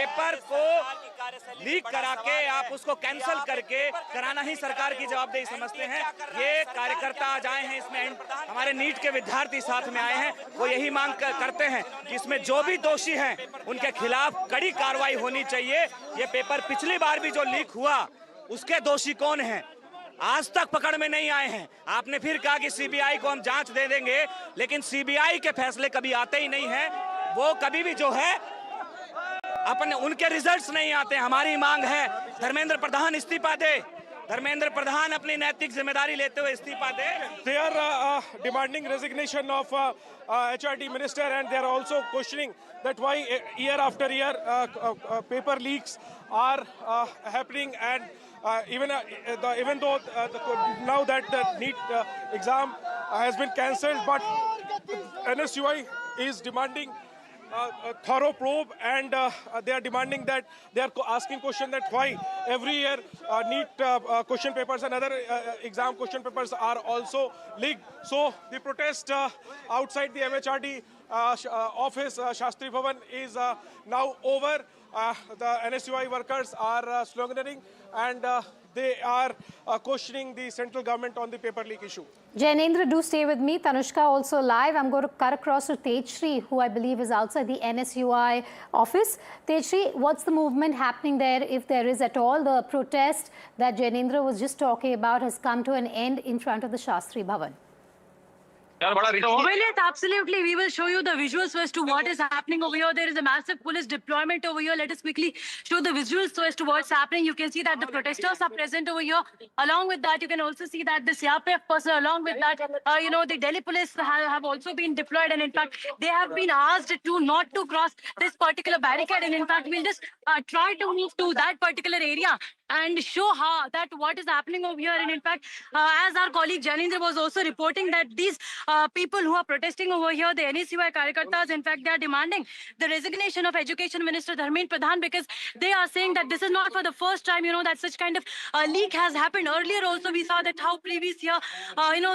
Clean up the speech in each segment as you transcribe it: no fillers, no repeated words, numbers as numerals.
Paper को leak करा के आप उसको कैंसिल करके कराना ही सरकार की जवाबदेही समझते हैं। ये कार्यकर्ता आज आए हैं, इसमें हमारे नीट के विद्यार्थी साथ में आए हैं। वो यही मांग करते हैं कि इसमें जो भी दोषी हैं उनके खिलाफ कड़ी कार्रवाई होनी चाहिए। ये पेपर पिछली बार भी जो लीक हुआ उसके दोषी कौन हैं, आज तक पकड़ में नहीं आए हैं। आपने फिर कहा कि सीबीआई को हम जांच दे देंगे, लेकिन सीबीआई के फैसले कभी आते ही नहीं हैं। वो कभी भी जो है अपने उनके रिजल्ट्स नहीं आते। हमारी मांग है धर्मेंद्र प्रधान इस्तीफा दे, धर्मेंद्र प्रधान अपनी नैतिक जिम्मेदारी लेते हुए इस्तीफा दे। They are demanding resignation of HRD minister, and they are also questioning that why year after year paper leaks are happening, and even though now that the NEET exam has been cancelled, but NSUI is demanding a thorough probe, and they are demanding that they are asking question that why every year NEET question papers and other exam question papers are also leaked. So the protest outside the MHRD office, Shastri Bhavan, is now over. The NSUI workers are sloganeering, and they are questioning the central government on the paper leak issue. Jainendra, do stay with me. Tanushka also live. I'm going to cut across to Tejshri, who I believe is outside the NSUI office. Tejshri, what's the movement happening there, if there is at all? The protest that Jainendra was just talking about has come to an end in front of the Shastri Bhavan. Well, yes, absolutely. We will show you the visuals as to what is happening over here. There is a massive police deployment over here. Let us quickly show the visuals as to what's happening. You can see that the protesters are present over here. Along with that, you can also see that the CRPF person, along with that, the Delhi police have also been deployed. And in fact, they have been asked to not to cross this particular barricade. And in fact, we'll just try to move to that particular area and show how that what is happening over here. And in fact, as our colleague Janindra was also reporting, that these people who are protesting over here, the NSUI Karyakartas, in fact, they are demanding the resignation of Education Minister Dharmendra Pradhan, because they are saying that this is not for the first time, that such kind of leak has happened. Earlier also, we saw that how previous year,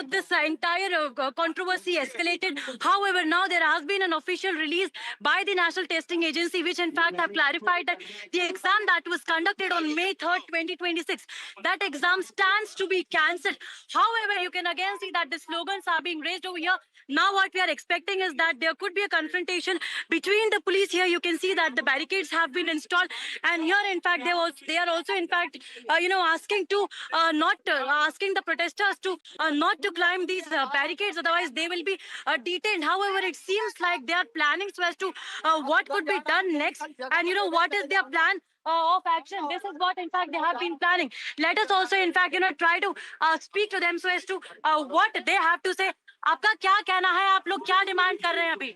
this entire controversy escalated. However, now there has been an official release by the National Testing Agency, which in fact have clarified that the exam that was conducted on May 3rd, 2026, that exam stands to be cancelled. However, you can again see that the slogans are being raised over here. Now what we are expecting is that there could be a confrontation between the police here. You can see that the barricades have been installed, and here in fact they are also in fact asking to asking the protesters to not to climb these barricades, otherwise they will be detained. However, it seems like they are planning so as to what could be done next, and what is their plan of action. This is what in fact they have been planning. Let us also in fact try to speak to them so as to what they have to say. आपका क्या कहना है, आप लोग क्या demand कर रहे हैं अभी?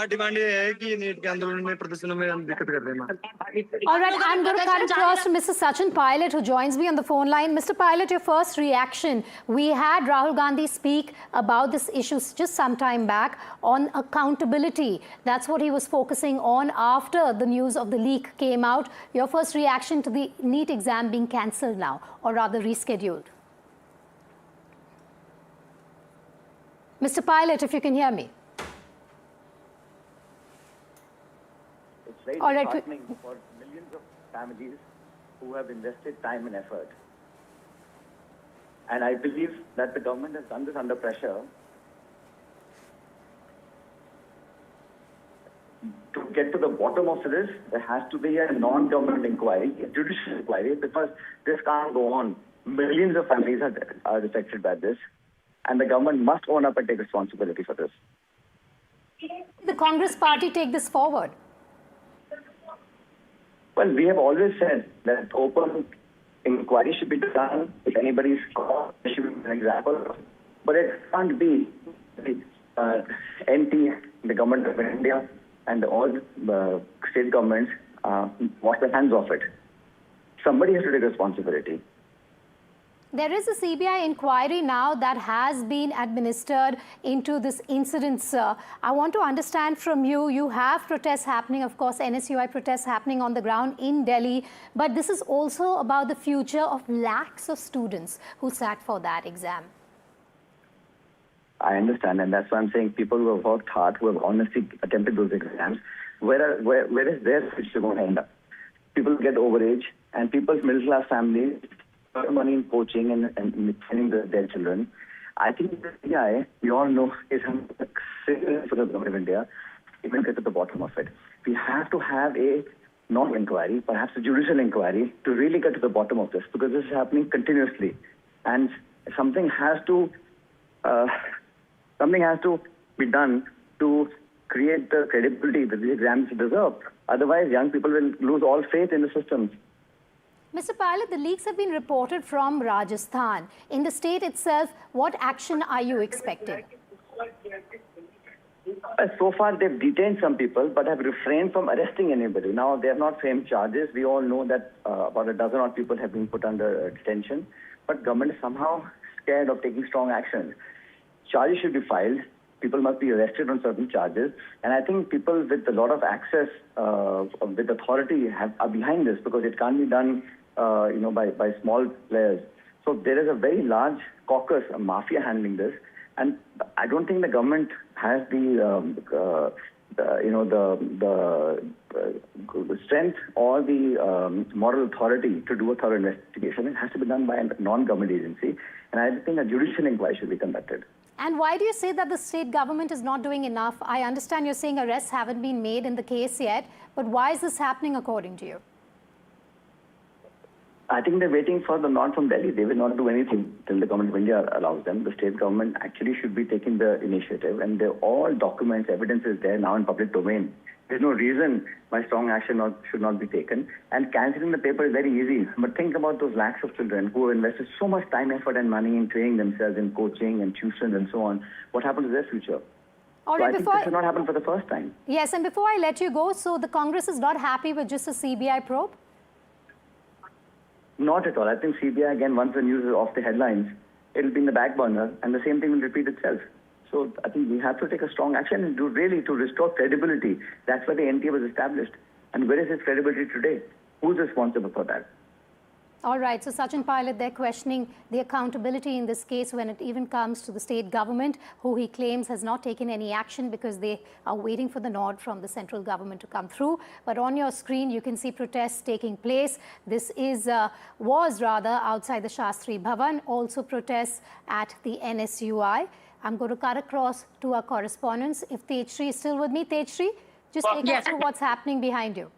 डिमांड ये है कि नीट के आंदोलन में प्रदर्शनों में हम दिक्कत कर रहे हैं। All right, I'm going to cut across to Mr. Sachin Pilot, who joins me on the phone line. Mr. Pilot, your first reaction. We had Rahul Gandhi speak about this issue just some time back on accountability. That's what he was focusing on after the news of the leak came out. Your first reaction to the NEET exam being cancelled now, or rather rescheduled? Mr. Pilot, if you can hear me. It's very disheartening for millions of families who have invested time and effort. And I believe that the government has done this under pressure to get to the bottom of this. There has to be a non-government inquiry, a judicial inquiry, because this can't go on. Millions of families are affected by this, and the government must own up and take responsibility for this. The Congress party take this forward? Well, we have always said that open inquiry should be done. If anybody's caught, there should be an example. But it can't be the NT, the government of India, and all the state governments wash their hands off it. Somebody has to take responsibility. There is a CBI inquiry now that has been administered into this incident, sir. I want to understand from you, you have protests happening, of course, NSUI protests happening on the ground in Delhi, but this is also about the future of lakhs of students who sat for that exam. I understand, and that's why I'm saying people who have worked hard, who have honestly attempted those exams, where is their future going to end up? people get overage, and people's middle class families earn money in coaching and training their children. I think the AIA, we all know, is a serious for the government of India. Even get to the bottom of it. We have to have a non-inquiry, perhaps a judicial inquiry, to really get to the bottom of this, because this is happening continuously, and something has to be done to create the credibility that these exams deserve. Otherwise, young people will lose all faith in the systems. Mr. Pilot, the leaks have been reported from Rajasthan. In the state itself, what action are you expecting? So far, they've detained some people, but have refrained from arresting anybody. Now, they have not framed charges. We all know that about a dozen odd people have been put under detention, but government is somehow scared of taking strong action. Charges should be filed. People must be arrested on certain charges, and I think people with a lot of access with authority are behind this, because it can't be done, by small players. So there is a very large caucus, a mafia handling this. And I don't think the government has the strength or the moral authority to do a thorough investigation. It has to be done by a non-government agency. And I think a judicial inquiry should be conducted. And why do you say that the state government is not doing enough? I understand you're saying arrests haven't been made in the case yet, but why is this happening according to you? I think they're waiting for the nod from Delhi. They will not do anything till the government of India allows them. The state government actually should be taking the initiative, and all documents, evidence is there now in public domain. There's no reason why strong action should not be taken. And cancelling the paper is very easy. But think about those lakhs of children who have invested so much time, effort, and money in training themselves in coaching and tuition and so on. What happens to their future? All So right, I think this should not happen for the first time. Yes, and before I let you go, so the Congress is not happy with just a CBI probe? Not at all. I think CBI, again, once the news is off the headlines, it'll be in the back burner, and the same thing will repeat itself. So I think we have to take a strong action and to restore credibility. That's why the NTA was established. And where is its credibility today? Who's responsible for that? All right, so Sachin Pilot, they're questioning the accountability in this case when it even comes to the state government, who he claims has not taken any action because they are waiting for the nod from the central government to come through. But on your screen, you can see protests taking place. This was outside the Shastri Bhavan, also protests at the NSUI. I'm going to cut across to our correspondents. If Tejshri is still with me, Tejshri, just take us through what's happening behind you.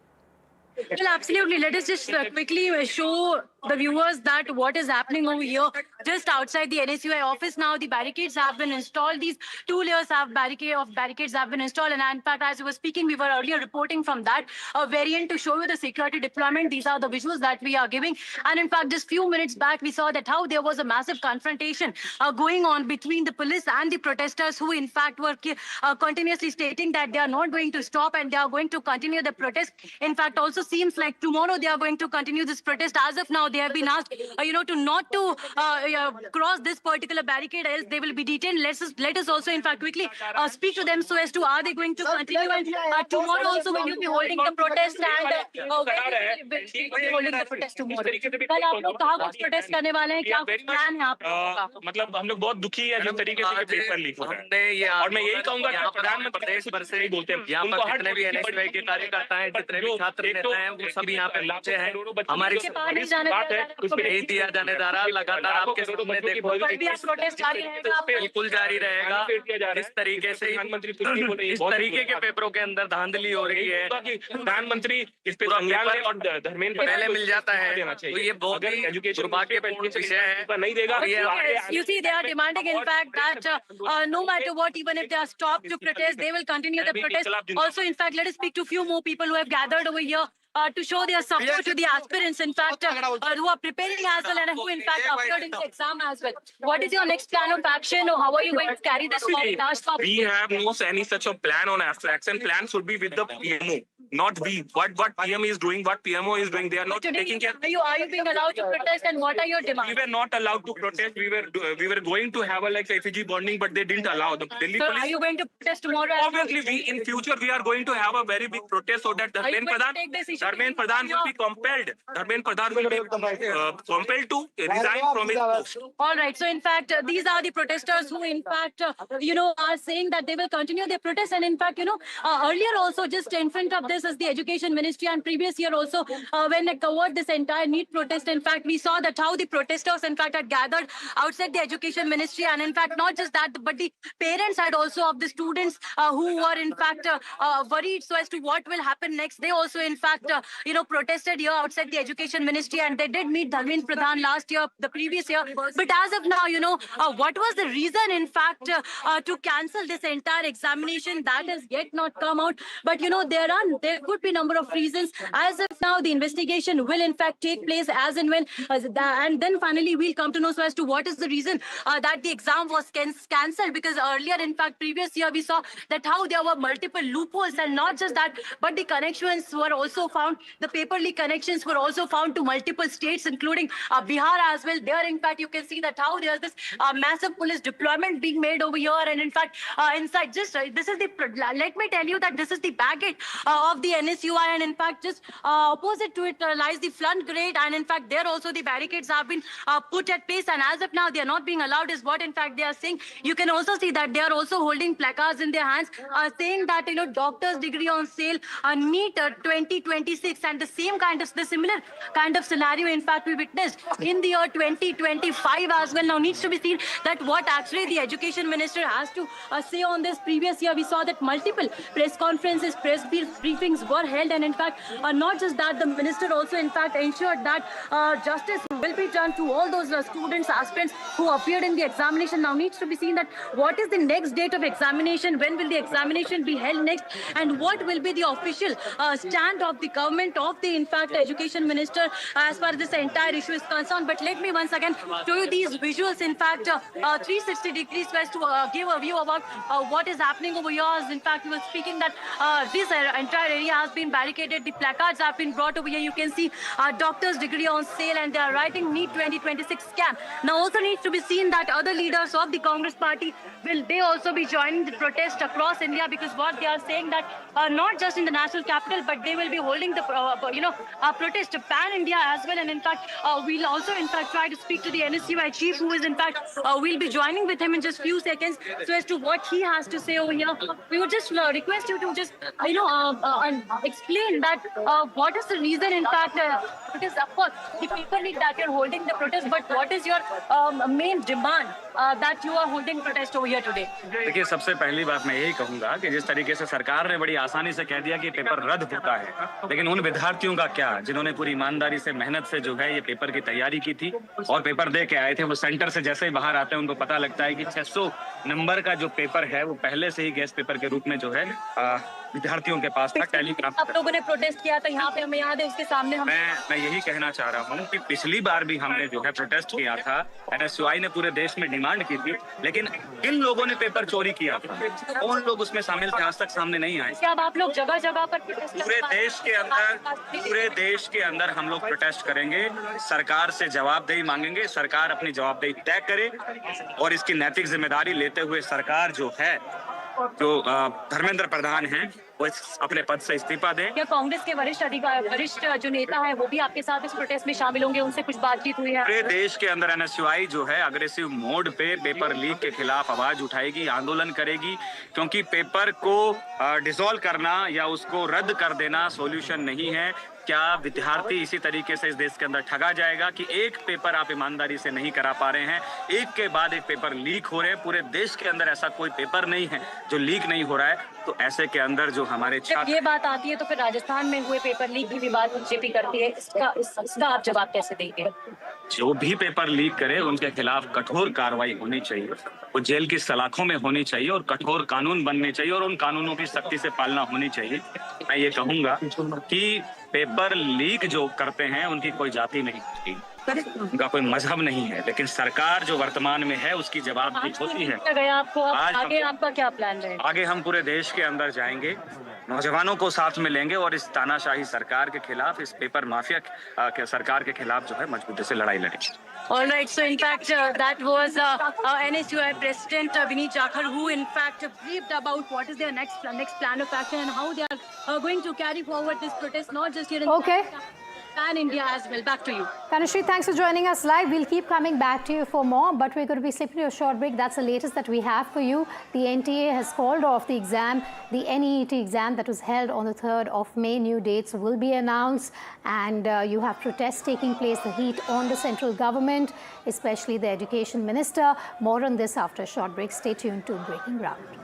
Well, absolutely. Let us just quickly show the viewers that what is happening over here just outside the NSUI office. Now the barricades have been installed. These 2 layers of barricades have been installed. And in fact, as we were speaking, we were earlier reporting from that variant to show you the security deployment. These are the visuals that we are giving. And in fact, just few minutes back, we saw that how there was a massive confrontation going on between the police and the protesters, who in fact were continuously stating that they are not going to stop and they are going to continue the protest. In fact, also seems like tomorrow they are going to continue this protest. As of now, they have been asked, not to cross this particular barricade, else they will be detained. Let us also, in fact, quickly speak to them so as to are they going to continue. And tomorrow also will you be holding the protest, and when will be holding the protest tomorrow? कल आप लोग कहाँ कुछ protest करने वाले हैं? क्या plan है आप लोगों का? मतलब हम लोग बहुत दुखी है जिस तरीके से पेपर लीक हो रहा है, और मैं यही कहूंगा कि प्रधानमंत्री भर से ही बोलते हैं, यहाँ पर जितने भी एनएसयूआई के कार्यकर्ता हैं, जितने भी छात्र नेता हैं, वो सभी यहाँ पे पहुंचे हैं। हमारी बात है, उसमें नहीं दिया जाने जा रहा। लगातार आपके सामने देखो, बिल्कुल जारी रहेगा। इस तरीके से इस तरीके के पेपरों के अंदर धांधली हो रही है, प्रधानमंत्री इस पे संज्ञान ले और धर्मेंद्र पहले मिल जाता है, तो ये बहुत ही दुर्भाग्यपूर्ण विषय है। नहीं देगा। You see, they are demanding, in fact, that no matter what, even if they are stopped to protest, they will continue the protest. Also, in fact, let us speak to a few more people who have gathered over here to show their support to the aspirants, in fact, who are preparing as well, and who, in fact, appeared in the exam as well. What is your next plan of action, or how are you going to carry this forward? We have no any such a plan on action. Plan should be with the PMO, not we. What PM is doing, what PMO is doing, they are not taking care. Are you being allowed to protest, and what are your demands? We were not allowed to protest. We were going to have a effigy burning, but they didn't allow the Delhi So police. are you going to protest tomorrow? Obviously, in future we are going to have a very big protest so that the Are you going to take this issue Dharmendra Pradhan will be compelled. Dharmendra Pradhan will be compelled to resign from his post. All right. So in fact, these are the protesters who, in fact, are saying that they will continue their protest. And in fact, earlier also, just in front of this is the Education Ministry, and previous year also, when I covered this entire NEET protest, in fact, we saw that how the protesters, in fact, had gathered outside the Education Ministry, and in fact, not just that, but the parents had also of the students who were in fact worried so as to what will happen next. They also, in fact, protested here outside the Education Ministry, and they did meet Dharmendra Pradhan last year, the previous year. But as of now, what was the reason, in fact, to cancel this entire examination? That has yet not come out. But there could be a number of reasons. As of now, the investigation will in fact take place as and when, and then finally we'll come to know so as to what is the reason that the exam was cancelled. Because earlier, in fact, previous year, we saw that how there were multiple loopholes, and not just that, but the connections were also found. The paper leak connections were also found to multiple states, including Bihar as well. There, in fact, you can see that how there's this massive police deployment being made over here, and in fact, inside this is the. Let me tell you that this is the baggage of the NSUI, and in fact, just opposite to it lies the front grade, and in fact, there also the barricades have been put at place, and as of now, they are not being allowed, is what in fact they are saying. You can also see that they are also holding placards in their hands, saying that doctor's degree on sale, NEET 2026, and the similar kind of scenario, in fact, we witnessed in the year 2025 as well. Now needs to be seen that what actually the Education Minister has to say on this. Previous year, we saw that multiple press conferences, press briefings were held, and in fact, not just that, the minister also in fact ensured that justice will be done to all those students, aspirants who appeared in the examination. Now needs to be seen that what is the next date of examination, when will the examination be held next, and what will be the official stand of the government, of the in fact Education Minister as far as this entire issue is concerned. But let me once again show you these visuals, in fact 360 degrees west, to give a view about what is happening over here. In fact, we were speaking that this entire area has been barricaded, the placards have been brought over here. You can see doctor's degree on sale, and they are writing NEET 2026 scam. Now also needs to be seen that other leaders of the Congress party, will they also be joining the protest across India, because what they are saying that not just in the national capital, but they will be holding the protest pan-India as well. And in fact, we'll also in fact try to speak to the NSUI chief, who is in fact, we'll be joining with him in just few seconds, so as to what he has to say over here. We would just request you to just explain that what is the reason, in fact, it is of course the paper leak that you're holding the protest, but what is your main demand that you are holding protest over here today? देखिए, सबसे पहली बात मैं यही कहूंगा कि जिस तरीके से सरकार ने बड़ी आसानी से कह दिया कि पेपर रद्द होता है, लेकिन उन विद्यार्थियों का क्या, जिन्होंने पूरी ईमानदारी से, मेहनत से जो है ये पेपर की तैयारी की थी और पेपर दे के आए थे, वो सेंटर से जैसे ही बाहर आते हैं उनको पता लगता है कि 600 नंबर का जो पेपर है वो पहले से ही गेस्ट पेपर के रूप में जो है विद्यार्थियों के पास था। टेलीग्राम आप लोगों ने प्रोटेस्ट किया था यहाँ पे, हमें याद है, उसके सामने मैं यही कहना चाह रहा हूँ कि पिछली बार भी हमने जो है प्रोटेस्ट किया था, NSUI ने पूरे देश में डिमांड की थी, लेकिन किन लोगों ने पेपर चोरी किया था, कौन लोग उसमें शामिल थे, आज तक सामने नहीं आए। क्या अब आप लोग जगह जगह पर पूरे देश के अंदर हम लोग प्रोटेस्ट करेंगे, सरकार से जवाबदेही मांगेंगे, सरकार अपनी जवाबदेही तय करे, और इसकी नैतिक जिम्मेदारी लेते हुए सरकार जो है, जो धर्मेंद्र प्रधान हैं, वो अपने पद से इस्तीफा दें। क्या कांग्रेस के वरिष्ठ जो नेता है वो भी आपके साथ इस प्रोटेस्ट में शामिल होंगे, उनसे कुछ बातचीत हुई है? पूरे देश के अंदर NSUI जो है अग्रेसिव मोड पे पेपर लीक के खिलाफ आवाज उठाएगी, आंदोलन करेगी, क्योंकि पेपर को डिसॉल्व करना या उसको रद्द कर देना सॉल्यूशन नहीं है। क्या विद्यार्थी इसी तरीके से इस देश के अंदर ठगा जाएगा कि एक पेपर आप ईमानदारी से नहीं करा पा रहे हैं, एक के बाद एक पेपर लीक हो रहे हैं, पूरे देश के अंदर ऐसा कोई पेपर नहीं है जो लीक नहीं हो रहा है। तो ऐसे के अंदर जो हमारे छात्र, ये बात आती है तो फिर राजस्थान में हुए पेपर लीक की भी बात बीजेपी करती है, इसका आप जवाब कैसे देंगे? जो भी पेपर लीक करे उनके खिलाफ कठोर कार्रवाई होनी चाहिए, वो जेल की सलाखों में होनी चाहिए और कठोर कानून बनने चाहिए और उन कानूनों की सख्ती से पालना होनी चाहिए। मैं ये कहूंगा कि पेपर लीक जो करते हैं उनकी कोई जाति नहीं होती, उनका कोई मजहब नहीं है, लेकिन सरकार जो वर्तमान में है उसकी जवाबदेही होती है। आपको आगे आपका क्या प्लान रहेगा? आगे हम पूरे देश के अंदर जाएंगे, नौजवानों को साथ में लेंगे और इस तानाशाही सरकार के खिलाफ, इस पेपर माफिया के सरकार के खिलाफ जो है मजबूती से लड़ाई लड़ेंगे। All right. So, in fact, that was NSUI President Vineet Jakhar, who, in fact, briefed about what is their next plan of action and how they are going to carry forward this protest, not just here in and India as well. Back to you. Tanushree, thanks for joining us live. We'll keep coming back to you for more, but we're going to be slipping to a short break. That's the latest that we have for you. The NTA has called off the exam, the NEET exam that was held on the 3rd of May. New dates will be announced, and you have protests taking place, the heat on the central government, especially the Education Minister. More on this after a short break. Stay tuned to Breaking Ground.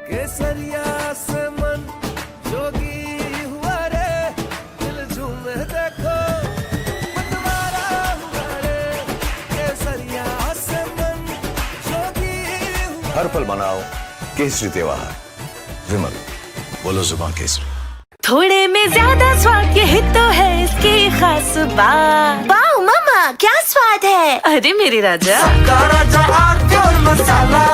केसरिया से मन जोगी हुआ रे, दिल झूमे देखो मतवारा हुआ रे। केसरिया से मन जोगी हुआ। हर पल मनाओ केसरी त्योहार। विमल, बोलो जुबान केसरी। थोड़े में ज्यादा स्वाद, यही तो है इसकी खास बात। वाओ मामा, क्या स्वाद है। अरे मेरे राजा, सबका राजा और मसाला।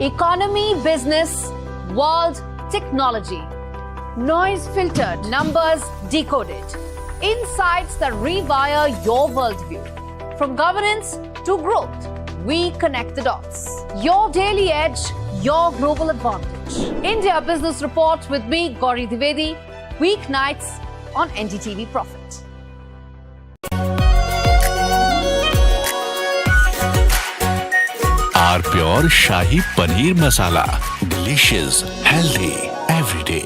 Economy, business, world, technology. Noise filtered, numbers decoded. Insights that rewire your worldview. From governance to growth, we connect the dots. Your daily edge, your global advantage. India Business Report with me, Gauri Dwivedi, weeknights on NDTV Profit. Our pure shahi paneer masala, delicious, healthy every day.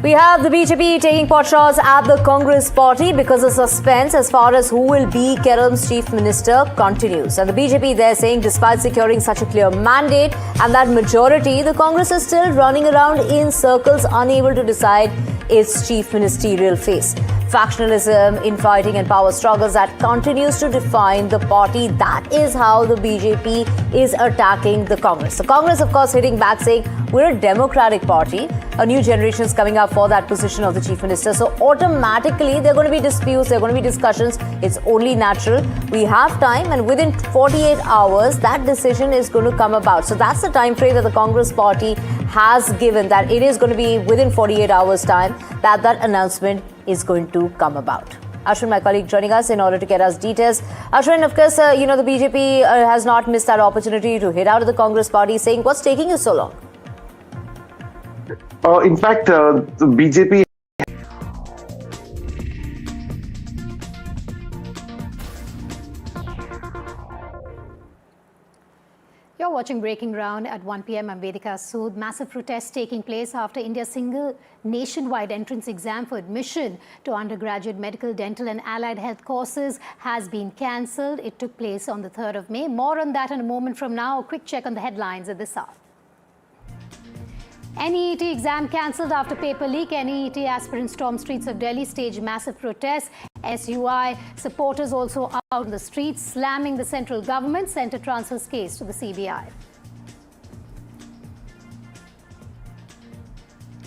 We have the BJP taking potshots at the Congress party because the suspense as far as who will be Kerala's chief minister continues. And the BJP there saying despite securing such a clear mandate and that majority, the Congress is still running around in circles unable to decide its chief ministerial face. Factionalism, infighting and power struggles that continues to define the party. That is how the BJP is attacking the Congress. The Congress, of course, hitting back saying we're a democratic party. A new generation is coming up for that position of the chief minister. So automatically there are going to be disputes, there are going to be discussions. It's only natural. We have time and within 48 hours that decision is going to come about. So that's the time frame that the Congress party has given, that it is going to be within 48 hours time that announcement is going to come about. Ashwin, my colleague, joining us in order to get us details. Ashwin, of course, the BJP has not missed that opportunity to hit out of the Congress party, saying what's taking you so long? In fact, the BJP. You're watching Breaking Ground at 1 p.m. I'm Vedika Sood. Massive protests taking place after India's single nationwide entrance exam for admission to undergraduate medical, dental and allied health courses has been cancelled. It took place on the 3rd of May. More on that in a moment from now. A quick check on the headlines at this hour. NEET exam cancelled after paper leak. NEET aspirants storm streets of Delhi, staged massive protests. SUI supporters also out in the streets, slamming the central government. Centre transfers case to the CBI.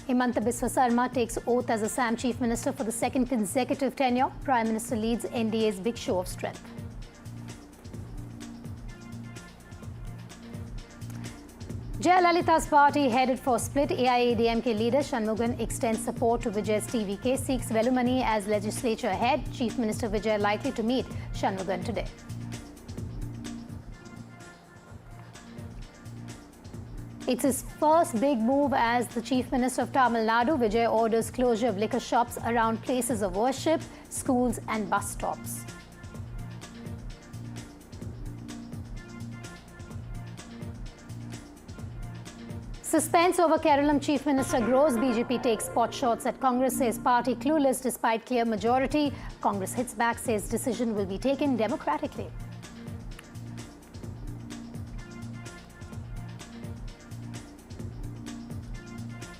Himanta Biswa Sarma takes oath as Assam Chief Minister for the second consecutive tenure. Prime Minister leads NDA's big show of strength. Jayalalitha's party headed for split. AIA DMK leader Shanmugam extends support to Vijay's TVK, seeks Velumani as legislature head. Chief Minister Vijay likely to meet Shanmugam today. It's his first big move as the Chief Minister of Tamil Nadu. Vijay orders closure of liquor shops around places of worship, schools and bus stops. Suspense over Kerala Chief Minister grows. BJP takes pot shots at Congress, says party clueless despite clear majority. Congress hits back, says decision will be taken democratically.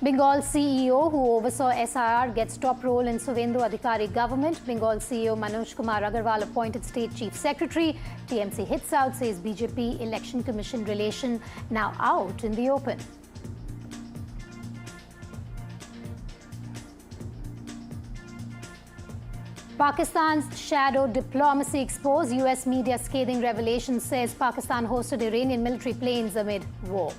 Bengal CEO who oversaw SIR gets top role in Suvendu Adhikari government. Bengal CEO Manoj Kumar Agarwal appointed State Chief Secretary. TMC hits out, says BJP Election Commission relation now out in the open. Pakistan's shadow diplomacy exposed. US media scathing revelation, says Pakistan hosted Iranian military planes amid war.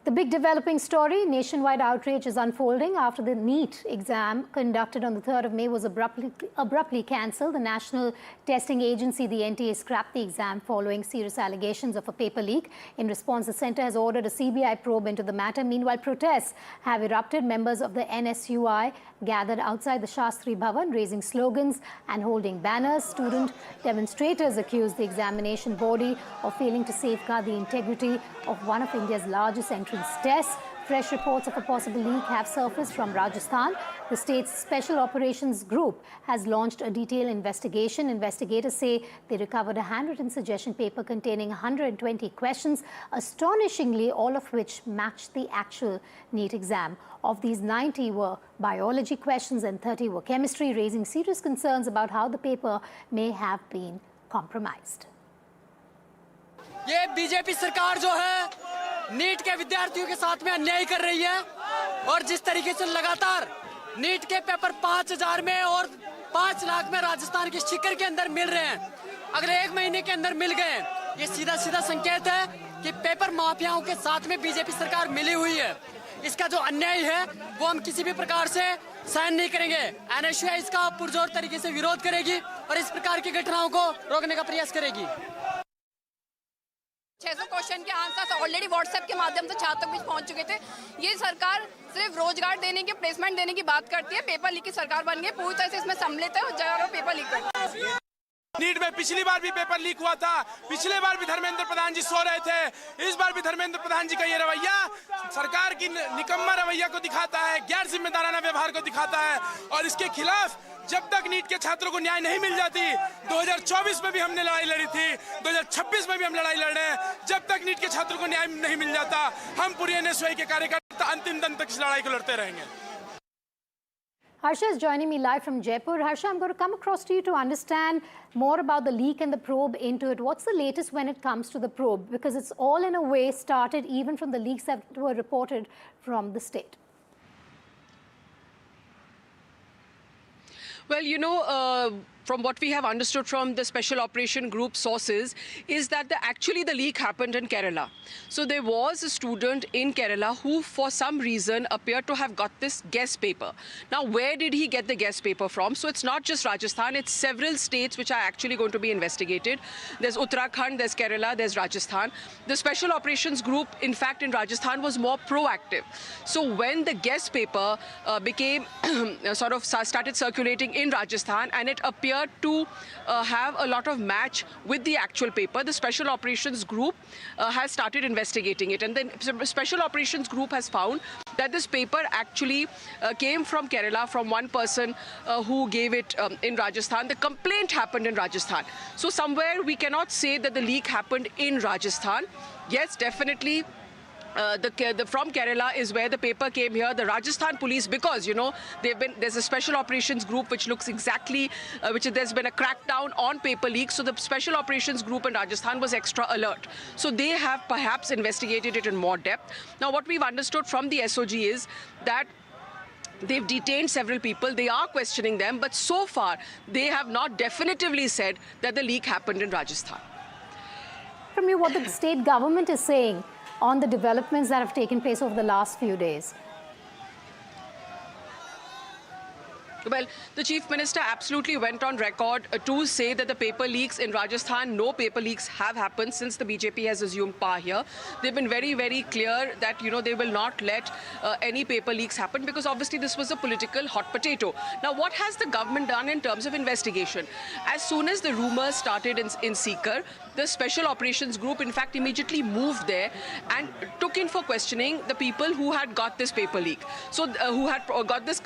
The big developing story, nationwide outrage is unfolding after the NEET exam conducted on the 3rd of May was abruptly cancelled. The National Testing Agency, the NTA, scrapped the exam following serious allegations of a paper leak. In response, the centre has ordered a CBI probe into the matter. Meanwhile, protests have erupted. Members of the NSUI gathered outside the Shastri Bhavan, raising slogans and holding banners. Student demonstrators accused the examination body of failing to safeguard the integrity of one of India's largest entrance tests. Fresh reports of a possible leak have surfaced from Rajasthan. The state's Special Operations Group has launched a detailed investigation. Investigators say they recovered a handwritten suggestion paper containing 120 questions, astonishingly all of which matched the actual NEET exam. Of these, 90 were biology questions and 30 were chemistry, raising serious concerns about how the paper may have been compromised. ये BJP सरकार जो है NEET के विद्यार्थियों के साथ में अन्याय कर रही है और जिस तरीके से लगातार नीट के पेपर 5000 में और 5 लाख में राजस्थान के शिकर के अंदर मिल रहे हैं, अगर 1 महीने के अंदर मिल गए, ये सीधा सीधा संकेत है कि पेपर माफियाओं के साथ में बीजेपी सरकार मिली हुई है। इसका जो अन्याय है वो हम किसी भी प्रकार से सहन नहीं करेंगे। एनएसयूआई इसका पुरजोर तरीके से विरोध करेगी और इस प्रकार की घटनाओं को रोकने का प्रयास करेगी। 600 क्वेश्चन के आंसर्स ऑलरेडी व्हाट्सएप के माध्यम से छात्रों बीच पहुंच चुके थे। ये सरकार सिर्फ रोजगार देने की, प्लेसमेंट देने की बात करती है। पेपर लीक की सरकार बन गई, पूरी तरह से इसमें सम्मिलित है और जगह पेपर लीक करती है। नीट में पिछली बार भी पेपर लीक हुआ था, पिछले बार भी धर्मेंद्र प्रधान जी सो रहे थे, इस बार भी धर्मेंद्र प्रधान जी का ये रवैया सरकार की निकम्मा रवैया को दिखाता है, गैर जिम्मेदाराना व्यवहार को दिखाता है। और इसके खिलाफ जब तक नीट के छात्रों को न्याय नहीं मिल जाती, 2024 में भी हमने लड़ाई लड़ी थी, 2026 में भी हम लड़ाई लड़ रहे हैं, जब तक नीट के छात्रों को न्याय नहीं मिल जाता, हम पूरी एनएसयूआई के कार्यकर्ता अंतिम दिन तक इस लड़ाई को लड़ते रहेंगे। Harsha is joining me live from Jaipur. Harsha, I'm going to come across to you to understand more about the leak and the probe into it. What's the latest when it comes to the probe? Because it's all in a way started even from the leaks that were reported from the state. Well, you know, from what we have understood from the Special Operation Group sources is that actually the leak happened in Kerala. So there was a student in Kerala who for some reason appeared to have got this guest paper. Now, where did he get the guest paper from? So it's not just Rajasthan, it's several states which are actually going to be investigated. There's Uttarakhand, there's Kerala, there's Rajasthan. The Special Operations Group, in fact, in Rajasthan was more proactive. So when the guest paper became sort of started circulating in Rajasthan and it appeared to have a lot of match with the actual paper, the Special Operations Group has started investigating it. And then the Special Operations Group has found that this paper actually came from Kerala, from one person who gave it in Rajasthan. The complaint happened in Rajasthan. So somewhere we cannot say that the leak happened in Rajasthan. Yes, definitely from Kerala is where the paper came here. The Rajasthan police, because there's a special operations group which looks exactly, there's been a crackdown on paper leaks. So the special operations group in Rajasthan was extra alert. So they have perhaps investigated it in more depth. Now, what we've understood from the SOG is that they've detained several people. They are questioning them, but so far they have not definitively said that the leak happened in Rajasthan. From you, what the state government is saying on the developments that have taken place over the last few days? Well, the Chief Minister absolutely went on record to say that the paper leaks in Rajasthan, no paper leaks have happened since the BJP has assumed power here. They've been very, very clear that, they will not let any paper leaks happen because obviously this was a political hot potato. Now, what has the government done in terms of investigation? As soon as the rumors started in Sikar, the special operations group, in fact, immediately moved there and took in for questioning the people who had got this paper leak. So, who had got this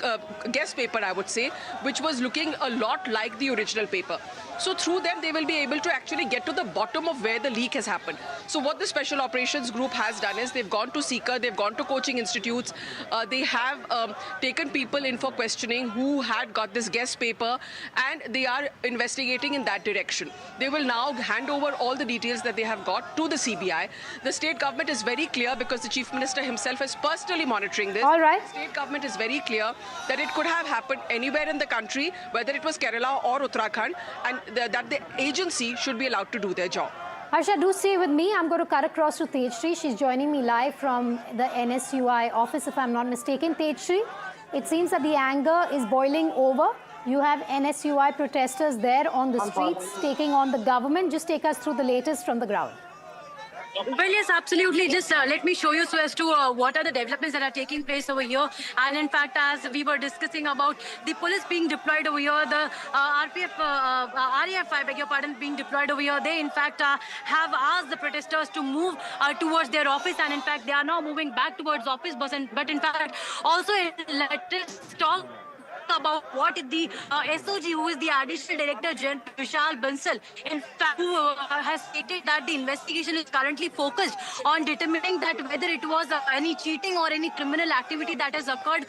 guest paper, I would say, which was looking a lot like the original paper. So through them, they will be able to actually get to the bottom of where the leak has happened. So what the Special Operations Group has done is they've gone to Sikar, they've gone to coaching institutes, they have taken people in for questioning who had got this guest paper, and they are investigating in that direction. They will now hand over all the details that they have got to the CBI. The state government is very clear because the Chief Minister himself is personally monitoring this. All right. The state government is very clear that it could have happened anywhere in the country, whether it was Kerala or Uttarakhand, and that the agency should be allowed to do their job. Harsha, do stay with me. I'm going to cut across to Tejshri. She's joining me live from the NSUI office, if I'm not mistaken. Tejshri, it seems that the anger is boiling over. You have NSUI protesters there on the streets taking on the government. Just take us through the latest from the ground. Well, yes, absolutely. Just let me show you so as to what are the developments that are taking place over here. And in fact, as we were discussing about the police being deployed over here, the RAF, I beg your pardon, being deployed over here, they in fact have asked the protesters to move towards their office. And in fact, they are now moving back towards office. But in fact, also let us talk about what the SOG, who is the Additional Director General Vishal Bansal, in fact, who has stated that the investigation is currently focused on determining that whether it was any cheating or any criminal activity that has occurred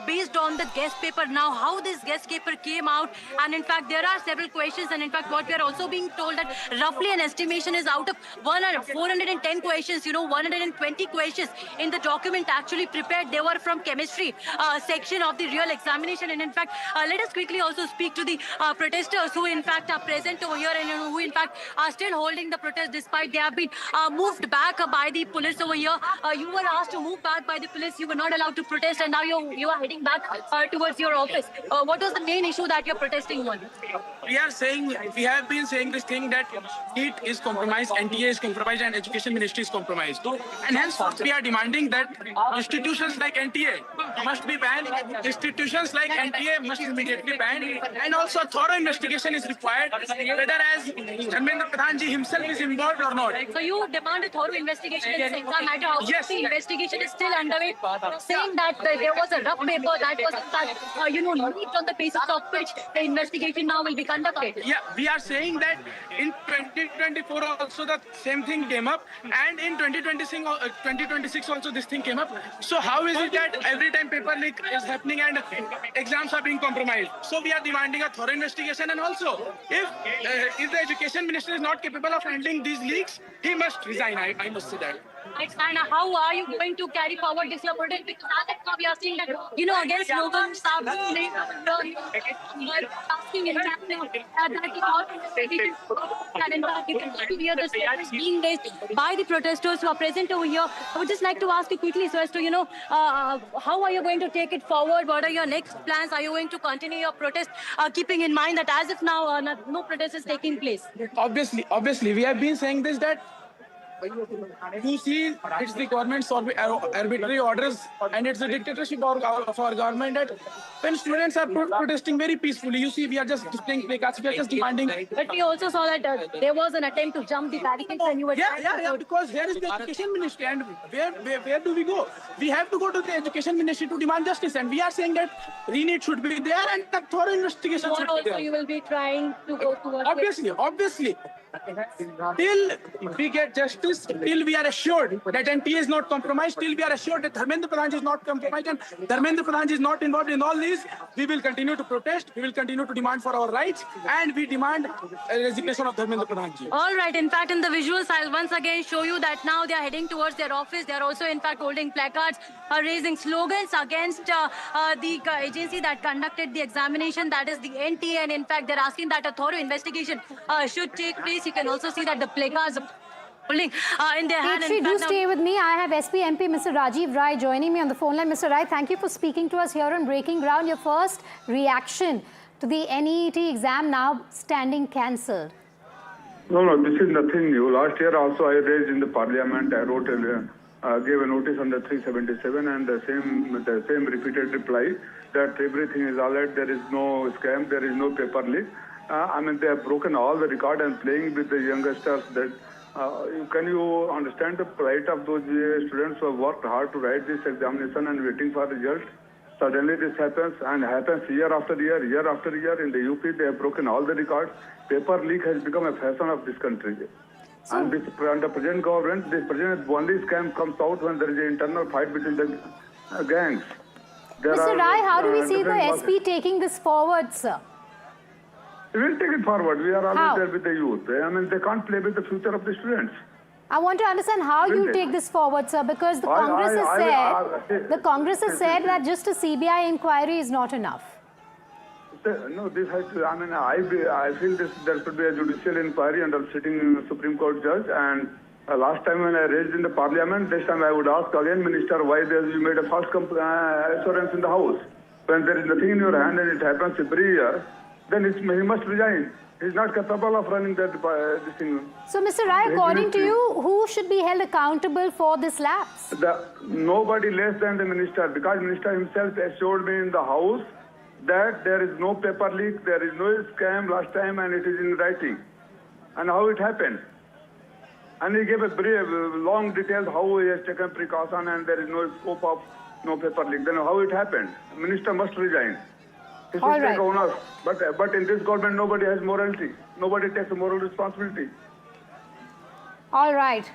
based on the guest paper. Now, how this guest paper came out, and in fact, there are several questions, and in fact, what we are also being told that roughly an estimation is out of 410 questions, 120 questions in the document actually prepared. They were from chemistry section of the real examination. And in fact, let us quickly also speak to the protesters who in fact are present over here and who in fact are still holding the protest despite they have been moved back by the police over here. You were asked to move back by the police. You were not allowed to protest, and now you are heading back towards your office. What was the main issue that you're protesting on? We have been saying this thing that NEET is compromised, NTA is compromised, and Education Ministry is compromised. And hence, we are demanding that institutions like NTA must be banned, institutions like NTA must immediately banned, and also a thorough investigation is required, whether as Dharmendra Pradhan ji himself is involved or not. So you demand a thorough investigation in the exam matter. How yes. The investigation is still underway, saying that there was a rough paper that was in fact, leaked on the basis of which the investigation now will be conducted. Yeah, we are saying that in 2024 also the same thing came up, and in 2026 also this thing came up. So how is it that every time paper leak is happening and exams are being compromised? So we are demanding a thorough investigation, and also if the Education Minister is not capable of handling these leaks, he must resign. I must say that. And how are you going to carry forward this protest? Because as of now we are seeing that, against slogans, asking in fact the statements being raised by the protesters who are present over here. I would just like to ask you quickly so as to, how are you going to take it forward? What are your next plans? Are you going to continue your protest, keeping in mind that as of now, no protest is taking place? Obviously, we have been saying this, that you see, it's the government's arbitrary orders, and it's the dictatorship of our government that when students are protesting very peacefully, you see, we are just displaying placards, we are just demanding. But we also saw that there was an attempt to jump the barricades, and you were because there is the Education Ministry, and where do we go? We have to go to the Education Ministry to demand justice, and we are saying that NEET should be there and a thorough investigation should be there. You will be trying to go towards obviously. Till we get justice, till we are assured that NTA is not compromised, till we are assured that Dharmendra Pradhan is not compromised and Dharmendra Pradhan is not involved in all these, we will continue to protest, we will continue to demand for our rights, and we demand a resignation of Dharmendra Pradhan ji. All right. In fact, in the visuals, I'll once again show you that now they are heading towards their office. They are also, in fact, holding placards, raising slogans against the agency that conducted the examination, that is the NTA. And in fact, they're asking that a thorough investigation should take place. You can also see that the placards holding in their hand. Actually, do stay with me. I have SP MP Mr. Rajiv Rai joining me on the phone line. Mr. Rai, thank you for speaking to us here on Breaking Ground. Your first reaction to the NEET exam now standing cancelled. No, this is nothing new. Last year also I raised in the parliament, I wrote, gave a notice under 377 and the same repeated reply that everything is all right, there is no scam, there is no paper leak. I mean, they have broken all the record and playing with the youngsters. That can you understand the plight of those students who have worked hard to write this examination and waiting for results? Suddenly this happens and happens year after year, year after year. In the UP, they have broken all the records. Paper leak has become a fashion of this country. So, and this, under present government, this present only scam comes out when there is an internal fight between the gangs. Mr. Rai, how do we see the SP taking this forward, sir? We will take it forward. We are always there with the youth. I mean, they can't play with the future of the students. I want to understand how you take this forward, sir, because the Congress has said that just a CBI inquiry is not enough. No, this has to, I mean, I feel there should be a judicial inquiry under sitting Supreme Court judge. And last time when I raised in the parliament, this time I would ask again, Minister, why you made a false assurance in the House? When there is nothing in your hand and it happens every year, then he must resign. He's not capable of running that this thing. So, Mr. Rai, according to you, who should be held accountable for this lapse? Nobody less than the minister, because minister himself assured me in the House that there is no paper leak, there is no scam last time, and it is in writing. And how it happened. And he gave a brief, long details how he has taken precaution and there is no scope of no paper leak. Then how it happened? Minister must resign. He should take owners. But in this government, nobody has morality. Nobody takes a moral responsibility. All right.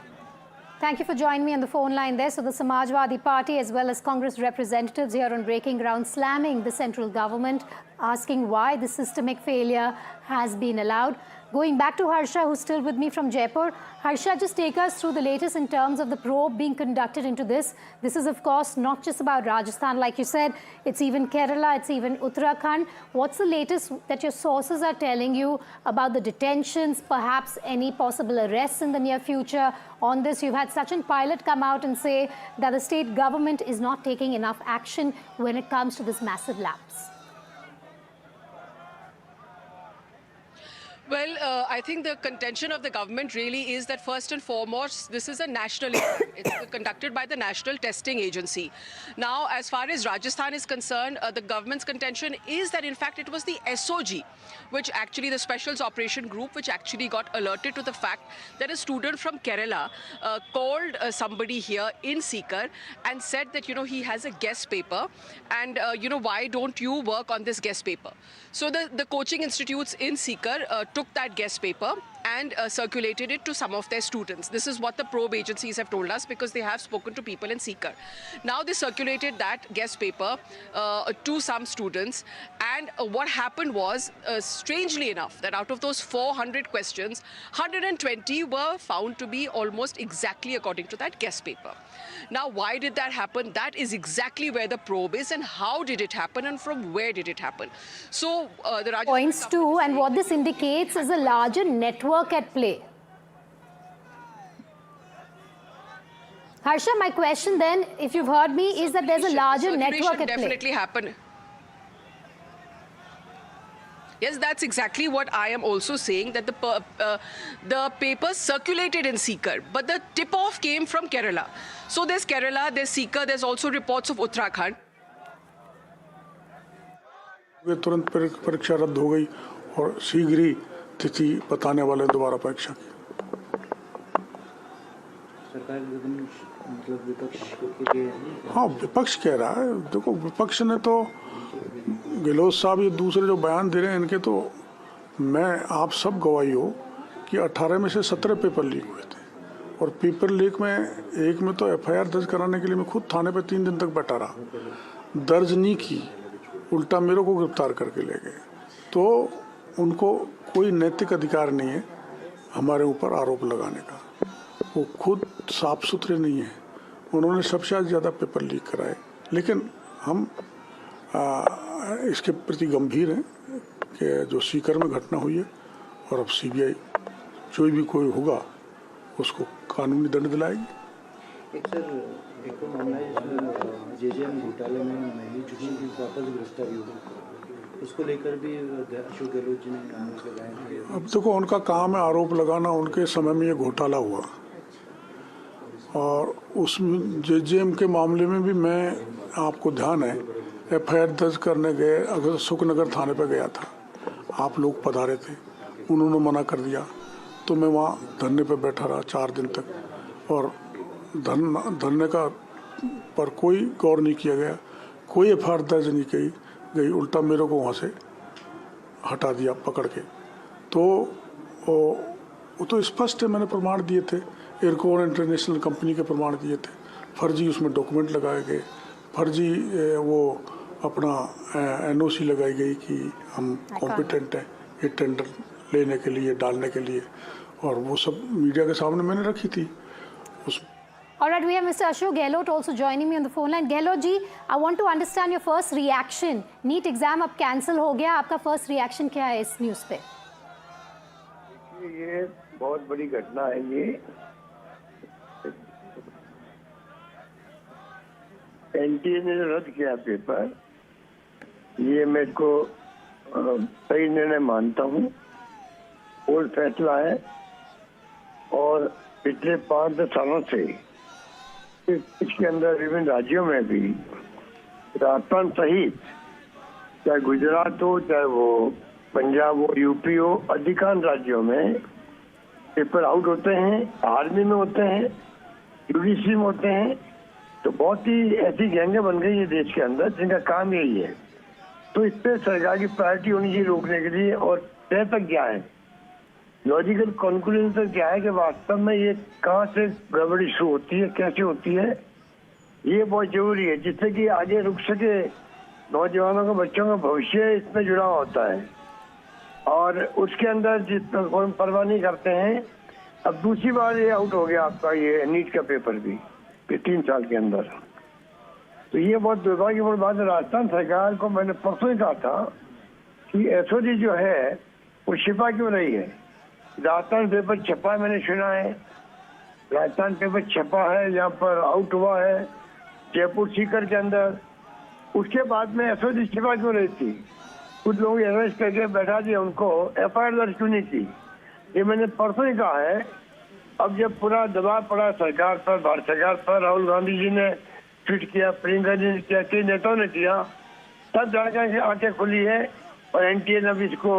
Thank you for joining me on the phone line there. So the Samajwadi Party as well as Congress representatives here on Breaking Ground slamming the central government, asking why the systemic failure has been allowed. Going back to Harsha, who's still with me from Jaipur. Harsha, just take us through the latest in terms of the probe being conducted into this. This is, of course, not just about Rajasthan, like you said. It's even Kerala, it's even Uttarakhand. What's the latest that your sources are telling you about the detentions, perhaps any possible arrests in the near future on this? You've had Sachin Pilot come out and say that the state government is not taking enough action when it comes to this massive lapse. Well, I think the contention of the government really is that first and foremost, this is a national issue. It's conducted by the National Testing Agency. Now, as far as Rajasthan is concerned, the government's contention is that, in fact, it was the SOG, which actually the Specials Operation Group, which actually got alerted to the fact that a student from Kerala called somebody here in Sikar and said that, you know, he has a guest paper and, you know, why don't you work on this guest paper? So the coaching institutes in Sikar took that guest paper and circulated it to some of their students. This is what the probe agencies have told us because they have spoken to people in Sikar. Now they circulated that guest paper to some students, and what happened was, strangely enough, that out of those 400 questions, 120 were found to be almost exactly according to that guest paper. Now, why did that happen? That is exactly where the probe is, and how did it happen and from where did it happen? So the Rajasthan points to, and what this indicates is a larger network at play. Harsha, my question then, if you've heard me, is that there's a larger network at play. Definitely happen. Yes, that's exactly what I am also saying, that the papers circulated in Sikar, but the tip-off came from Kerala. So there's Kerala, there's Sikar, there's also reports of Uttarakhand. वे तुरंत परीक्षा रद्द हो गई और शीघ्र ही तिथि बताने वाले दोबारा परीक्षा की। सरकार मतलब विपक्ष के हाँ, विपक्ष कह रहा है। देखो, विपक्ष ने तो गहलोत साहब ये दूसरे जो बयान दे रहे हैं इनके, तो मैं आप सब गवाही हो कि 18 में से 17 पेपर लीक हुए थे, और पेपर लीक में एक में तो एफआईआर दर्ज कराने के लिए मैं खुद थाने पे 3 दिन तक बैठा रहा, दर्ज नहीं की, उल्टा मेरे को गिरफ्तार करके ले गए। तो उनको कोई नैतिक अधिकार नहीं है हमारे ऊपर आरोप लगाने का, वो खुद साफ सुथरे नहीं है, उन्होंने सबसे ज़्यादा पेपर लीक कराए। लेकिन हम इसके प्रति गंभीर हैं कि जो सीकर में घटना हुई है, और अब सीबीआई जो भी कोई होगा उसको कानूनी दंड दिलाएगी। एक सर एक मामला है जिसमें जेजेएम घोटाले में नई चुकी की वापस गिरफ्तारी हुई, उसको लेकर भी अशोक गहलोत जी ने आरोप लगाए। अब देखो, उनका काम है आरोप लगाना, उनके समय में ये घोटाला हुआ, और उस जेजेएम के मामले में भी मैं, आपको ध्यान है, एफआईआर दर्ज करने गए, अगर सुखनगर थाने पर गया था, आप लोग पधारे थे, उन्होंने मना कर दिया, तो मैं वहाँ धरने पर बैठा रहा 4 दिन तक, और धरने का पर कोई गौर नहीं किया गया, कोई एफआईआर दर्ज नहीं की गई, उल्टा मेरे को वहाँ से हटा दिया पकड़ के। तो वो तो स्पष्ट है, मैंने प्रमाण दिए थे, एयरकोर इंटरनेशनल कंपनी के प्रमाण दिए थे, फर्जी उसमें डॉक्यूमेंट लगाए गए, फर्जी वो अपना एनओसी लगाई गई कि हम कॉम्पिटेंट हैं ये टेंडर लेने के लिए, डालने के लिए, और वो सब मीडिया के सामने मैंने रखी थी। उस All right, we have Mr. Ashok Gehlot also joining me on the phone line. Gehlot ji, I want to understand your first reaction. NEET exam अब कैंसिल हो गया, आपका फर्स्ट रिएक्शन क्या है इस न्यूज़ पे? ये बहुत बड़ी घटना है। ये एनटीए ने रद्द किया पेपर, ये मेरे को सही निर्णय मानता हूँ, और फैसला है। और पिछले 5-10 सालों से इसके अंदर विभिन्न राज्यों में भी, राजस्थान सहित, चाहे गुजरात हो, चाहे वो पंजाब हो, यूपी हो, अधिकांश राज्यों में पेपर आउट होते हैं, आर्मी में होते हैं, जुडिशरी में होते हैं। तो बहुत ही ऐसी गैंगें बन गई है देश के अंदर जिनका काम यही है। तो इस पर सरकार की प्रायोरिटी होनी चाहिए रोकने के लिए। और तय तक क्या है, लॉजिकल कंक्लूजन तक क्या है कि वास्तव में ये कहाँ से गड़बड़ी शुरू होती है, कैसे होती है, ये बहुत जरूरी है, जिससे कि आगे रुक सके। नौजवानों का, बच्चों का भविष्य इसमें जुड़ा होता है, और उसके अंदर जितना कोई परवाह नहीं करते हैं। अब दूसरी बार ये आउट हो गया आपका ये नीट का पेपर भी 3 साल के अंदर। तो ये बहुत दुर्भाग्यपूर्ण बात है। राजस्थान सरकार को मैंने परसों ही कहा था कि एसओजी जो है वो छिपा क्यों रही है। राजस्थान पेपर छपा है, मैंने सुना है, राजस्थान पेपर छपा है, यहाँ पर आउट हुआ है जयपुर सीकर के अंदर। उसके बाद में एसओजी छिपा क्यों रही थी, कुछ लोग अरेस्ट करके बैठा दिया, उनको एफआईआर दर्ज क्यों नहीं की, ये मैंने परसों ही कहा है। अब जब पूरा दबाव पड़ा सरकार पर, भारत सरकार पर, राहुल गांधी जी ने ट्वीट किया, प्रियंका जी ने किया, कई नेताओं ने किया, तब जाकर आंखें खुली है, और एनटीए ने भी इसको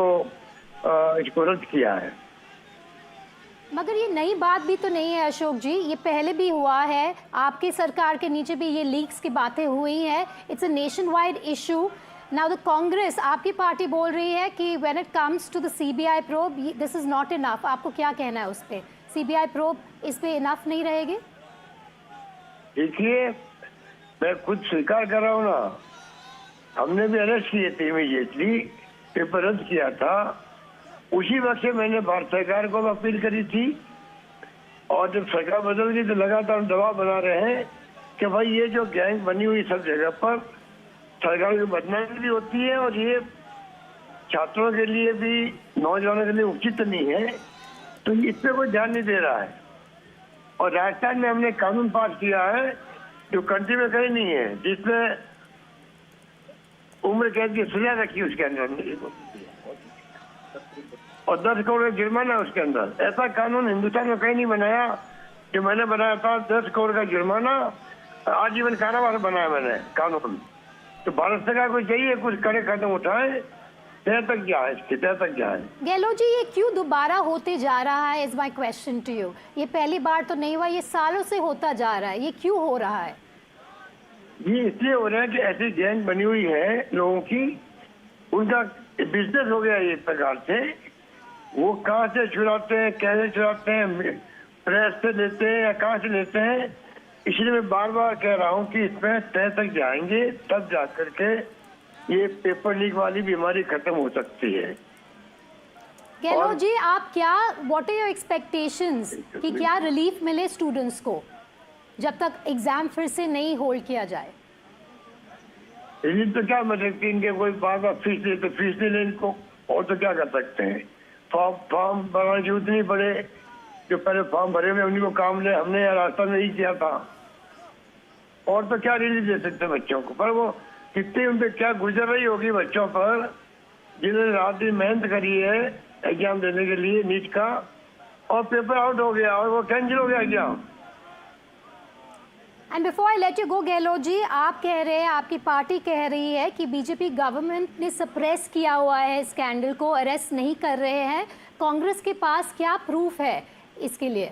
रद्द किया है। मगर ये नई बात भी तो नहीं है अशोक जी, ये पहले भी हुआ है, आपके सरकार के नीचे भी ये लीक्स की बातें हुई हैं। It's a nation wide issue. Now the Congress, आपकी पार्टी बोल रही है कि when it comes to the CBI probe, this is not enough. आपको क्या कहना है उस पर? सीबीआई प्रोब इस पे इनफ नहीं रहेगी? देखिए, मैं खुद स्वीकार कर रहा हूँ ना, हमने भी अरेस्ट किए थे इमीडिएटली, पेपर रद्द किया था। उसी वक्त से मैंने भारत सरकार को अपील करी थी, और जब सरकार बदल गई तो लगातार दबाव बना रहे हैं कि भाई ये जो गैंग बनी हुई सब जगह पर, सरकार की बदनामी भी होती है, और ये छात्रों के लिए भी, नौजवानों के लिए उचित नहीं है। तो इस पर कोई ध्यान नहीं दे रहा है। और राजस्थान में हमने कानून पास किया है जो कंट्री में कहीं नहीं है, जिसमें उम्र कैद की सजा रखी उसके अंदर, और 10 करोड़ का जुर्माना उसके अंदर। ऐसा कानून हिंदुस्तान में कहीं नहीं बनाया जो मैंने बनाया था। 10 करोड़ का जुर्माना, आजीवन कारावास बनाया मैंने कानून। तो भारत सरकार को चाहिए कुछ कड़े कदम उठाए। तय तक क्या है, तय तक क्या है। गहलोत जी, ये क्यों दोबारा होते जा रहा है, is my question to you. ये पहली बार तो नहीं हुआ, ये सालों से होता जा रहा है, ये क्यों हो रहा है? ये इसलिए हो रहा है कि ऐसी गैंग बनी हुई है लोगों की, उनका बिजनेस हो गया ये प्रकार से वो कहाँ से चुराते हैं, कैसे चुराते हैं, प्रेस से लेते हैं या कहाँ से लेते हैं। इसलिए मैं बार बार कह रहा हूँ कि इसमें तय तक जाएंगे तब जाकर के ये पेपर लीक वाली बीमारी खत्म हो सकती है। गहलोत जी, आप क्या, व्हाट आर योर एक्सपेक्टेशंस कि क्या रिलीफ मिले स्टूडेंट्स को जब तक एग्जाम फिर से नहीं होल्ड किया जाए? रिलीफ तो क्या मतलब कि इनके कोई बार बार फीस ले तो फीस नहीं ले इनको, और तो क्या कर सकते हैं। फॉर्म भरने की जरूरत नहीं पड़े, जो पहले फॉर्म भरे हुए उन्हीं को काम ले, हमने रास्ता में ही किया था। और तो क्या रिलीफ दे सकते बच्चों को, पर वो कितनी उन पर क्या गुजर रही होगी बच्चों पर, जिन्होंने रात दिन मेहनत करी है एग्जाम देने के लिए नीट का, और पेपर आउट हो गया और वो कैंसिल हो गया exam. And before I let you go Gehlot ji, आप कह रहे हैं, आपकी पार्टी कह रही है कि बीजेपी गवर्नमेंट ने सप्रेस किया हुआ है स्कैंडल को, अरेस्ट नहीं कर रहे हैं। कांग्रेस के पास क्या प्रूफ है इसके लिए?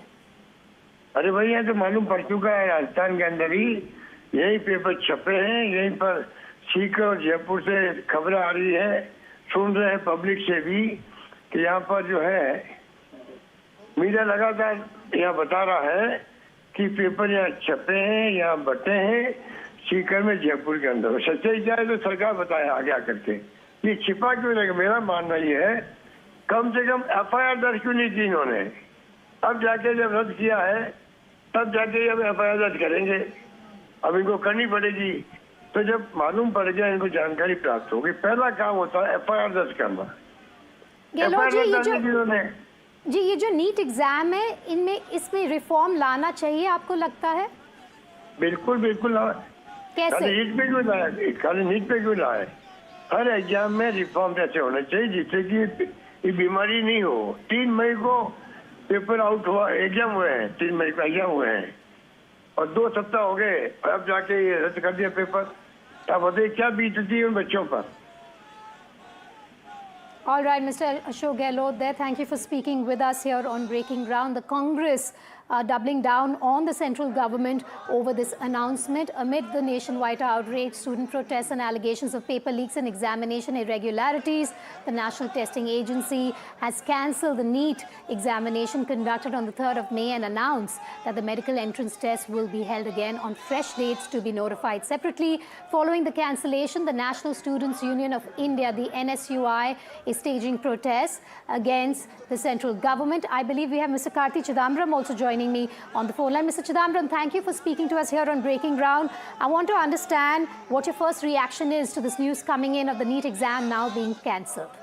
अरे भैया तो मालूम पड़ चुका है, राजस्थान के अंदर ही यही पेपर छपे हैं, यहीं पर सीकर और जयपुर से खबरें आ रही है, सुन रहे हैं पब्लिक से भी कि यहाँ पर जो है मीडिया लगातार यहाँ बता रहा है कि पेपर यहाँ छपे हैं, यहाँ बटे हैं सीकर में, जयपुर के अंदर। सच्चाई क्या है तो सरकार बताए आगे आकर के, ये छिपा क्यों नहीं। मेरा मानना ये है कम से कम FIR दर्ज क्यों नहीं की इन्होंने। अब जाके जब रद्द किया है तब जाके अब FIR दर्ज करेंगे, अब इनको करनी पड़ेगी। तो जब मालूम पड़ गया, इनको जानकारी प्राप्त होगी, पहला काम होता है FIR दर्ज करना। ये जो नीट एग्जाम है, इसमें रिफॉर्म लाना चाहिए आपको लगता है? बिल्कुल बिल्कुल। कैसे? खाली नीट पे क्यों लाए, खाली नीट पे क्यों लाए, हर एग्जाम में रिफॉर्म ऐसे होना चाहिए जिससे कि ये बीमारी नहीं हो। 3 मई को पेपर आउट हुआ, एग्जाम हुए हैं, 3 मई को एग्जाम हुए हैं और 2 सप्ताह हो गए, अब जाके ये रद्द कर दिया पेपर। अब बताइए क्या बीतती है उन बच्चों पर। All right, Mr. Ashok Gehlot there. Thank you for speaking with us here on Breaking Ground. The Congress doubling down on the central government over this announcement amid the nationwide outrage, student protests and allegations of paper leaks and examination irregularities. The National Testing Agency has cancelled the NEET examination conducted on the 3rd of May and announced that the medical entrance test will be held again on fresh dates to be notified separately. Following the cancellation, the National Students Union of India, the NSUI, is staging protests against the central government. I believe we have Mr. Karthi Chidambaram also joining me on the phone line. Mr. Chidambaram, thank you for speaking to us here on Breaking Ground. I want to understand what your first reaction is to this news coming in of the NEET exam now being cancelled.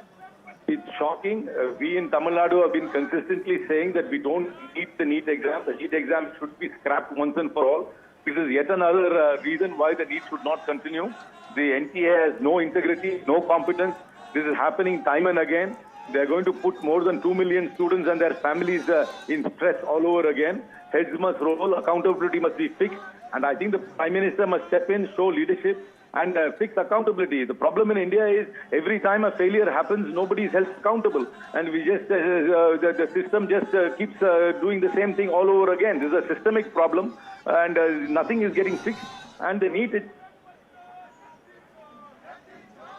It's shocking. We in Tamil Nadu have been consistently saying that we don't need the NEET exam. The NEET exam should be scrapped once and for all. This is yet another reason why the NEET should not continue. The NTA has no integrity, no competence. This is happening time and again. They are going to put more than 2 million students and their families in stress all over again. Heads must roll, accountability must be fixed, and I think the Prime Minister must step in, show leadership, and fix accountability. The problem in India is every time a failure happens, nobody is held accountable, and we just the system just keeps doing the same thing all over again. This is a systemic problem, and nothing is getting fixed, and they need it.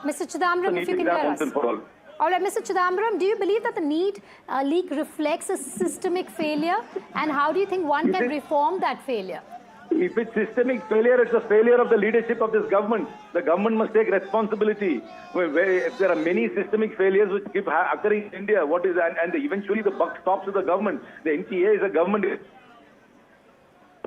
Mr. Chidambaram, if you can hear us. All right, Mr. Chidambaram, do you believe that the NEET leak reflects a systemic failure? And how do you think one can reform that failure? If it's systemic failure, it's a failure of the leadership of this government. The government must take responsibility. If there are many systemic failures which keep occurring in India, and eventually the buck stops with the government. The NTA is a government.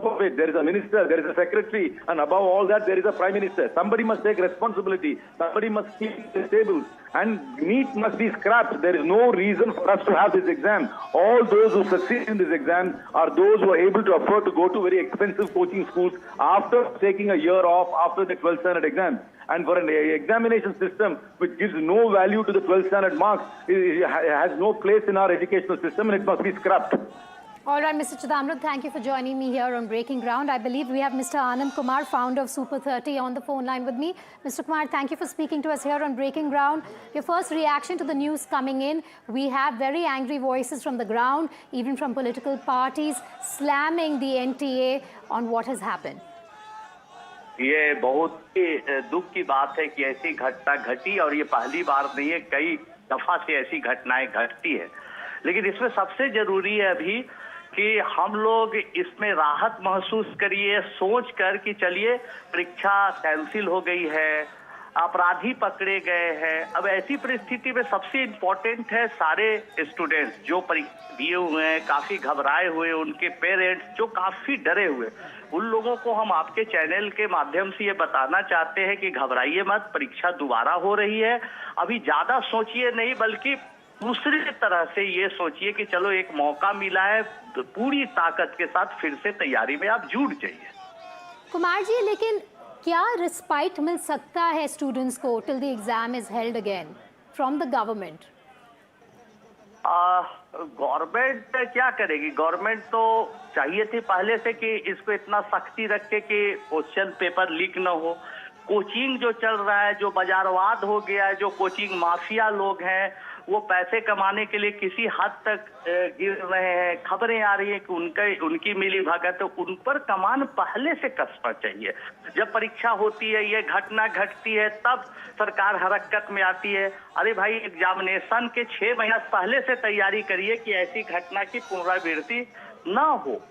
There is a minister, there is a secretary, and above all that, there is a prime minister. Somebody must take responsibility. Somebody must keep the tables. And NEET must be scrapped. There is no reason for us to have this exam. All those who succeed in this exam are those who are able to afford to go to very expensive coaching schools after taking a year off after the 12th standard exam. And for an examination system which gives no value to the 12th standard marks, it has no place in our educational system, and it must be scrapped. All right, Mr. Chidambaram, thank you for joining me here on Breaking Ground. I believe we have Mr. Anand Kumar, founder of Super 30, on the phone line with me. Mr. Kumar, thank you for speaking to us here on Breaking Ground. Your first reaction to the news coming in. We have very angry voices from the ground, even from political parties, slamming the NTA on what has happened. ये बहुत ही दुख की बात है कि ऐसी घटना घटी, और ये पहली बार नहीं है, कई दफा से ऐसी घटनाएं घटती है। लेकिन इसमें सबसे जरूरी है अभी कि हम लोग इसमें राहत महसूस करिए, सोच कर कि चलिए परीक्षा कैंसिल हो गई है, अपराधी पकड़े गए हैं। अब ऐसी परिस्थिति में सबसे इम्पोर्टेंट है सारे स्टूडेंट्स जो परीक्षा दिए हुए हैं, काफी घबराए हुए, उनके पेरेंट्स जो काफी डरे हुए, उन लोगों को हम आपके चैनल के माध्यम से ये बताना चाहते हैं कि घबराइए मत, परीक्षा दोबारा हो रही है। अभी ज्यादा सोचिए नहीं, बल्कि दूसरी तरह से ये सोचिए कि चलो एक मौका मिला है, तो पूरी ताकत के साथ फिर से तैयारी में आप जुट जाइए। कुमार जी, लेकिन क्या रिस्पाइट मिल सकता है स्टूडेंट्स को till the exam is held again from the government? Government क्या करेगी? गवर्नमेंट तो चाहिए थी पहले से कि इसको इतना सख्ती रखे कि क्वेश्चन पेपर लीक न हो। कोचिंग जो चल रहा है, जो बाजारवाद हो गया है, जो कोचिंग माफिया लोग हैं, वो पैसे कमाने के लिए किसी हद तक गिर रहे हैं। खबरें आ रही है कि उनकी मिली भगत, तो उन पर कमान पहले से कसना चाहिए। जब परीक्षा होती है, ये घटना घटती है, तब सरकार हरकत में आती है। अरे भाई, एग्जामिनेशन के 6 महीना पहले से तैयारी करिए कि ऐसी घटना की पुनरावृत्ति ना हो।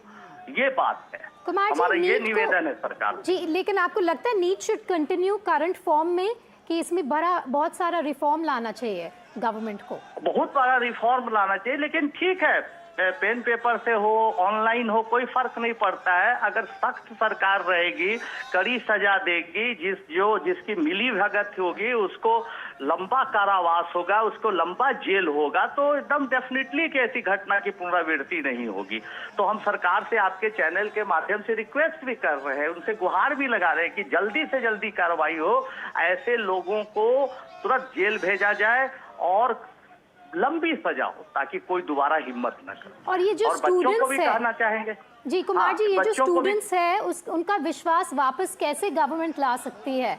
ये बात है, हमारा ये निवेदन है सरकार जी। लेकिन आपको लगता है NEET should continue current form में, कि इसमें बहुत सारा रिफॉर्म लाना चाहिए गवर्नमेंट को? बहुत बड़ा रिफॉर्म लाना चाहिए, लेकिन ठीक है, पेन पेपर से हो, ऑनलाइन हो, कोई फर्क नहीं पड़ता है। अगर सख्त सरकार रहेगी, कड़ी सजा देगी, जिसकी मिली भगत होगी उसको लंबा कारावास होगा, उसको लंबा जेल होगा, तो एकदम डेफिनेटली कि ऐसी घटना की पुनरावृत्ति नहीं होगी। तो हम सरकार से आपके चैनल के माध्यम से रिक्वेस्ट भी कर रहे हैं, उनसे गुहार भी लगा रहे हैं कि जल्दी से जल्दी कार्रवाई हो, ऐसे लोगों को तुरंत जेल भेजा जाए और लंबी सजा हो, ताकि कोई दोबारा हिम्मत न करे। और ये जो बच्चों को भी कहना चाहेंगे जी कुमार जी, ये जो स्टूडेंट्स है उनका विश्वास वापस कैसे गवर्नमेंट ला सकती है?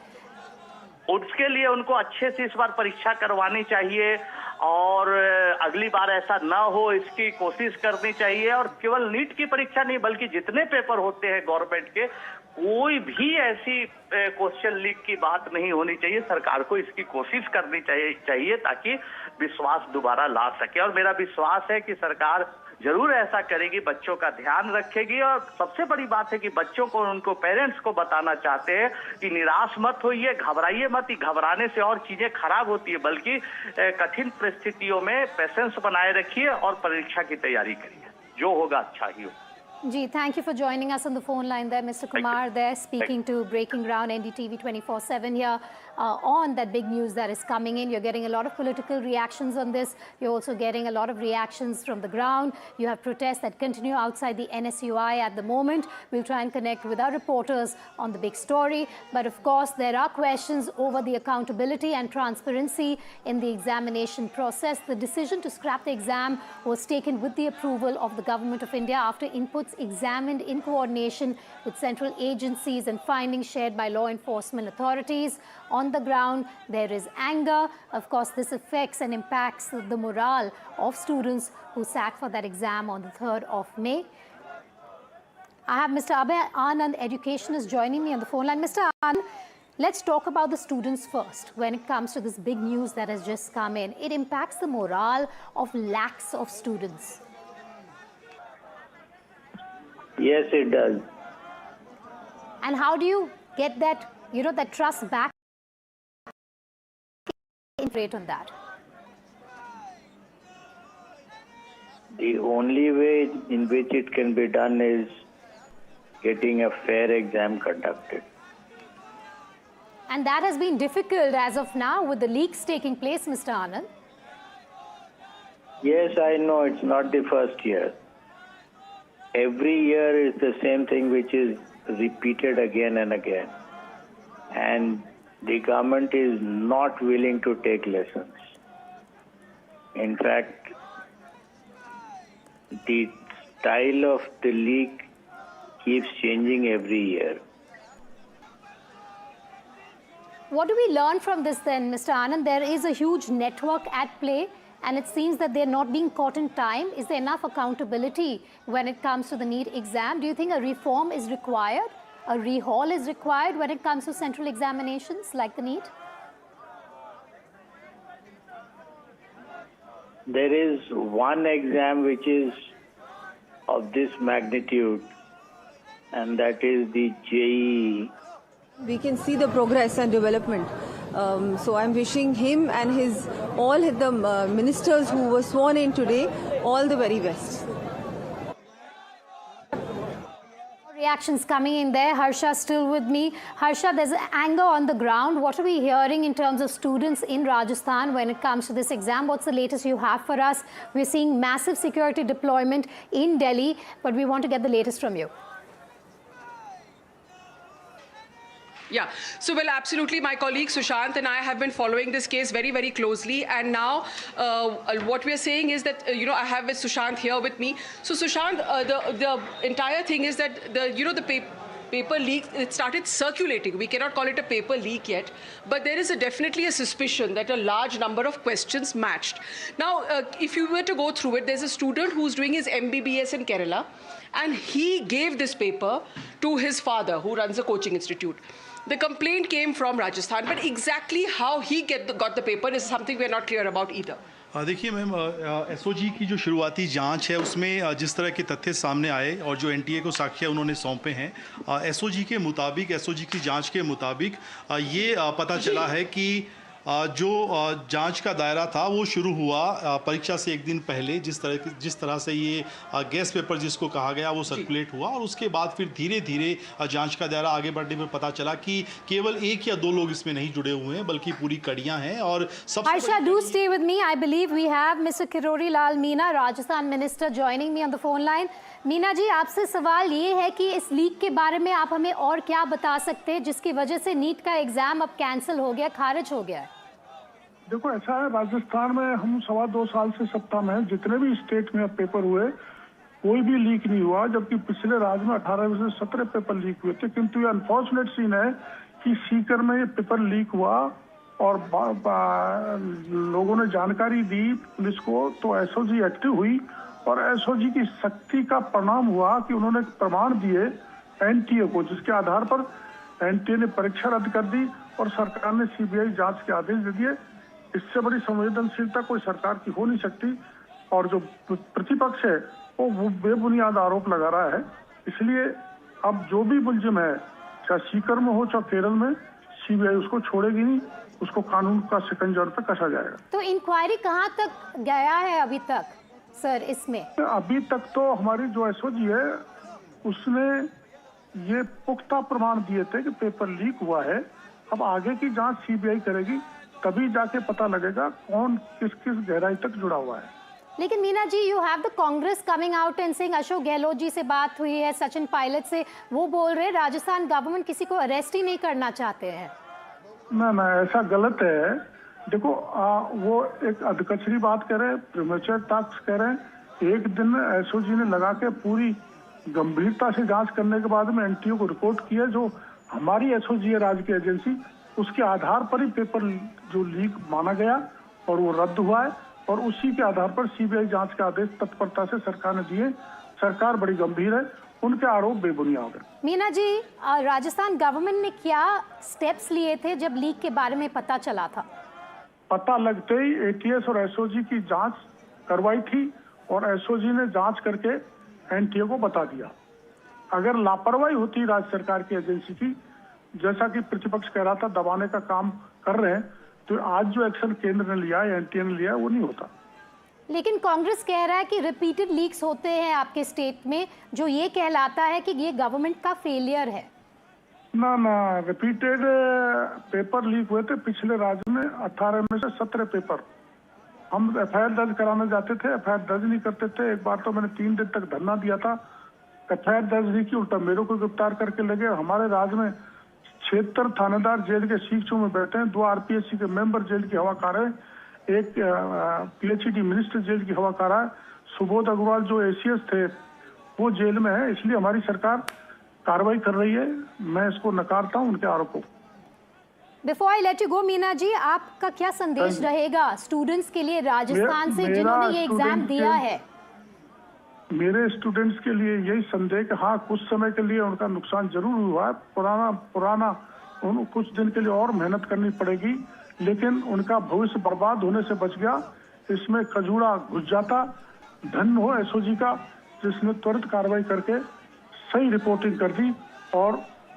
उसके लिए उनको अच्छे से इस बार परीक्षा करवानी चाहिए और अगली बार ऐसा ना हो इसकी कोशिश करनी चाहिए। और केवल नीट की परीक्षा नहीं, बल्कि जितने पेपर होते हैं गवर्नमेंट के, कोई भी ऐसी क्वेश्चन लीक की बात नहीं होनी चाहिए। सरकार को इसकी कोशिश करनी चाहिए ताकि विश्वास दोबारा ला सके। और मेरा विश्वास है कि सरकार जरूर ऐसा करेगी, बच्चों का ध्यान रखेगी। और सबसे बड़ी बात है कि बच्चों को, उनको पेरेंट्स को बताना चाहते हैं कि निराश मत होइए, घबराइए मत। घबराने से और चीजें खराब होती है, बल्कि कठिन परिस्थितियों में पेशेंस बनाए रखिए और परीक्षा की तैयारी करिए, जो होगा अच्छा ही होगा। Ji, thank you for joining us on the phone line there, Mr. Kumar there, speaking to Breaking Ground NDTV 24/7 here on that big news that is coming in. You're getting a lot of political reactions on this. You're also getting a lot of reactions from the ground. You have protests that continue outside the NSUI at the moment. We'll try and connect with our reporters on the big story. But of course, there are questions over the accountability and transparency in the examination process. The decision to scrap the exam was taken with the approval of the Government of India after inputs examined in coordination with central agencies and findings shared by law enforcement authorities. On the ground, there is anger. Of course, this affects and impacts the morale of students who sat for that exam on the 3rd of May. I have Mr. Abhay Anand, educationist, joining me on the phone line. Mr. Anand, let's talk about the students first. When it comes to this big news that has just come in, it impacts the morale of lakhs of students. Yes, it does. And how do you get that, that trust back? Rate on that. The only way in which it can be done is getting a fair exam conducted. And that has been difficult as of now with the leaks taking place, Mr. Anand. Yes, I know it's not the first year. Every year is the same thing which is repeated again and again. And the government is not willing to take lessons. In fact, the style of the leak keeps changing every year. What do we learn from this then, Mr. Anand? There is a huge network at play, and it seems that they're not being caught in time. Is there enough accountability when it comes to the NEET exam? Do you think a reform is required? A rehaul is required when it comes to central examinations like the NEET? there is one exam which is of this magnitude, and that is the JEE. We can see the progress and development. So I'm wishing him and all the ministers who were sworn in today all the very best. Reactions coming in there. Harsha still with me. Harsha, there's anger on the ground. What are we hearing in terms of students in Rajasthan when it comes to this exam? What's the latest you have for us? We're seeing massive security deployment in Delhi, but we want to get the latest from you. Yeah, so well, absolutely. My colleague Sushant and I have been following this case very, very closely. And now what we are saying is that, I have with Sushant here with me. So Sushant, the entire thing is that, the paper leak, it started circulating. We cannot call it a paper leak yet, but there is definitely a suspicion that a large number of questions matched. Now, if you were to go through it, there's a student who's doing his MBBS in Kerala, and he gave this paper to his father, who runs a coaching institute. The complaint came from Rajasthan, but exactly how he got the paper is something we are not clear about either. देखिए ma'am, SOG की जो शुरुआती जांच है उसमें जिस तरह के तथ्य सामने आए और जो एनटीए को साक्ष्य उन्होंने सौंपे हैं, एसओजी के मुताबिक, एसओजी की जांच के मुताबिक ये पता चला है कि जो जांच का दायरा था वो शुरू हुआ परीक्षा से एक दिन पहले, जिस तरह से ये गैस पेपर जिसको कहा गया वो सर्कुलेट हुआ, और उसके बाद फिर धीरे धीरे जांच का दायरा आगे बढ़ने पर पता चला कि केवल एक या दो लोग इसमें नहीं जुड़े हुए हैं बल्कि पूरी कड़ियां हैं। और Harsha, do stay with me. I believe we have Mr. Kirori Lal Meena, Rajasthan Minister, joining me on the phone line. Meena ji, आपसे सवाल ये है कि इस लीक के बारे में आप हमें और क्या बता सकते हैं जिसकी वजह से नीट का एग्जाम अब कैंसिल हो गया, खारिज हो गया है? देखो, ऐसा है, राजस्थान में हम 2.25 साल से सत्ता में हैं, जितने भी स्टेट में पेपर हुए कोई भी लीक नहीं हुआ, जबकि पिछले राज्य में 18 में से 17 पेपर लीक हुए थे। किंतु ये अनफॉर्चुनेट सीन है कि सीकर में ये पेपर लीक हुआ और लोगों ने जानकारी दी पुलिस को, तो एसओजी एक्टिव हुई और एसओजी की शक्ति का परिणाम हुआ कि उन्होंने प्रमाण दिए एनटीए को, जिसके आधार पर एनटीए ने परीक्षा रद्द कर दी और सरकार ने सीबीआई जांच के आदेश दे दिए। इससे बड़ी संवेदनशीलता कोई सरकार की हो नहीं सकती, और जो प्रतिपक्ष है वो बेबुनियाद आरोप लगा रहा है। इसलिए अब जो भी मुलजिम है, चाहे सीकर में हो चाहे केरल में, सीबीआई उसको छोड़ेगी नहीं, उसको कानून का शिकंजा पे कसा जाएगा। तो इंक्वायरी कहाँ तक गया है अभी तक सर इसमें? अभी तक तो हमारी जो एसओजी है उसने ये पुख्ता प्रमाण दिए थे कि पेपर लीक हुआ है। अब आगे की जांच सीबीआई करेगी, तभी जाके पता लगेगा कौन किस किस गहराई तक जुड़ा हुआ है। लेकिन Meena ji, you have the Congress coming out and saying, Ashok Gehlot ji से बात हुई है सचिन पायलट से, वो बोल रहे राजस्थान गवर्नमेंट किसी को अरेस्ट ही नहीं करना चाहते हैं। ना ऐसा गलत है। देखो, वो एक अधकचरी बात कह रहे हैं, प्रीमेच्योर टॉक्स कह रहे हैं। एक दिन एसओजी ने लगा के पूरी गंभीरता से जांच करने के बाद में एनटीए को रिपोर्ट किया, जो हमारी एसओजी है राज्य की एजेंसी, उसके आधार पर ही पेपर जो लीक माना गया और वो रद्द हुआ है, और उसी के आधार पर सीबीआई जांच के आदेश तत्परता से सरकार ने दिए। सरकार बड़ी गंभीर है, उनके आरोप बेबुनियाद है। मीना जी, राजस्थान गवर्नमेंट ने क्या स्टेप्स लिए थे जब लीक के बारे में पता चला था? पता लगते ही एटीएस और एसओजी की जांच करवाई थी और एसओजी ने जांच करके एनटीए को बता दिया। अगर लापरवाही होती राज्य सरकार की एजेंसी की, जैसा कि प्रतिपक्ष कह रहा था दबाने का काम कर रहे हैं, तो आज जो एक्शन केंद्र ने लिया, एनटीए ने लिया, वो नहीं होता। लेकिन कांग्रेस कह रहा है कि रिपीटेड लीक्स होते हैं आपके स्टेट में, जो ये कहलाता है कि ये गवर्नमेंट का फेलियर है। ना रिपीटेड पेपर लीक हुए थे पिछले राज्य में 18 में से 17 पेपर। हम एफआईआर दर्ज कराने जाते थे, एफआईआर दर्ज नहीं करते थे। एक बार तो मैंने 3 दिन तक धरना दिया था, एफआईआर दर्ज नहीं की, उल्टा मेरे को गिरफ्तार करके लगे। हमारे राज्य में 76 थानेदार जेल के शीशों में बैठे हैं, 2 आरपीएससी के मेंबर जेल की हवाकार है, एक पीएचडी मिनिस्टर जेल की हवाकार है, सुबोध अग्रवाल जो एसीएस थे वो जेल में है। इसलिए हमारी सरकार कार्रवाई कर रही है, मैं इसको नकारता हूं उनके आरोपों। Before I let you go, Meena ji, आपका क्या संदेश रहेगा स्टूडेंट्स के लिए राजस्थान से जिन्होंने ये एग्जाम दिया है? मेरे स्टूडेंट्स के लिए यही संदेह कि हाँ, कुछ समय के लिए उनका नुकसान जरूर हुआ है, पुराना कुछ दिन के लिए और मेहनत करनी पड़ेगी, लेकिन उनका भविष्य बर्बाद होने से बच गया। इसमें कजूड़ा घुस जाता। धन्य हो एसओजी का जिसने त्वरित कार्रवाई करके सही रिपोर्टिंग कर दी और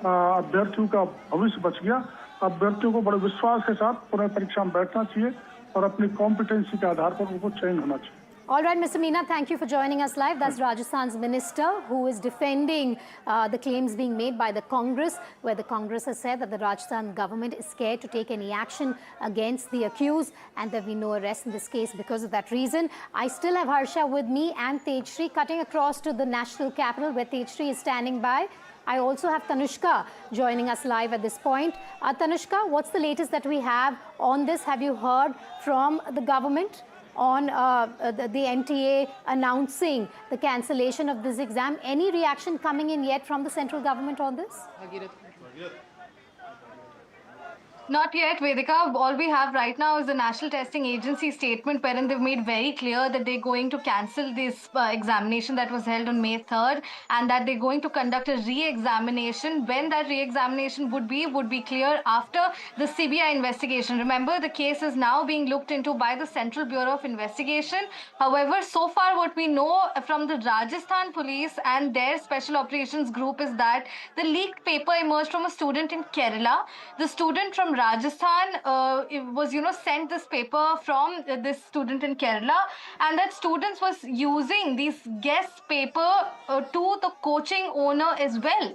अभ्यर्थियों का भविष्य बच गया। अभ्यर्थियों को बड़े विश्वास के साथ पुनः परीक्षा में बैठना चाहिए और अपनी कॉम्पिटेंसी के आधार पर उनको चयन होना चाहिए। All right, Mr. Meena, thank you for joining us live. That's Rajasthan's minister who is defending the claims being made by the Congress, where the Congress has said that the Rajasthan government is scared to take any action against the accused and there will be no arrest in this case because of that reason. I still have Harsha with me and Tejshri cutting across to the national capital where Tejshri is standing by. I also have Tanushka joining us live at this point. Tanushka, what's the latest that we have on this? Have you heard from the government on the NTA announcing the cancellation of this exam? Any reaction coming in yet from the central government on this? Not yet, Vedika. All we have right now is the National Testing Agency statement wherein they've made very clear that they're going to cancel this examination that was held on May 3rd and that they're going to conduct a re-examination. When that re-examination would be clear after the CBI investigation. Remember, the case is now being looked into by the Central Bureau of Investigation. However, so far what we know from the Rajasthan police and their special operations group is that the leaked paper emerged from a student in Kerala. The student from Rajasthan was, sent this paper from this student in Kerala, and that student was using these guest paper to the coaching owner as well.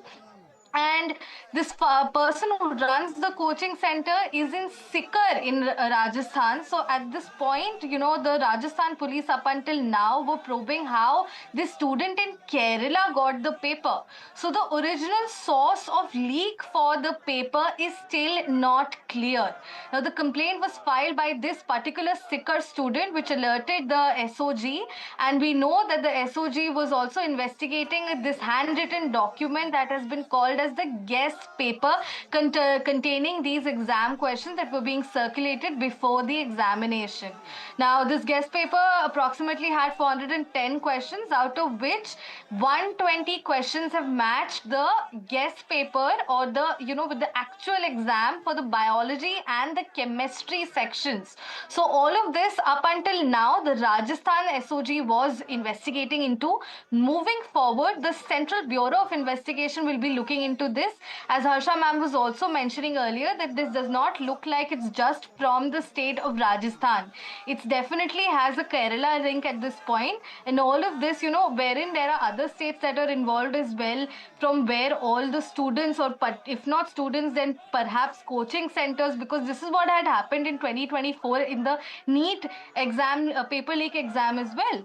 And this person who runs the coaching center is in Sikar in Rajasthan. So at this point, the Rajasthan police up until now were probing how this student in Kerala got the paper. So the original source of leak for the paper is still not clear. Now the complaint was filed by this particular Sikar student, which alerted the SOG, and we know that the SOG was also investigating this handwritten document that has been called as the guest paper containing these exam questions that were being circulated before the examination. Now this guest paper approximately had 410 questions, out of which 120 questions have matched the guest paper or the with the actual exam for the biology and the chemistry sections. So all of this up until now the Rajasthan SOG was investigating into. Moving forward, the Central Bureau of Investigation will be looking into this. As Harsha ma'am was also mentioning earlier, that this does not look like it's just from the state of Rajasthan. It definitely has a Kerala link at this point, and all of this, wherein there are other states that are involved as well, from where all the students, or if not students, then perhaps coaching centers, because this is what had happened in 2024 in the NEET exam, paper leak exam as well.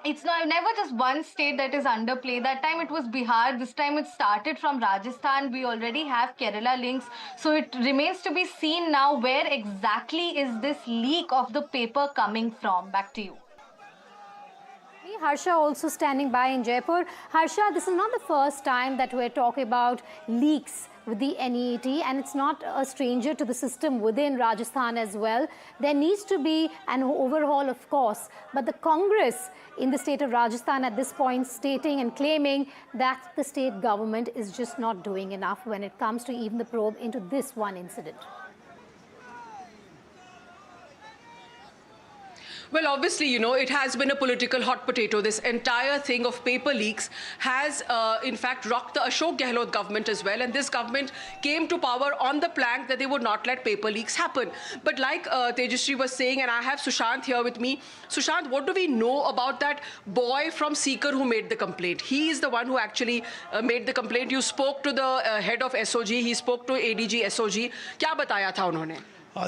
It's not never just one state that is under play. That time it was Bihar. This time it started from Rajasthan. We already have Kerala links. So it remains to be seen now where exactly is this leak of the paper coming from. Back to you. Harsha also standing by in Jaipur. Harsha, this is not the first time that we're talking about leaks with the NEET, and it's not a stranger to the system within Rajasthan as well. There needs to be an overhaul, of course, but the Congress in the state of Rajasthan at this point stating and claiming that the state government is just not doing enough when it comes to even the probe into this one incident. Well, obviously, it has been a political hot potato. This entire thing of paper leaks has, in fact, rocked the Ashok Gehlot government as well. And this government came to power on the plank that they would not let paper leaks happen. But like Tejashri was saying, and I have Sushant here with me. Sushant, what do we know about that boy from Sikar who made the complaint? He is the one who actually made the complaint. You spoke to the head of SOG. He spoke to ADG SOG. क्या बताया था उन्होंने?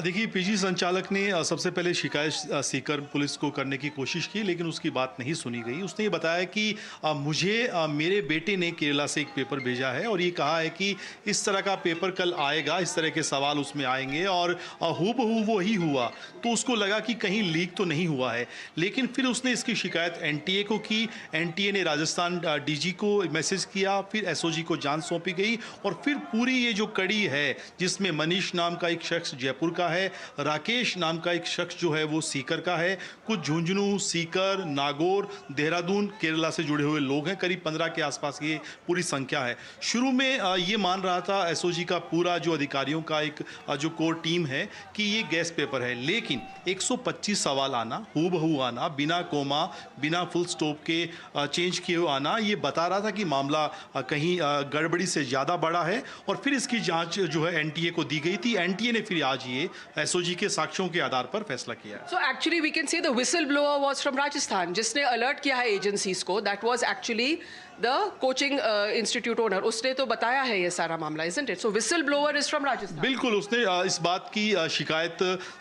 देखिए, PG संचालक ने सबसे पहले शिकायत सीकर पुलिस को करने की कोशिश की, लेकिन उसकी बात नहीं सुनी गई। उसने ये बताया कि मुझे मेरे बेटे ने केरला से एक पेपर भेजा है और ये कहा है कि इस तरह का पेपर कल आएगा, इस तरह के सवाल उसमें आएंगे, और हूबहू वो ही हुआ। तो उसको लगा कि कहीं लीक तो नहीं हुआ है, लेकिन फिर उसने इसकी शिकायत NTA को की। NTA ने राजस्थान DG को मैसेज किया, फिर SOG को जांच सौंपी गई, और फिर पूरी ये जो कड़ी है जिसमें मनीष नाम का एक शख्स जयपुर का है, राकेश नाम का एक शख्स जो है वो सीकर का है, कुछ झुंझुनू, सीकर, नागौर, देहरादून, केरला से जुड़े हुए लोग हैं। करीब 15 के आसपास ये पूरी संख्या है। शुरू में ये मान रहा था एसओजी का पूरा जो अधिकारियों का एक जो कोर टीम है कि ये गैस पेपर है, लेकिन 125 सवाल आना, हूबहू आना, बिना कोमा, बिना फुल स्टॉप के चेंज किए हुए आना, ये बता रहा था कि मामला कहीं गड़बड़ी से ज़्यादा बड़ा है और फिर इसकी जांच जो है एनटीए को दी गई थी। एनटीए ने फिर आज ये एसओजी के साक्ष्यों के आधार पर फैसला किया है। So actually we can say the whistleblower was from Rajasthan, जिसने अलर्ट किया है एजेंसीज को, that was actually the coaching institute owner. उसने तो बताया है ये सारा मामला, isn't it? So whistleblower is from Rajasthan. बिल्कुल, उसने इस बात की शिकायत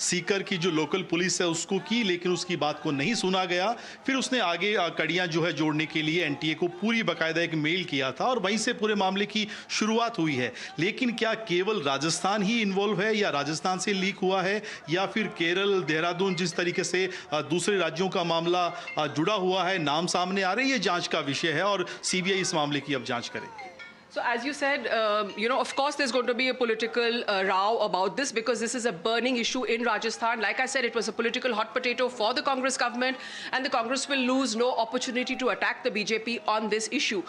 सीकर की जो लोकल पुलिस है उसको की, लेकिन उसकी बात को नहीं सुना गया। फिर उसने आगे कड़ियां जो है जोड़ने के लिए एनटीए को पूरी बाकायदा एक मेल किया था और वहीं से पूरे मामले की शुरुआत हुई है। लेकिन क्या केवल राजस्थान ही इन्वॉल्व है या राजस्थान से लीक हुआ है या फिर केरल, देहरादून, जिस तरीके से दूसरे राज्यों का मामला जुड़ा हुआ है, नाम सामने आ रहे हैं, ये जांच का विषय है और सीबीआई इस मामले की अब जांच करे। So as you said, of course there's going to be a political row about this because this is a burning issue in Rajasthan. Like I said, it was a political hot potato for the Congress government and the Congress will lose no opportunity to attack the BJP on this issue.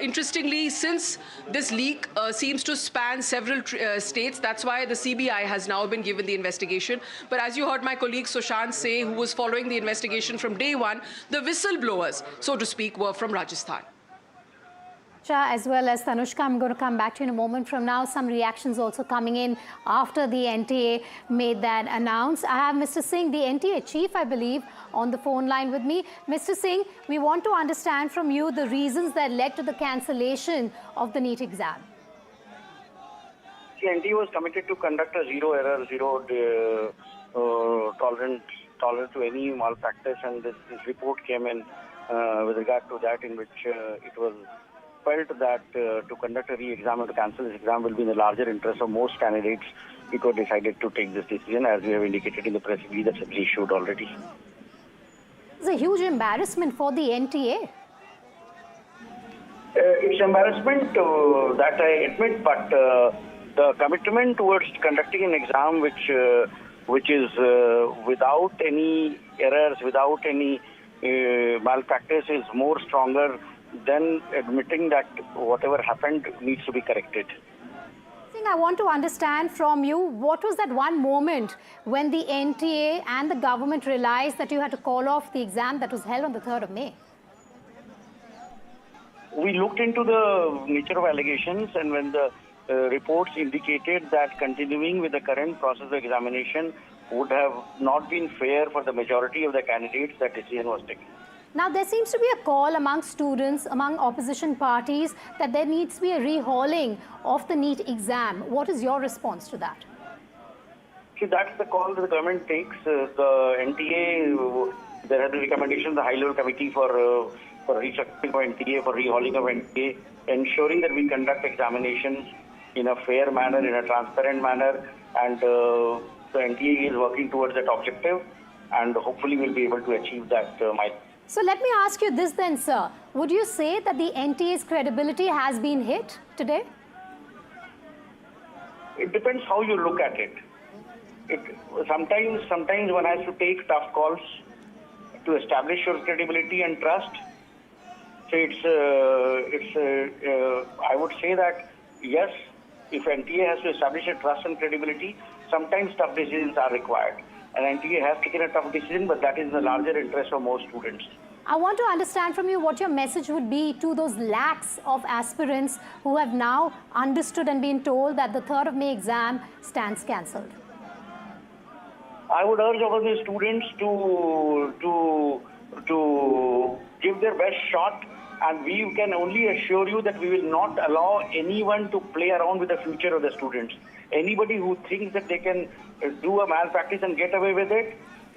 Interestingly, since this leak seems to span several states, that's why the CBI has now been given the investigation. But as you heard my colleague Sushant say, who was following the investigation from day one, the whistleblowers, so to speak, were from Rajasthan. As well as Tanushka, I'm going to come back to you in a moment from now. Some reactions also coming in after the NTA made that announce. I have Mr. Singh, the NTA chief, I believe, on the phone line with me. Mr. Singh, we want to understand from you the reasons that led to the cancellation of the NEET exam. The NTA was committed to conduct a zero error, zero tolerance to any malpractice, and this report came in with regard to that, in which it was felt that to conduct a re-exam or to cancel this exam will be in the larger interest of most candidates. It was decided to take this decision, as we have indicated in the press release that's been issued already. It's a huge embarrassment for the NTA. It's embarrassment that I admit, but the commitment towards conducting an exam which is without any errors, without any malpractice is more stronger than admitting that whatever happened needs to be corrected. I want to understand from you, what was that one moment when the NTA and the government realized that you had to call off the exam that was held on the 3rd of May? We looked into the nature of allegations, and when the reports indicated that continuing with the current process of examination would have not been fair for the majority of the candidates, that decision was taken. Now, there seems to be a call among students, among opposition parties, that there needs to be a rehauling of the NEET exam. What is your response to that? See, that's the call that the government takes. The NTA, there has been a recommendation of the high-level committee for restructuring of NTA, for rehauling of NTA, ensuring that we conduct examinations in a fair manner, in a transparent manner, and the NTA is working towards that objective, and hopefully we'll be able to achieve that milestone. So let me ask you this then, sir. Would you say that the NTA's credibility has been hit today? It depends how you look at it. Sometimes one has to take tough calls to establish your credibility and trust. So I would say that yes, if NTA has to establish a trust and credibility, sometimes tough decisions are required. And NTA has taken a tough decision, but that is in the larger interest of most students. I want to understand from you what your message would be to those lakhs of aspirants who have now understood and been told that the 3rd of May exam stands cancelled. I would urge all the students to give their best shot, and we can only assure you that we will not allow anyone to play around with the future of the students. Anybody who thinks that they can do a malpractice and get away with it,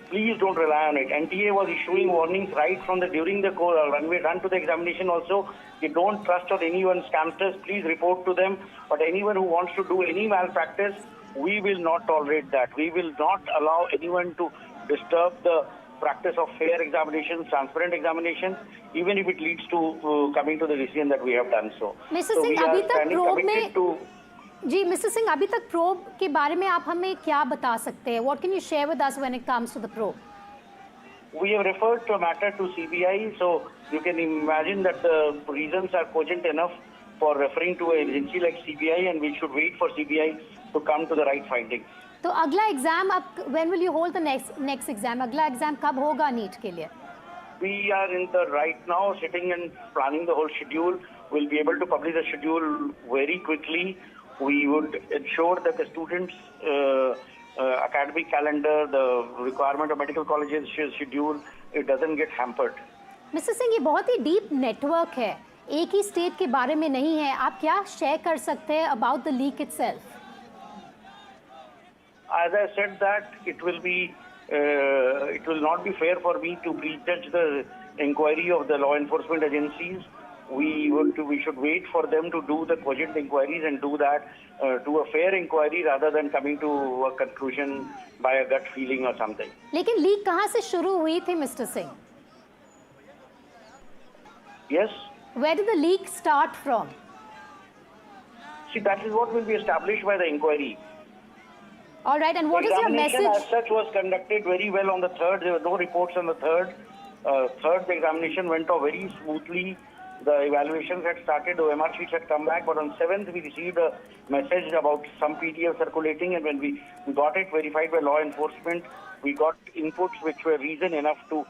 please don't rely on it. NTA was issuing warnings right from during the run to the examination also. You don't trust on anyone's scamsters, please report to them. But anyone who wants to do any malpractice, we will not tolerate that. We will not allow anyone to disturb the practice of fair examinations, transparent examinations, even if it leads to coming to the decision that we have done so. Mr. So Singh, we are standing committed to जी mister Singh, अभी तक probe के बारे में आप हमें क्या बता सकते हैं? What can you share with us when it comes to the probe? We have referred to a matter to CBI, so you can imagine that the reasons are cogent enough for referring to an agency like CBI, and we should wait for CBI to come to the right findings. तो अगला exam अब when will you hold the next exam? अगला exam कब होगा NEET के लिए? We are in the right now sitting and planning the whole schedule. We'll be able to publish the schedule very quickly. We would ensure that the students' academic calendar, the requirement of medical colleges schedule, it doesn't get hampered. Mister Singh, ये बहुत ही deep network है, एक ही state के बारे में नहीं है. आप क्या शेयर कर सकते हैं about the leak itself? As I said that it will not be fair for me to prejudge the inquiry of the law enforcement agencies. We should wait for them to do the cogent inquiries and do that, do a fair inquiry rather than coming to a conclusion by a gut feeling or something. लेकिन leak कहाँ से शुरू हुई थी mister Singh? Yes. Where did the leak start from? See, that is what will be established by the inquiry. All right, and what is your message? The examination as such was conducted very well on the 3rd. There were no reports on the 3rd. 3rd, the examination went off very smoothly. The evaluations had started, the OMR sheets had come back, but on 7th we received a message about some PDF circulating, and when we got it verified by law enforcement, we got inputs which were reason enough to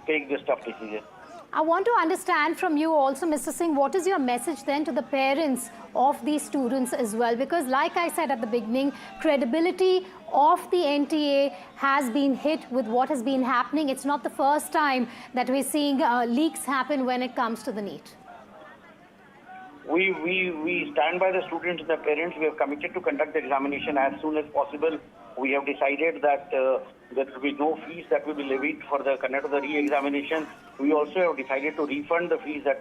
take this tough decision. I want to understand from you also, Mr. Singh, what is your message then to the parents of these students as well? Because like I said at the beginning, credibility of the NTA has been hit with what has been happening. It's not the first time that we're seeing leaks happen when it comes to the NEET. We stand by the students and the parents. We have committed to conduct the examination as soon as possible. We have decided that there will be no fees that will be levied for the conduct of the re-examination. We also have decided to refund the fees that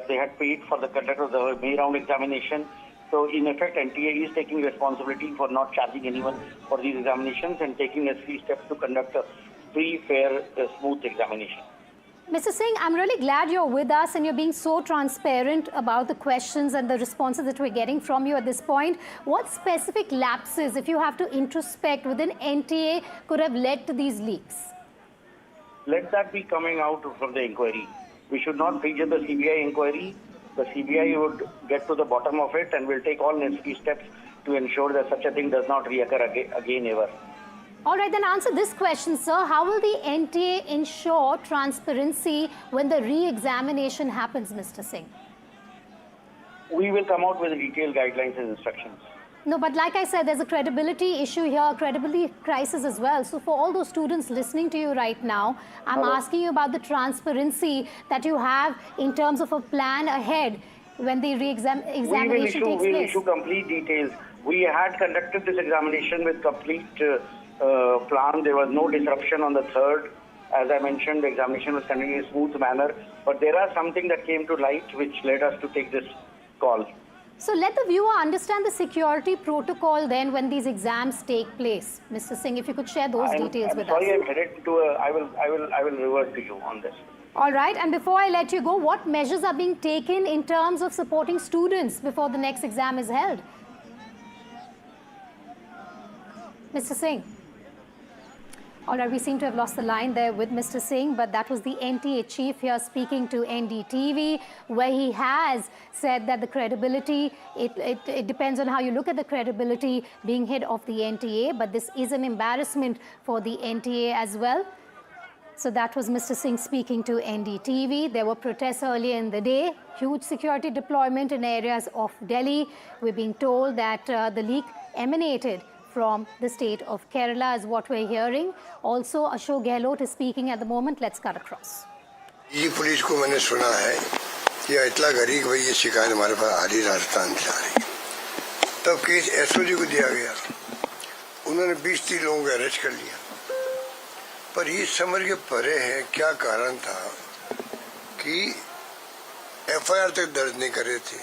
they had paid for the conduct of the May round examination. So in effect, NTA is taking responsibility for not charging anyone for these examinations and taking necessary steps to conduct a free, fair, smooth examination. Mr. Singh, I'm really glad you're with us and you're being so transparent about the questions and the responses that we're getting from you at this point. What specific lapses, if you have to introspect within NTA, could have led to these leaks? Let that be coming out from the inquiry. We should not prejudge the CBI inquiry. The CBI would get to the bottom of it and will take all necessary steps to ensure that such a thing does not reoccur again ever. All right, then answer this question, sir. How will the NTA ensure transparency when the re-examination happens, Mr. Singh? We will come out with detailed guidelines and instructions. No, but like I said, there's a credibility issue here, credibility crisis as well. So for all those students listening to you right now, I'm asking you about the transparency that you have in terms of a plan ahead when the re-examination takes place. We will issue complete details. We had conducted this examination with complete plan. There was no disruption on the 3rd. As I mentioned, the examination was conducted in a smooth manner. But there are something that came to light which led us to take this call. So let the viewer understand the security protocol then when these exams take place. Mr. Singh, if you could share those details with us. I'm sorry, I'm headed to I will revert to you on this. All right, and before I let you go, what measures are being taken in terms of supporting students before the next exam is held? Mr. Singh. All right, we seem to have lost the line there with Mr. Singh, but that was the NTA chief here speaking to NDTV, where he has said that the credibility, it depends on how you look at the credibility being hit of the NTA, but this is an embarrassment for the NTA as well. So that was Mr. Singh speaking to NDTV. There were protests earlier in the day, huge security deployment in areas of Delhi. We're being told that the leak emanated from the state of Kerala is what we're hearing. Also, Ashok Gehlot is speaking at the moment. Let's cut across. ये police को मैंने सुना है कि इतला गरी कि भाई ये शिकायत हमारे पास आ रही राजस्थान से आ रही, तब केस एसओजी को दिया गया, उन्होंने 20-30 लोगों को अरेस्ट कर लिया, पर ये समझ के परे है क्या कारण था कि एफआईआर तक दर्ज नहीं करे थे।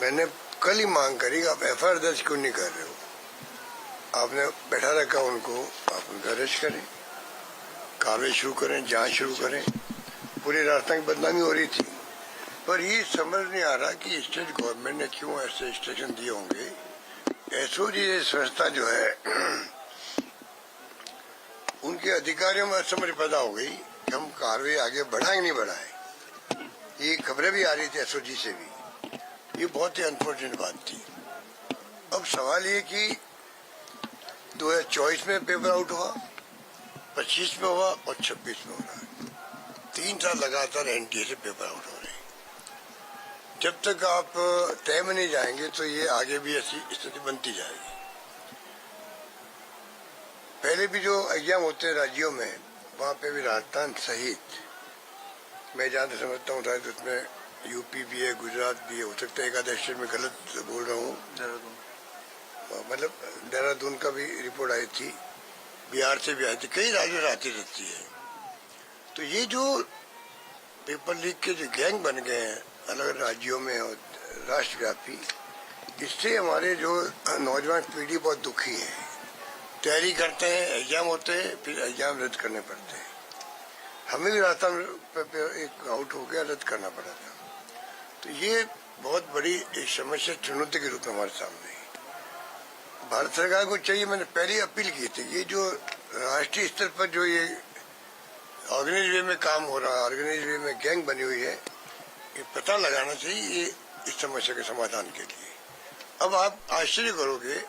मैंने कल ही मांग करी कि आप एफआईआर दर्ज क्यों नहीं कर रहे हो, आपने बैठा रखा उनको, आप उनको अरेस्ट करें, कार्रवाई शुरू करें, जांच शुरू करें। पूरी राजस्थान की बदनामी हो रही थी, पर ये समझ नहीं आ रहा कि स्टेट गवर्नमेंट ने क्यों ऐसे इंस्ट्रक्शन दिए होंगे। एसओजी संस्था जो है उनके अधिकारियों में समझ पैदा हो गई कि हम कार्रवाई आगे बढ़ाएं नहीं बढ़ाएं। ये खबरें भी आ रही थी एसओजी से भी, ये बहुत ही अनफॉर्चुनेट बात थी। अब सवाल ये कि 2024 में पेपर आउट हुआ, 25 में हुआ और 26 में हो रहा है। 3 साल लगातार एनटीए से पेपर आउट हो रहे हैं। जब तक आप तय में नहीं जाएंगे तो ये आगे भी ऐसी स्थिति बनती जाएगी। पहले भी जो एग्जाम होते हैं राज्यों में, वहाँ पे भी राजस्थान सहित मैं जहाँ तक समझता हूँ शायद उसमें यूपी भी है, गुजरात भी है, हो सकता है एक आध स्टेट में गलत बोल रहा हूँ, मतलब देहरादून का भी रिपोर्ट आई थी, बिहार से भी आई थी, कई राज्यों से आती रहती है। तो ये जो पेपर लीक के जो गैंग बन गए हैं अलग अलग राज्यों में और राष्ट्रव्यापी, इससे हमारे जो नौजवान पीढ़ी बहुत दुखी है। तैयारी करते हैं, एग्जाम होते हैं, फिर एग्जाम रद्द करने पड़ते हैं। हमें भी राजस्थान एक आउट हो गया, रद्द करना पड़ा था। तो ये बहुत बड़ी एक समस्या, चुनौती के रूप में हमारे सामने है। भारत सरकार को चाहिए, मैंने पहले अपील की थी, ये जो राष्ट्रीय स्तर पर जो ये ऑर्गेनाइज वे में काम हो रहा है, ऑर्गेनाइज वे में गैंग बनी हुई है, ये पता लगाना चाहिए ये इस समस्या के समाधान के लिए। अब आप आश्चर्य करोगे,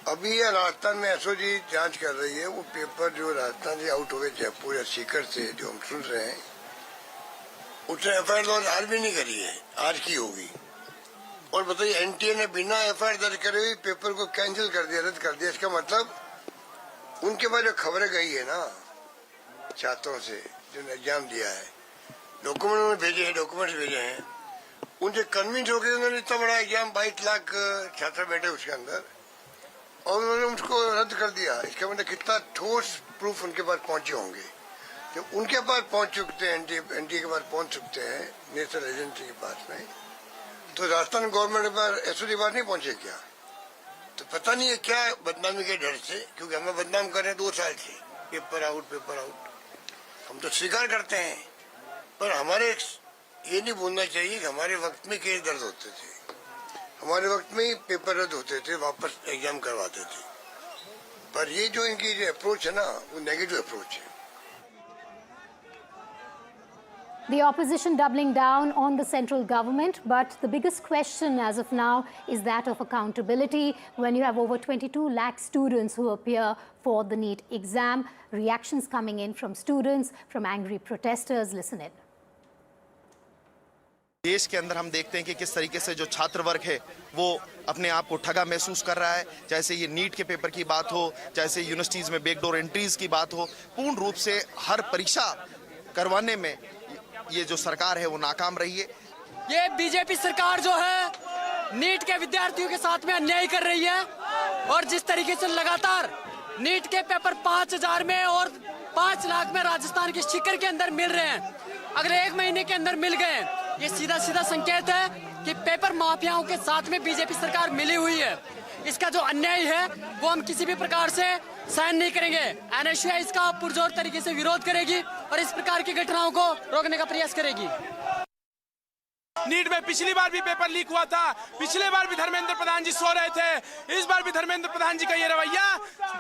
अभी ये राजस्थान में एसओजी जांच कर रही है, वो पेपर जो राजस्थान से आउट हो गए जयपुर या सीकर से, जो हम सुन रहे हैं, उसने एफआईआर आज भी नहीं करी है, आज की होगी। और बताइए एनटीए ने बिना एफआईआर दर्ज करे हुए पेपर को कैंसिल कर दिया, रद्द कर दिया। इसका मतलब उनके पास जो खबरें गई है ना छात्रों से जो एग्जाम दिया है, डॉक्यूमेंट उन्होंने भेजे हैं, डॉक्यूमेंट्स भेजे हैं, उनसे कन्विंस हो गए उन्होंने इतना बड़ा एग्जाम 22 लाख छात्र बैठे उसके अंदर, और उन्होंने उसको रद्द कर दिया। इसका मतलब कितना ठोस प्रूफ उनके पास पहुंचे होंगे। जब उनके पास पहुंच चुकते हैं, एनटीए के पास पहुंच चुकते हैं, नेशनल एजेंसी के पास में, तो राजस्थान गवर्नमेंट के पास एसओजी पास नहीं पहुंचे क्या? तो पता नहीं है क्या बदनामी के डर से, क्योंकि हमें बदनाम कर रहे हैं 2 साल से, पेपर आउट पेपर आउट। हम तो स्वीकार करते हैं, पर हमारे ये नहीं भूलना चाहिए कि हमारे वक्त में केस दर्ज होते थे, हमारे वक्त में ही पेपर रद्द होते थे, वापस एग्जाम करवाते थे। पर ये जो इनकी जो अप्रोच है ना, वो नेगेटिव अप्रोच है। The opposition doubling down on the central government, but the biggest question as of now is that of accountability when you have over 22 lakh students who appear for the NEET exam. Reactions coming in from students, from angry protesters. Listen in. देश के अंदर हम देखते हैं कि किस तरीके से जो छात्र वर्ग है वो अपने आप को ठगा महसूस कर रहा है। जैसे ये नीट के पेपर की बात हो, जैसे यूनिवर्सिटीज में बैकडोर एंट्रीज की बात हो, पूर्ण रूप से हर परीक्षा करवाने में ये जो सरकार है वो नाकाम रही है। ये बीजेपी सरकार जो है नीट के विद्यार्थियों के साथ में अन्याय कर रही है, और जिस तरीके से लगातार नीट के पेपर 5000 में और 5 लाख में राजस्थान के शिकर के अंदर मिल रहे हैं, अगले 1 महीने के अंदर मिल गए, ये सीधा सीधा संकेत है कि पेपर माफियाओं के साथ में बीजेपी सरकार मिली हुई है। इसका जो अन्याय है वो हम किसी भी प्रकार से सहन नहीं करेंगे। एनएसयूआई इसका पुरजोर तरीके से विरोध करेगी और इस प्रकार की घटनाओं को रोकने का प्रयास करेगी। नीट में पिछली बार भी पेपर लीक हुआ था, पिछले बार भी धर्मेंद्र प्रधान जी सो रहे थे। इस बार भी धर्मेंद्र प्रधान जी का ये रवैया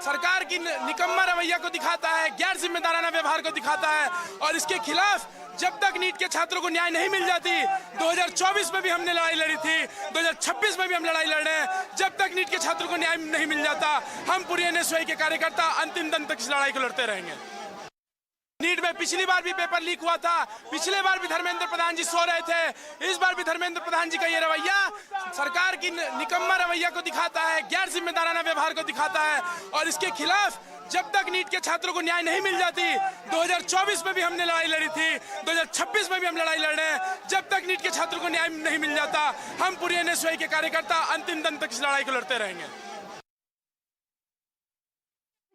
सरकार की निकम्मा रवैया को दिखाता है, गैर जिम्मेदाराना व्यवहार को दिखाता है, और इसके खिलाफ जब तक नीट के छात्रों को न्याय नहीं मिल जाती, 2024 में भी हमने लड़ाई लड़ी थी, 2026 में भी हम लड़ाई लड़ रहे हैं, जब तक नीट के छात्रों को न्याय नहीं मिल जाता, हम पूरे एनएसयूआई के कार्यकर्ता अंतिम दिन तक इस लड़ाई को लड़ते रहेंगे। नीट में पिछली बार भी पेपर लीक हुआ था, पिछले बार भी धर्मेंद्र प्रधान जी सो रहे थे। इस बार भी धर्मेंद्र प्रधान जी का ये रवैया सरकार की निकम्मा रवैया को दिखाता है, गैर जिम्मेदाराना व्यवहार को दिखाता है, और इसके खिलाफ जब तक नीट के छात्रों को न्याय नहीं मिल जाती, 2024 में भी हमने लड़ाई लड़ी थी, 2026 में भी हम लड़ाई लड़ रहे हैं, जब तक नीट के छात्रों को न्याय नहीं मिल जाता, हम पूरे एनएसयूआई के कार्यकर्ता अंतिम दिन तक इस लड़ाई को लड़ते रहेंगे।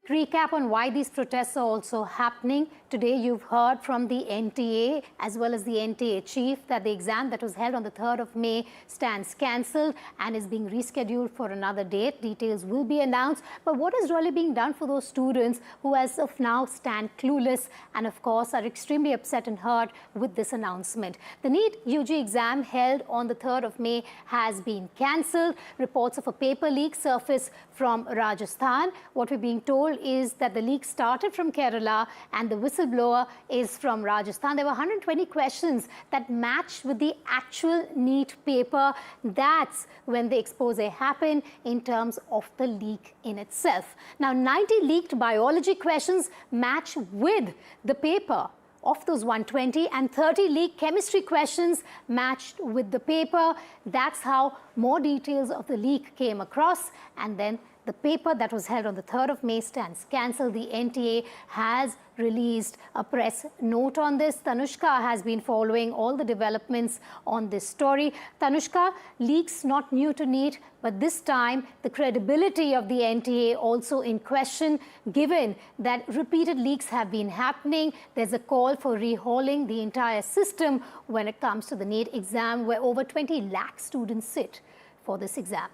Recap on why these protests are also happening. Today, you've heard from the NTA as well as the NTA chief that the exam that was held on the 3rd of May stands cancelled and is being rescheduled for another date. Details will be announced. But what is really being done for those students who as of now stand clueless and of course are extremely upset and hurt with this announcement? The NEET UG exam held on the 3rd of May has been cancelled. Reports of a paper leak surfaced from Rajasthan. What we're being told is that the leak started from Kerala and the whistleblower is from Rajasthan. There were 120 questions that matched with the actual NEET paper. That's when the expose happened in terms of the leak in itself. Now, 90 leaked biology questions match with the paper of those 120 and 30 leaked chemistry questions matched with the paper. That's how more details of the leak came across, and then the paper that was held on the 3rd of May stands cancelled. The NTA has released a press note on this. Tanushka has been following all the developments on this story. Tanushka, leaks not new to NEET, but this time the credibility of the NTA also in question, given that repeated leaks have been happening. There's a call for rehauling the entire system when it comes to the NEET exam, where over 20 lakh students sit for this exam.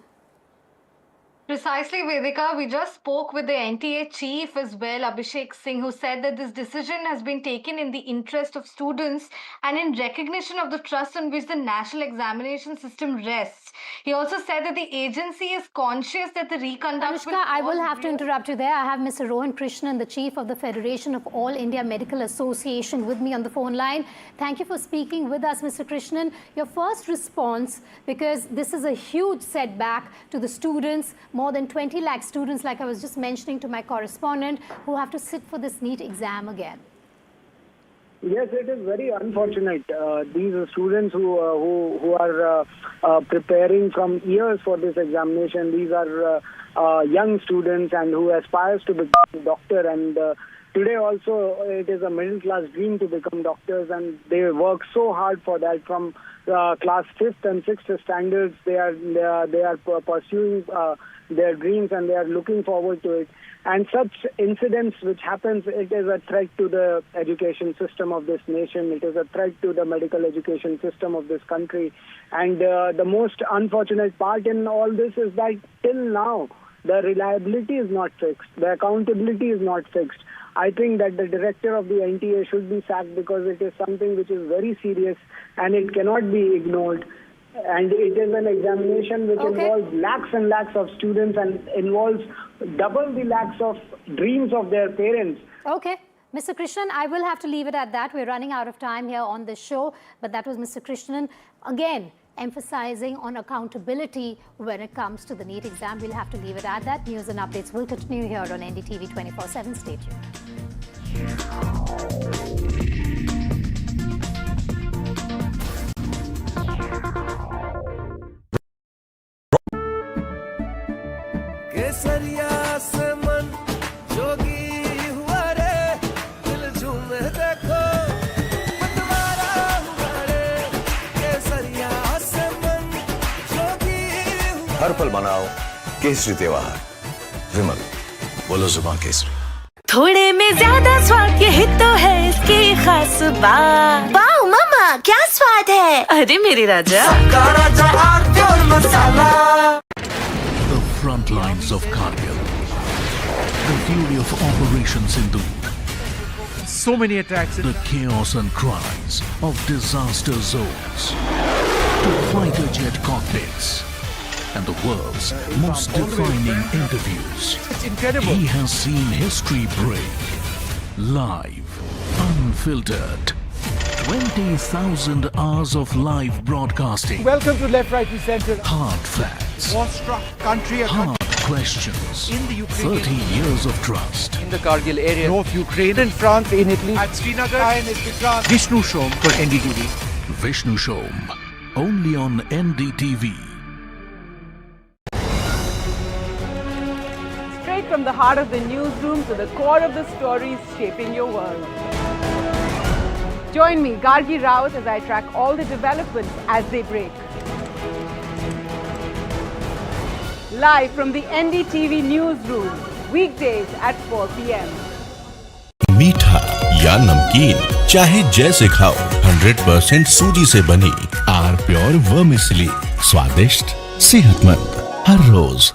Precisely, Vedika. We just spoke with the NTA chief as well, Abhishek Singh, who said that this decision has been taken in the interest of students and in recognition of the trust on which the national examination system rests. He also said that the agency is conscious that the reconduct... Anushka, I will have to interrupt you there. I have Mr. Rohan Krishnan, the chief of the Federation of All India Medical Association, with me on the phone line. Thank you for speaking with us, Mr. Krishnan. Your first response, because this is a huge setback to the students, more than 20 lakh students, like I was just mentioning to my correspondent, who have to sit for this NEET exam again. Yes, it is very unfortunate. These are students who are preparing from years for this examination. These are young students and who aspires to become a doctor. And today also it is a middle class dream to become doctors, and they work so hard for that. From class 5th and 6th standards, they are pursuing their dreams and they are looking forward to it. And such incidents which happens, it is a threat to the education system of this nation. It is a threat to the medical education system of this country. And the most unfortunate part in all this is that till now, the reliability is not fixed. The accountability is not fixed. I think that the director of the NTA should be sacked, because it is something which is very serious and it cannot be ignored. And it is an examination which involves lakhs and lakhs of students and involves double the lakhs of dreams of their parents. Okay. Mr. Krishnan, I will have to leave it at that. We're running out of time here on this show. But that was Mr. Krishnan, again, emphasizing on accountability when it comes to the NEET exam. We'll have to leave it at that. News and updates will continue here on NDTV 24/7. Stay tuned. केसरिया से मन जोगी हुआ रे, दिल झूमे देखो मतवारा हुआ रे, केसरिया से मन जोगी हुआ। हर पल मनाओ केसरी त्योहार। विमल, बोलो जुबान केसरी। थोड़े में ज्यादा स्वाद, यही तो है इसकी खास बात। वाओ मामा, क्या स्वाद है। अरे मेरे राजा, राजा आरती और मसाला। Front lines of Kargil, the fury of Operation Sindhu, so many attacks, the chaos and cries of disaster zones, to fighter jet cockpits, and the world's most defining interviews. It's incredible. He has seen history break, live, unfiltered. 20,000 hours of live broadcasting. Welcome to Left, Right and Centre. Hard facts. War-struck country. Hard questions. In the Ukraine. 30 years of trust. In the Kargil area. North Ukraine. In France, in Italy. At Srinagar. Vishnu Shom for NDTV. Vishnu Shom. Only on NDTV. Straight from the heart of the newsroom to the core of the stories shaping your world. Join me, Gargi Raut, as I track all the developments as they break. Live from the NDTV newsroom, weekdays at 4 p.m. मीठा या नमकीन, चाहे जैसे खाओ, 100% सूजी से बनी are pure vermicelli, स्वादिष्ट, सेहतमंद हर रोज।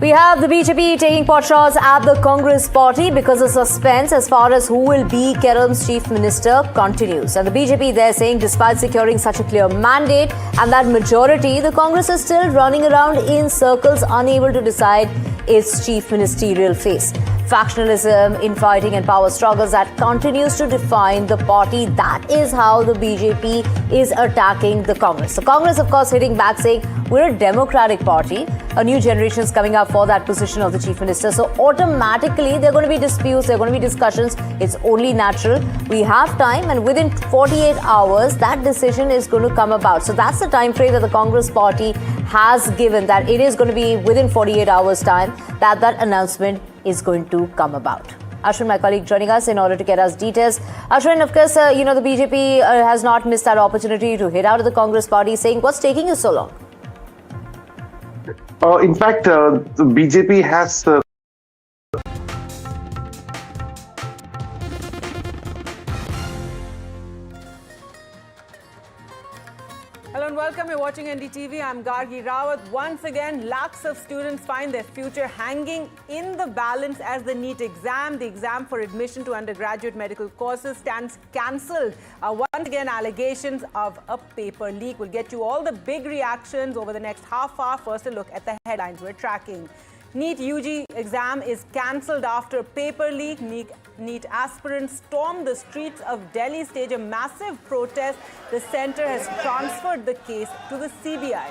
We have the BJP taking potshots at the Congress party because the suspense as far as who will be Kerala's chief minister continues. And the BJP there saying despite securing such a clear mandate and that majority, the Congress is still running around in circles unable to decide its chief ministerial face. Factionalism, infighting and power struggles that continues to define the party. That is how the BJP is attacking the Congress. The Congress, of course, hitting back saying we're a democratic party. A new generation is coming up for that position of the chief minister. So automatically there are going to be disputes, there are going to be discussions. It's only natural. We have time and within 48 hours that decision is going to come about. So that's the time frame that the Congress party has given, that it is going to be within 48 hours time that announcement is going to come about. Ashwin, my colleague, joining us in order to get us details. Ashwin, of course, the BJP has not missed that opportunity to hit out of the Congress party, saying what's taking you so long? In fact, the BJP has Hello and welcome. You're watching NDTV. I'm Gargi Rawat. Once again, lakhs of students find their future hanging in the balance as the NEET exam. The exam for admission to undergraduate medical courses stands cancelled. Once again, allegations of a paper leak. We'll get you all the big reactions over the next half hour. First, a look at the headlines we're tracking. NEET UG exam is cancelled after paper leak. NEET aspirants stormed the streets of Delhi, stage a massive protest. The centre has transferred the case to the CBI.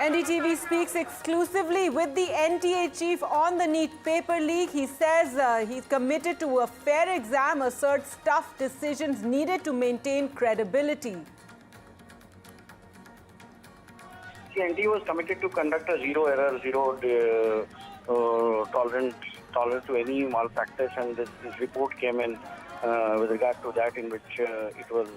NDTV speaks exclusively with the NTA chief on the NEET paper leak. He says he's committed to a fair exam, asserts tough decisions needed to maintain credibility. NTA was committed to conduct a zero error, zero tolerance to any malpractice, and this report came in with regard to that, in which it was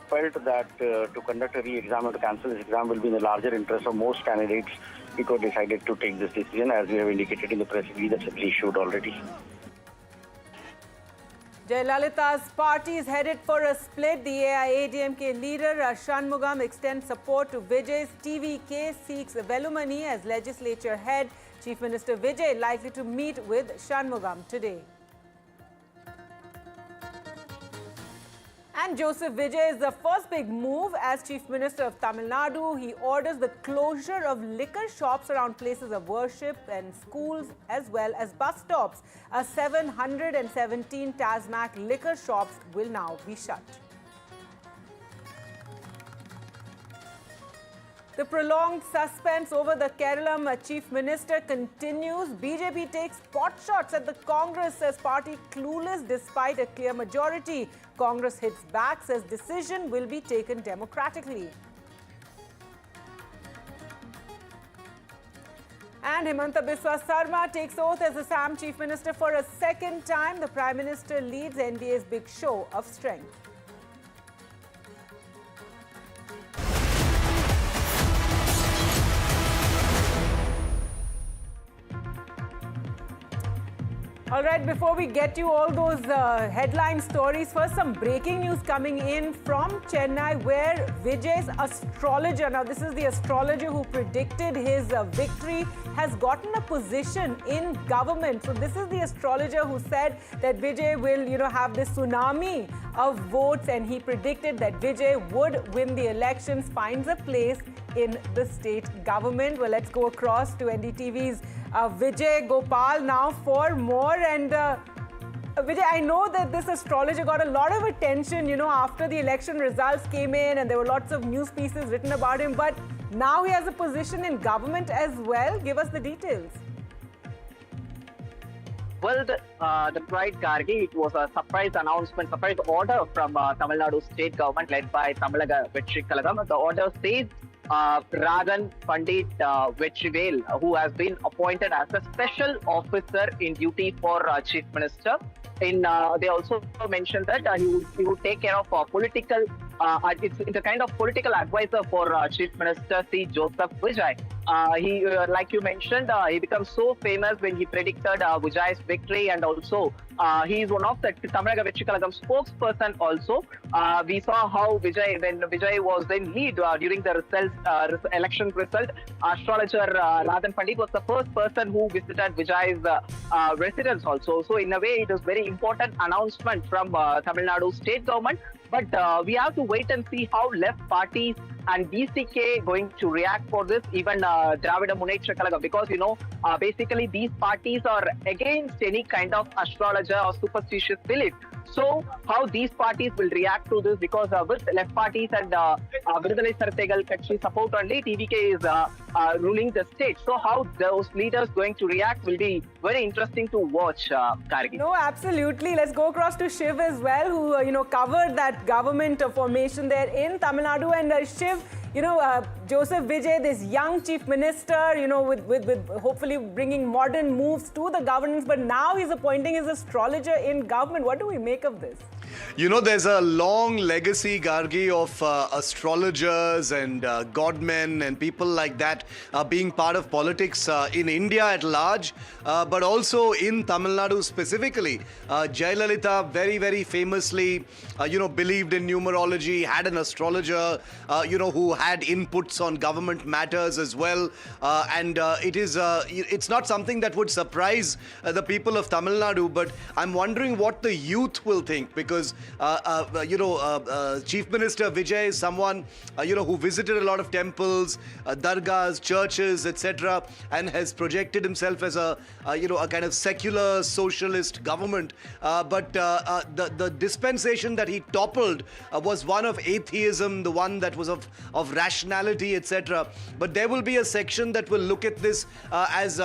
felt that to conduct a re-exam or to cancel this exam will be in the larger interest of most candidates. It was decided to take this decision, as we have indicated in the press release that's been issued already. Jayalalitha's party is headed for a split. The AIA DMK leader Shanmugam extends support to Vijay's. TVK seeks Velumani as legislature head. Chief Minister Vijay likely to meet with Shanmugam today. And Joseph Vijay is the first big move as Chief Minister of Tamil Nadu. He orders the closure of liquor shops around places of worship and schools as well as bus stops. 717 Tasmac liquor shops will now be shut. The prolonged suspense over the Kerala Chief Minister continues. BJP takes potshots at the Congress as party clueless despite a clear majority. Congress hits back, says decision will be taken democratically. And Himanta Biswa Sarma takes oath as Assam Chief Minister for a second time. The Prime Minister leads NDA's big show of strength. All right, before we get you all those headline stories, first some breaking news coming in from Chennai where Vijay's astrologer, now this is the astrologer who predicted his victory, has gotten a position in government. So this is the astrologer who said that Vijay will, have this tsunami of votes, and he predicted that Vijay would win the elections, finds a place in the state government. Well, let's go across to NDTV's Vijay Gopal now for more. And Vijay, I know that this astrologer got a lot of attention, after the election results came in, and there were lots of news pieces written about him. But now he has a position in government as well. Give us the details. Well, that's right, Gargi. It was a surprise announcement, surprise order from Tamil Nadu state government led by Tamilaga Vetri Kalagam. The order says Ragan Pandit Vetrivel, who has been appointed as a special officer in duty for Chief Minister. They also mentioned that he would take care of political it's a kind of political advisor for Chief Minister C. Joseph Vijay. He, like you mentioned, he becomes so famous when he predicted Vijay's victory, and also he is one of the Tamil Vechchi Kalagam spokesperson also. We saw how when Vijay was then lead during the election result, Astrologer Radhan Pandit was the first person who visited Vijay's residence also. So in a way, it is very important announcement from Tamil Nadu state government. But we have to wait and see how left parties and DCK going to react for this, even Dravida Munnetra Kalaga, because basically these parties are against any kind of astrologer or superstitious belief. So how these parties will react to this, because with left parties and Virudalai Sartegal Katchi support only, TVK is ruling the state. So how those leaders going to react will be very interesting to watch, Gargi. No, absolutely. Let's go across to Shiv as well, who covered that government formation there in Tamil Nadu. And Shiv, Joseph Vijay, this young chief minister, with hopefully bringing modern moves to the governance, but now he's appointing his astrologer in government. What do we make of this? There's a long legacy, Gargi, of astrologers and godmen and people like that being part of politics in India at large, but also in Tamil Nadu specifically. Jayalalitha very, very famously, believed in numerology, had an astrologer, who had inputs on government matters as well. And it's not something that would surprise the people of Tamil Nadu, but I'm wondering what the youth will think, because Chief Minister Vijay is someone who visited a lot of temples, dargahs, churches, etc., and has projected himself as a kind of secular socialist government. But the dispensation that he toppled was one of atheism, the one that was of rationality, etc. But there will be a section that will look at this as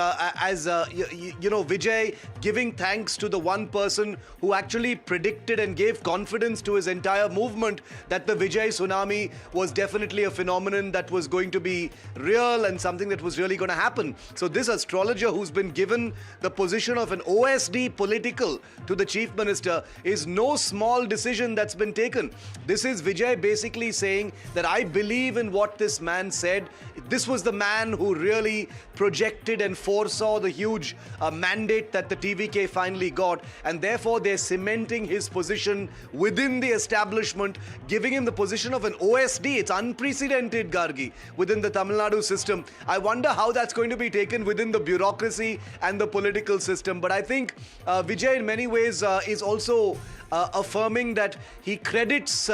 Vijay giving thanks to the one person who actually predicted and gave confidence to his entire movement that the Vijay tsunami was definitely a phenomenon that was going to be real and something that was really going to happen. So this astrologer who's been given the position of an OSD political to the chief minister is no small decision that's been taken. This is Vijay basically saying that I believe in what this man said. This was the man who really projected and foresaw the huge mandate that the TVK finally got, and therefore they're cementing his position within the establishment, giving him the position of an OSD. It's unprecedented, Gargi, within the Tamil Nadu system. I wonder how that's going to be taken within the bureaucracy and the political system. But I think Vijay in many ways is also affirming that he credits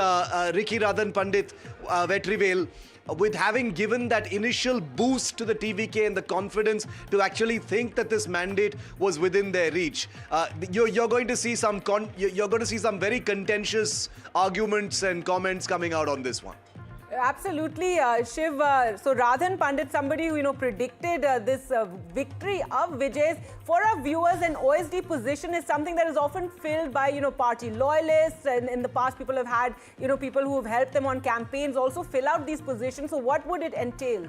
Ricky Radhan Pandit Vetrivel with having given that initial boost to the TVK and the confidence to actually think that this mandate was within their reach. You're going to see some very contentious arguments and comments coming out on this one. Absolutely, Shiv. So Radhan Pandit, somebody who predicted this victory of Vijay's. For our viewers, an OSD position is something that is often filled by party loyalists, and in the past people have had people who have helped them on campaigns also fill out these positions. So what would it entail?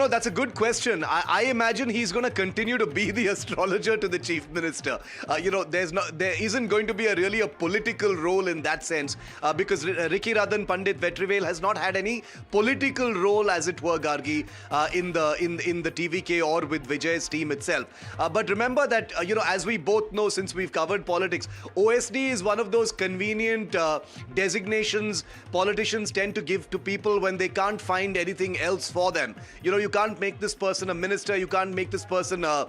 That's a good question. I imagine he's going to continue to be the astrologer to the chief minister. There isn't going to be really a political role in that sense, because Ricky Radhan Pandit Vetrivel has not had any political role, as it were, Gargi, in the TVK or with Vijay's team itself. But remember that as we both know, since we've covered politics, OSD is one of those convenient designations politicians tend to give to people when they can't find anything else for them. You can't make this person a minister, you can't make this person a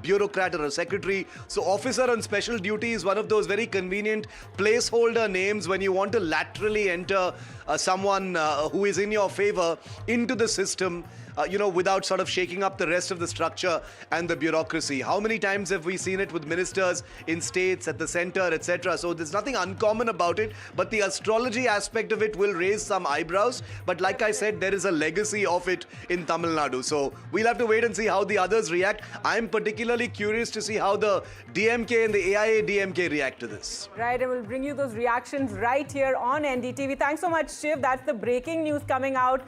bureaucrat or a secretary. So officer on special duty is one of those very convenient placeholder names when you want to laterally enter someone who is in your favor into the system, without sort of shaking up the rest of the structure and the bureaucracy. How many times have we seen it with ministers in states, at the center, etc.? So there's nothing uncommon about it, but the astrology aspect of it will raise some eyebrows. But like I said, there is a legacy of it in Tamil Nadu. So we'll have to wait and see how the others react. I'm particularly curious to see how the DMK and the AIA DMK react to this. Right, and we'll bring you those reactions right here on NDTV. Thanks so much, Shiv. That's the breaking news coming out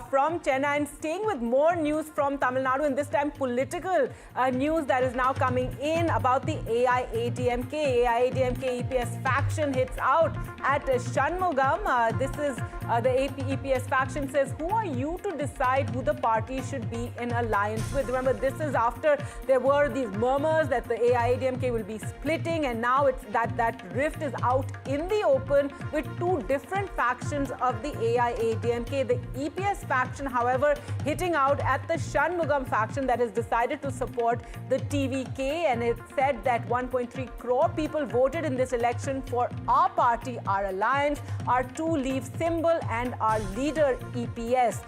from Chennai. And staying with with more news from Tamil Nadu, and this time political news that is now coming in about the AIA DMK. AIA DMK EPS faction hits out at Shanmugam. This is the EPS faction says, who are you to decide who the party should be in alliance with? Remember, this is after there were these murmurs that the AIA DMK will be splitting, and now it's that rift is out in the open with two different factions of the AIA DMK. The EPS faction, however, hitting out at the Shanmugam faction that has decided to support the TVK, and it said that 1.3 crore people voted in this election for our party, our alliance, our two-leaf symbol, and our leader EPS.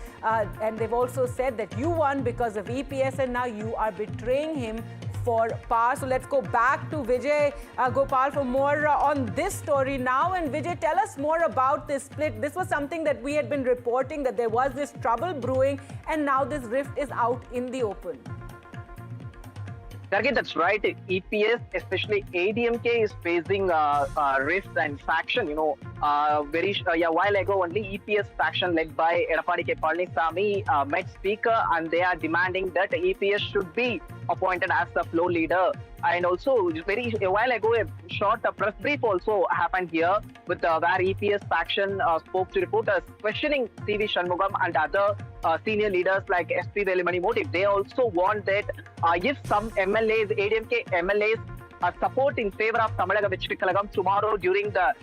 And they've also said that you won because of EPS, and now you are betraying him for power. So let's go back to Vijay Gopal for more on this story now. And Vijay, tell us more about this split. This was something that we had been reporting, that there was this trouble brewing, and now this rift is out in the open. Gargi, that's right. EPS, especially ADMK, is facing rifts and faction. You know, a while ago only, EPS faction led by Edappadi K. Palanisamy met speaker, and they are demanding that EPS should be appointed as the floor leader. And also, a while ago, a short press brief also happened here with where EPS faction spoke to reporters questioning CV Shanmugam and other senior leaders like SP Velimani motive. They also want that if some MLAs, ADMK MLAs, support in favor of Tamalaga Vetrikkalagam tomorrow during the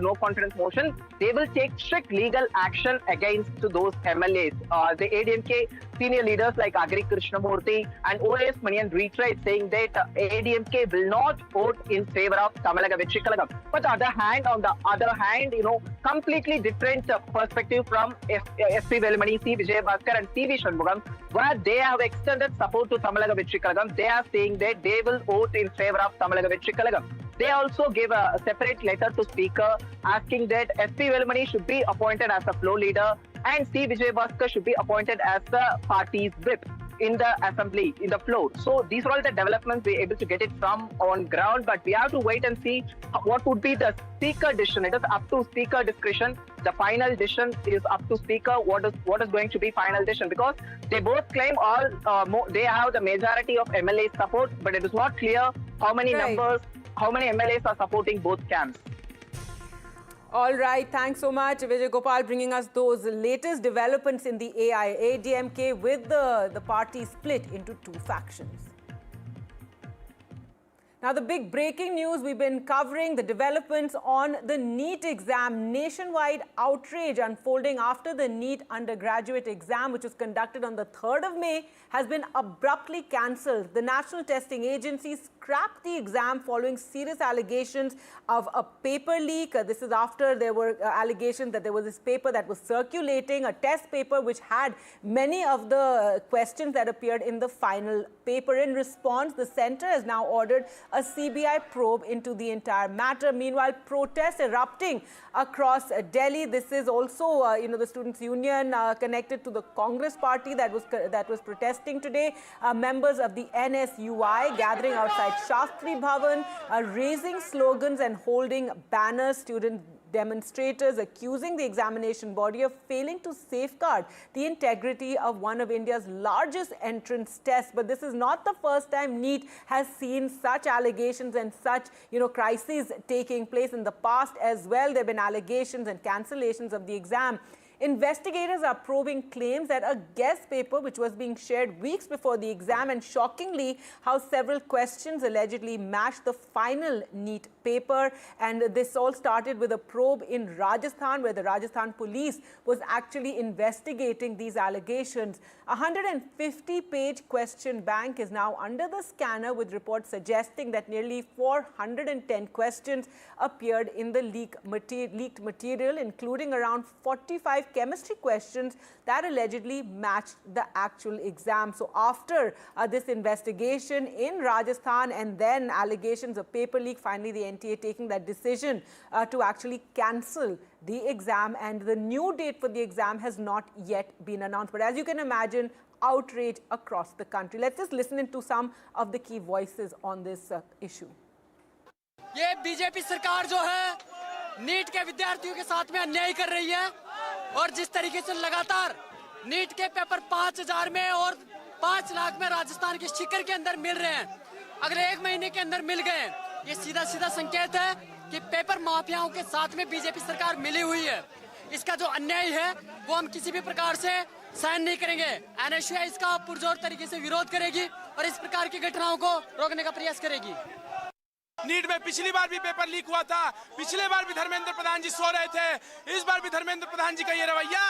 no confidence motion, they will take strict legal action against those MLAs. The ADMK senior leaders like Agri Krishnamurthy and OAS Manian retried saying that ADMK will not vote in favor of Tamalaga Vetrikkalagam. But on the other hand, you know, completely different perspective from SP Velimani, C. Vijay Bhaskar and CV Shanmugam, where they have extended support to Tamalaga Vetrikkalagam. They are saying that they will vote in favor of Tamalaga Vetrikkalagam. They also gave a separate letter to Speaker asking that SP Velimani should be appointed as the floor leader and C. Vijay Bhaskar should be appointed as the party's whip in the assembly, in the floor. So these are all the developments we're able to get it from on ground, but we have to wait and see what would be the Speaker decision. It is up to Speaker discretion. The final decision is up to Speaker. What is going to be final decision? Because they both claim they have the majority of MLA support, but it is not clear how many numbers, how many MLAs are supporting both camps. All right, thanks so much, Vijay Gopal, bringing us those latest developments in the AIA DMK with the party split into two factions. Now, the big breaking news, we've been covering the developments on the NEET exam. Nationwide outrage unfolding after the NEET undergraduate exam, which was conducted on the 3rd of May, has been abruptly cancelled. The National Testing Agency scrapped the exam following serious allegations of a paper leak. This is after there were allegations that there was this paper that was circulating, a test paper which had many of the questions that appeared in the final paper. In response, the centre has now ordered a CBI probe into the entire matter. Meanwhile, protests erupting across Delhi. This is also, the Students' Union connected to the Congress party that was protesting today. Members of the NSUI gathering outside Shastri Bhavan, raising slogans and holding banners. Student demonstrators accusing the examination body of failing to safeguard the integrity of one of India's largest entrance tests. But this is not the first time NEET has seen such allegations and such, crises taking place in the past as well. There have been allegations and cancellations of the exam. Investigators are probing claims that a guest paper which was being shared weeks before the exam, and shockingly how several questions allegedly matched the final NEET paper. And this all started with a probe in Rajasthan, where the Rajasthan police was actually investigating these allegations. A 150-page question bank is now under the scanner, with reports suggesting that nearly 410 questions appeared in the leaked material, including around 45 chemistry questions that allegedly matched the actual exam. So after this investigation in Rajasthan and then allegations of paper leak, finally the NTA taking that decision to actually cancel the exam, and the new date for the exam has not yet been announced. But as you can imagine, outrage across the country. Let's just listen into some of the key voices on this issue. ये BJP सरकार जो है NEET के विद्यार्थियों के साथ में अन्याय कर रही है, और जिस तरीके से लगातार नीट के पेपर 5000 में और 5 लाख में राजस्थान के शिकर के अंदर मिल रहे हैं। अगले 1 महीने के अंदर मिल गए। ये सीधा सीधा संकेत है कि पेपर माफियाओं के साथ में बीजेपी सरकार मिली हुई है। इसका जो अन्याय है वो हम किसी भी प्रकार से सहन नहीं करेंगे। NSUI इसका पुरजोर तरीके से विरोध करेगी और इस प्रकार की घटनाओं को रोकने का प्रयास करेगी। नीट में पिछली बार भी पेपर लीक हुआ था, पिछले बार भी धर्मेंद्र प्रधान जी सो रहे थे, इस बार भी धर्मेंद्र प्रधान जी का ये रवैया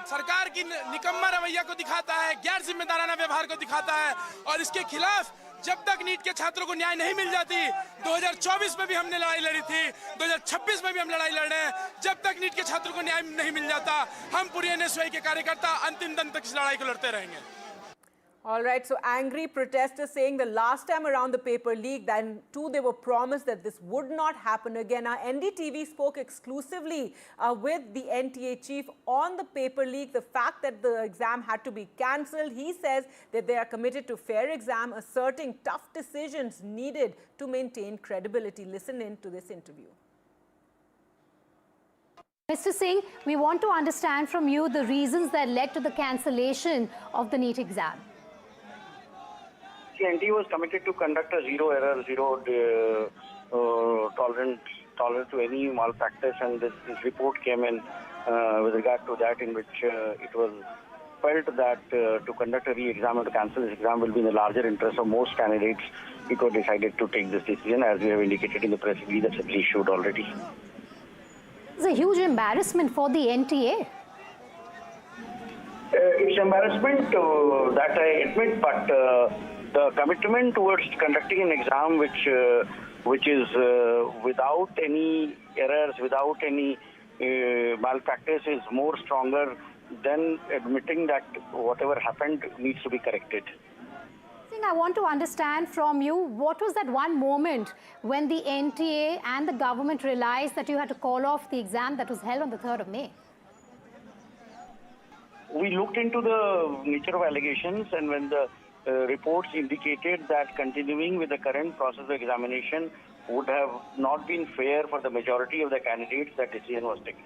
सरकार की निकम्मा रवैया को दिखाता है, गैर जिम्मेदाराना व्यवहार को दिखाता है। और इसके खिलाफ जब तक नीट के छात्रों को न्याय नहीं मिल जाती, 2024 में भी हमने लड़ाई लड़ी थी, 2026 में भी हम लड़ाई लड़ रहे हैं, जब तक नीट के छात्रों को न्याय नहीं मिल जाता, हम पूरी NSUI के कार्यकर्ता अंतिम दिन तक इस लड़ाई को लड़ते रहेंगे। All right, so angry protesters saying the last time around the paper leak, then too they were promised that this would not happen again. Now, NDTV spoke exclusively with the NTA chief on the paper leak, the fact that the exam had to be cancelled. He says that they are committed to fair exam, asserting tough decisions needed to maintain credibility. Listen in to this interview. Mr. Singh, we want to understand from you the reasons that led to the cancellation of the NEET exam. NTA was committed to conduct a zero error, zero tolerance to any malpractice, and this report came in with regard to that, in which it was felt that to conduct a re-exam or to cancel this exam will be in the larger interest of most candidates. It was decided to take this decision, as we have indicated in the press release that's been issued already. It's a huge embarrassment for the NTA. It's embarrassment that I admit, but the commitment towards conducting an exam which is without any errors, without any malpractice, is more stronger than admitting that whatever happened needs to be corrected. I want to understand from you, what was that one moment when the NTA and the government realized that you had to call off the exam that was held on the 3rd of May? We looked into the nature of allegations, and when the reports indicated that continuing with the current process of examination would have not been fair for the majority of the candidates, that decision was taken.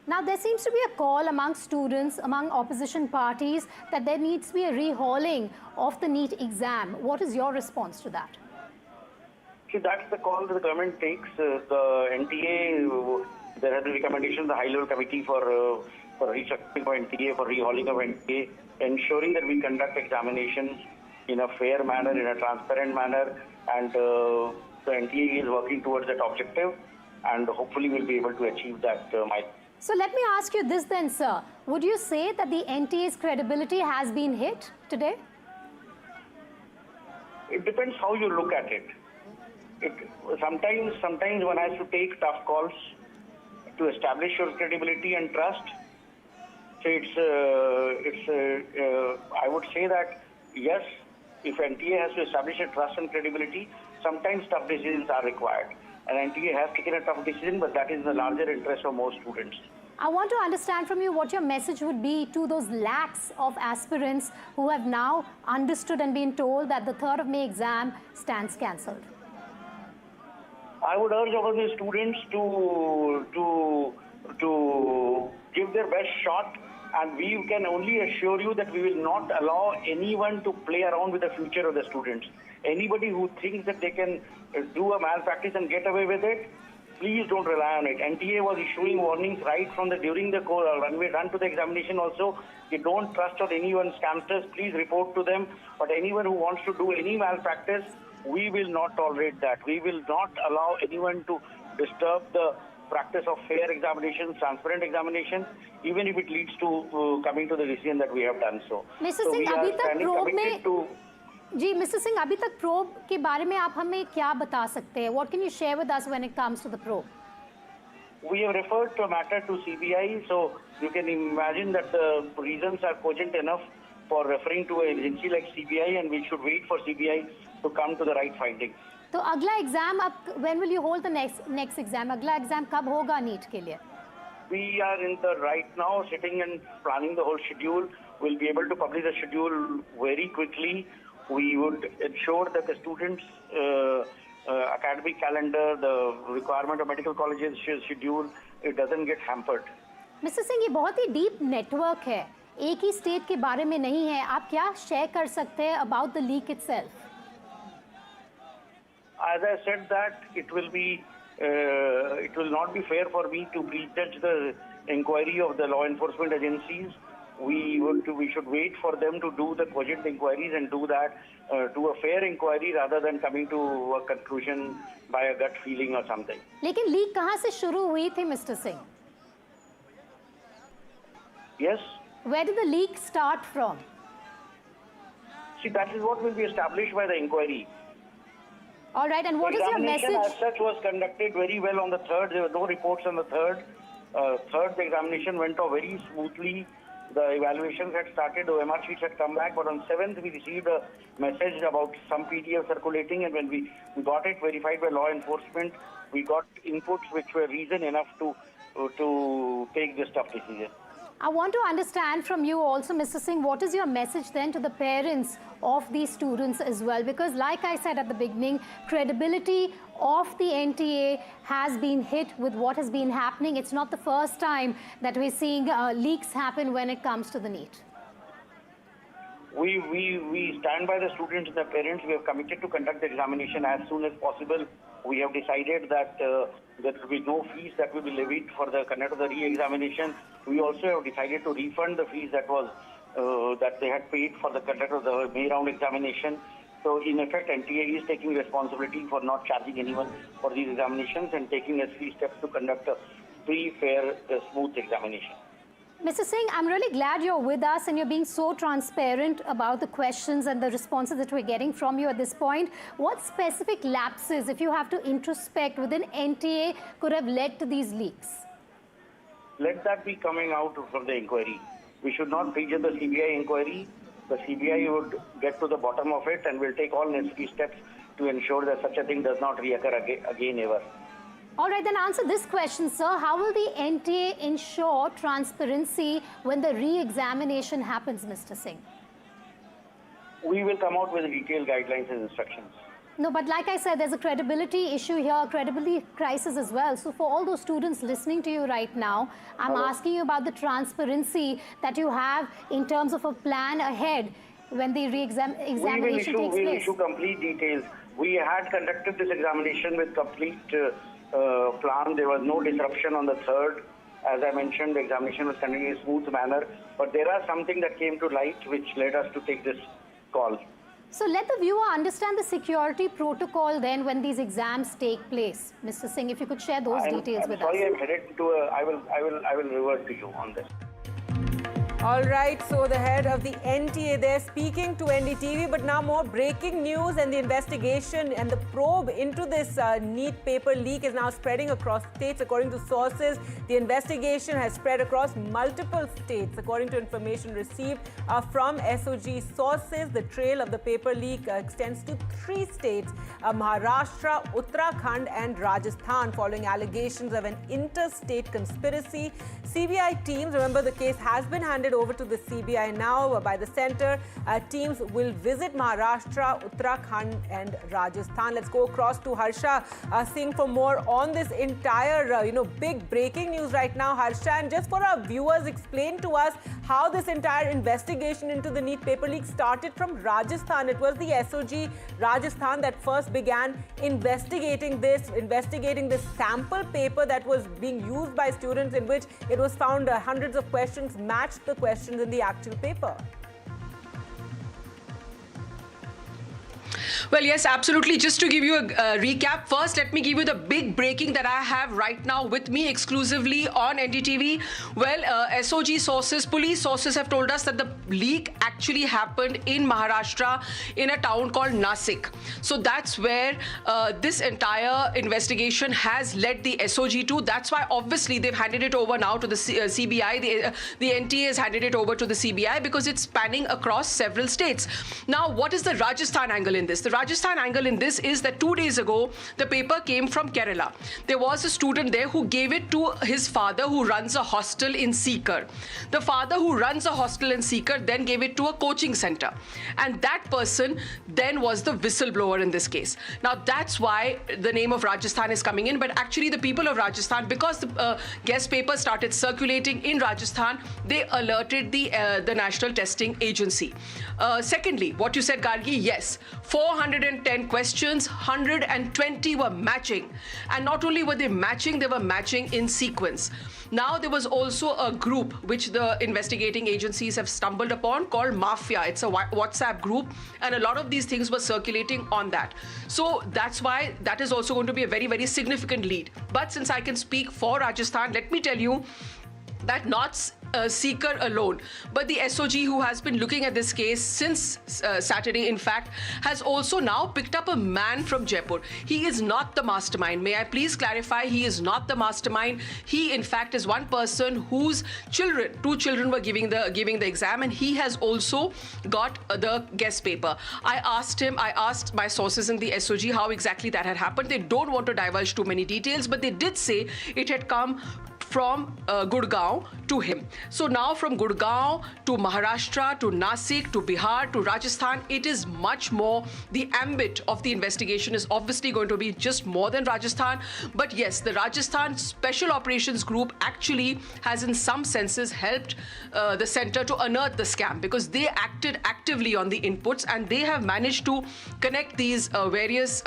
Now, there seems to be a call among students, among opposition parties, that there needs to be a rehauling of the NEET exam. What is your response to that? See, that's the call that the government takes. The NTA, there has been recommendation of the high-level committee for restructuring of NTA, for rehauling of NTA, ensuring that we conduct examinations in a fair manner, in a transparent manner, and the NTA is working towards that objective, and hopefully we'll be able to achieve that milestone. So let me ask you this then, sir. Would you say that the NTA's credibility has been hit today? It depends how you look at it. Sometimes one has to take tough calls to establish your credibility and trust. So I would say that yes, if NTA has to establish a trust and credibility, sometimes tough decisions are required. And NTA has taken a tough decision, but that is in the larger interest of most students. I want to understand from you what your message would be to those lakhs of aspirants who have now understood and been told that the 3rd of May exam stands cancelled. I would urge all the students to give their best shot, and we can only assure you that we will not allow anyone to play around with the future of the students. Anybody who thinks that they can do a malpractice and get away with it, please don't rely on it. NTA was issuing warnings right from during the run to the examination also. You don't trust on anyone's scamsters, please report to them. But anyone who wants to do any malpractice, we will not tolerate that. We will not allow anyone to disturb the practice of fair examinations, transparent examinations, even if it leads to coming to the decision that we have done so. Mr. So Singh, we are standing committed to... जी mister Singh, अभी तक probe के बारे में आप हमें क्या बता सकते हैं? What can you share with us when it comes to the probe? We have referred to a matter to CBI, so you can imagine that the reasons are cogent enough for referring to an agency like CBI, and we should wait for CBI to come to the right findings. तो अगला exam अब when will you hold the next exam? अगला exam कब होगा NEET के लिए? We are in the right now sitting and planning the whole schedule. We'll be able to publish the schedule very quickly. We would ensure that the students' academic calendar, the requirement of medical colleges schedule, it doesn't get hampered. Mr. Singh, ये बहुत ही deep network है. एक ही state के बारे में नहीं है, आप क्या शेयर कर सकते हैं about the leak itself? As I said that it will not be fair for me to prejudge the inquiry of the law enforcement agencies. We should wait for them to do the cogent inquiries and do a fair inquiry rather than coming to a conclusion by a gut feeling or something. लेकिन leak कहाँ से शुरू हुई थी, mister Singh? Yes. Where did the leak start from? See, that is what will be established by the inquiry. All right, and what is your message? The examination as such was conducted very well on the 3rd. There were no reports on the 3rd. The examination went off very smoothly. The evaluations had started, the OMR sheets had come back, but on 7th we received a message about some PDF circulating, and when we got it verified by law enforcement, we got inputs which were reason enough to take this tough decision. I want to understand from you also, Mr. Singh, what is your message then to the parents of these students as well? Because like I said at the beginning, credibility of the NTA has been hit with what has been happening. It's not the first time that we're seeing leaks happen when it comes to the NEET. We stand by the students and the parents. We have committed to conduct the examination as soon as possible. We have decided that there will be no fees that will be levied for the conduct of the re-examination. We also have decided to refund the fees that they had paid for the conduct of the May round examination. So in effect, NTA is taking responsibility for not charging anyone for these examinations and taking necessary steps to conduct a free, fair, smooth examination. Mr. Singh, I'm really glad you're with us and you're being so transparent about the questions and the responses that we're getting from you at this point. What specific lapses, if you have to introspect within NTA, could have led to these leaks? Let that be coming out from the inquiry. We should not prejudge the CBI inquiry. The CBI would get to the bottom of it and will take all necessary steps to ensure that such a thing does not reoccur again ever. All right, then answer this question, sir. How will the NTA ensure transparency when the re-examination happens, Mr. Singh? We will come out with detailed guidelines and instructions. No, but like I said, there's a credibility issue here, credibility crisis as well. So for all those students listening to you right now, I'm asking you about the transparency that you have in terms of a plan ahead when the re-examination takes place. We will issue complete details. We had conducted this examination with complete plan. There was no disruption on the 3rd. As I mentioned, the examination was conducted in a smooth manner. But there are something that came to light which led us to take this call. So let the viewer understand the security protocol then when these exams take place. Mr. Singh, if you could share those details with us. I'm headed to I will revert to you on this. All right, so the head of the NTA there speaking to NDTV, but now more breaking news, and the investigation and the probe into this NEET paper leak is now spreading across states. According to sources, the investigation has spread across multiple states. According to information received from SOG sources, the trail of the paper leak extends to 3 states, Maharashtra, Uttarakhand and Rajasthan, following allegations of an interstate conspiracy. CBI teams, remember the case has been handed over to the CBI now by the centre. Teams will visit Maharashtra, Uttarakhand and Rajasthan. Let's go across to Harsha Singh for more on this entire, big breaking news right now. Harsha, and just for our viewers, explain to us how this entire investigation into the NEET paper leak started from Rajasthan. It was the SOG Rajasthan that first began investigating this sample paper that was being used by students, in which it was found hundreds of questions matched the questions in the actual paper. Well, yes, absolutely. Just to give you a recap, first, let me give you the big breaking that I have right now with me exclusively on NDTV. Well, SOG sources, police sources have told us that the leak actually happened in Maharashtra in a town called Nasik. So that's where this entire investigation has led the SOG to. That's why, obviously, they've handed it over now to the CBI. The NTA has handed it over to the CBI because it's spanning across several states. Now, what is the Rajasthan angle in this? The Rajasthan angle in this is that 2 days ago, the paper came from Kerala. There was a student there who gave it to his father, who runs a hostel in Sikar. The father who runs a hostel in Sikar center then gave it to a coaching center. And that person then was the whistleblower in this case. Now, that's why the name of Rajasthan is coming in. But actually, the people of Rajasthan, because the guest paper started circulating in Rajasthan, they alerted the National Testing Agency. Secondly, what you said, Gargi, yes, 410 questions, 120 were matching. And not only were they matching, they were matching in sequence. Now, there was also a group which the investigating agencies have stumbled upon called Mafia. It's a WhatsApp group, and a lot of these things were circulating on that. So that's why that is also going to be a very, very significant lead. But since I can speak for Rajasthan, let me tell you that not Seeker alone, but the SOG who has been looking at this case since Saturday, in fact, has also now picked up a man from Jaipur. He is not the mastermind. May I please clarify? He is not the mastermind. He, in fact, is one person whose two children were giving the exam, and he has also got the guest paper. I asked my sources in the SOG how exactly that had happened. They don't want to divulge too many details, but they did say it had come from Gurgaon to him. So now from Gurgaon to Maharashtra to Nasik to Bihar to Rajasthan, it is much more. The ambit of the investigation is obviously going to be just more than Rajasthan. But yes, the Rajasthan Special Operations Group actually has in some senses helped the center to unearth the scam, because they acted actively on the inputs and they have managed to connect these various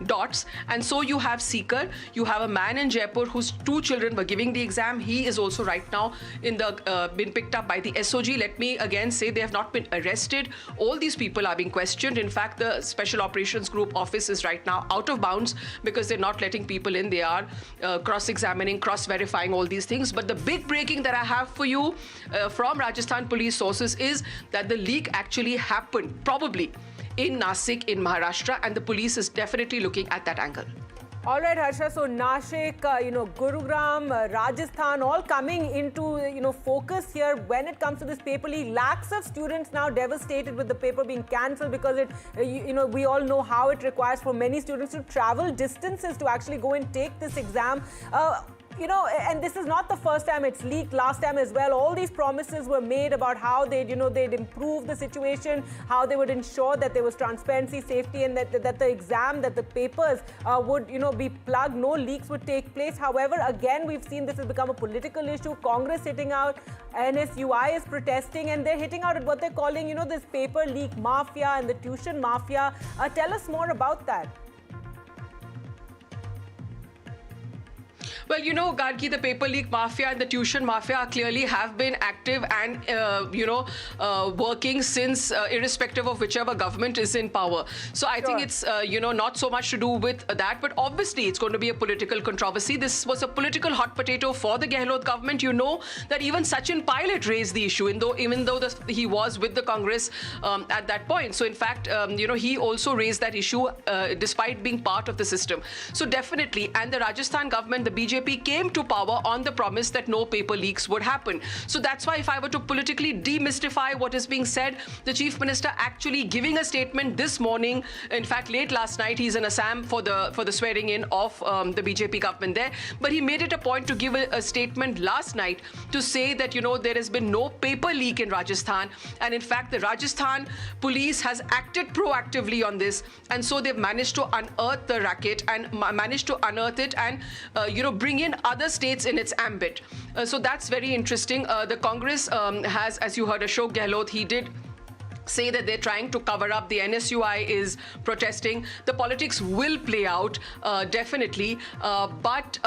dots. And so you have Seeker, you have a man in Jaipur whose two children were giving the exam. He is also right now been picked up by the SOG. Let me again say they have not been arrested. All these people are being questioned. In fact, the Special Operations Group office is right now out of bounds because they're not letting people in. They are cross-examining, cross-verifying all these things. But the big breaking that I have for you from Rajasthan police sources is that the leak actually happened probably in Nasik in Maharashtra, and the police is definitely looking at that angle. All right, Harsha. So Nashik, Gurugram, Rajasthan, all coming into focus here when it comes to this paper leak. Lakhs of students now devastated with the paper being cancelled because we all know how it requires for many students to travel distances to actually go and take this exam. And this is not the first time it's leaked. Last time as well, all these promises were made about how they'd improve the situation, how they would ensure that there was transparency, safety, and that the exam, that the papers would, be plugged, no leaks would take place. However, again, we've seen this has become a political issue. Congress hitting out, NSUI is protesting, and they're hitting out at what they're calling, this paper leak mafia and the tuition mafia. Tell us more about that. Well, Gargi, the paper leak mafia and the tuition mafia clearly have been active and, working since, irrespective of whichever government is in power. So I think it's, not so much to do with that, but obviously it's going to be a political controversy. This was a political hot potato for the Gehlot government. You know that even Sachin Pilot raised the issue, even though he was with the Congress at that point. So in fact, he also raised that issue despite being part of the system. So definitely, and the Rajasthan government, the BJP came to power on the promise that no paper leaks would happen. So that's why if I were to politically demystify what is being said, the Chief Minister actually giving a statement this morning, in fact late last night, he's in Assam for the swearing in of the BJP government there, but he made it a point to give a statement last night to say that there has been no paper leak in Rajasthan, and in fact the Rajasthan police has acted proactively on this, and so they've managed to unearth the racket and managed to unearth it and bring in other states in its ambit. So that's very interesting. The Congress has, as you heard, Ashok Gehlot, he did say that they're trying to cover up. The NSUI is protesting. The politics will play out, definitely. But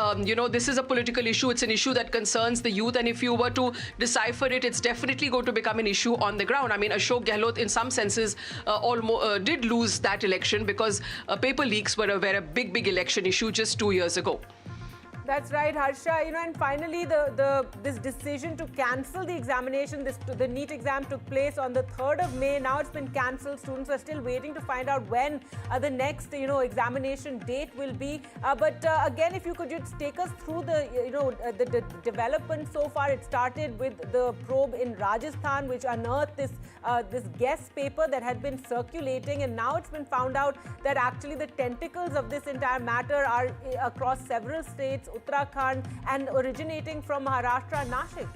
this is a political issue. It's an issue that concerns the youth. And if you were to decipher it, it's definitely going to become an issue on the ground. I mean, Ashok Gehlot, in some senses, did lose that election because paper leaks were a big, big election issue just 2 years ago. That's right, Harsha. And finally, this decision to cancel the examination, the NEET exam took place on the 3rd of May. Now it's been cancelled. Students are still waiting to find out when the next, examination date will be. But again, if you could just take us through the development so far. It started with the probe in Rajasthan, which unearthed this guest paper that had been circulating, and now it's been found out that actually the tentacles of this entire matter are across several states, Uttarakhand, and originating from Maharashtra and Nashik.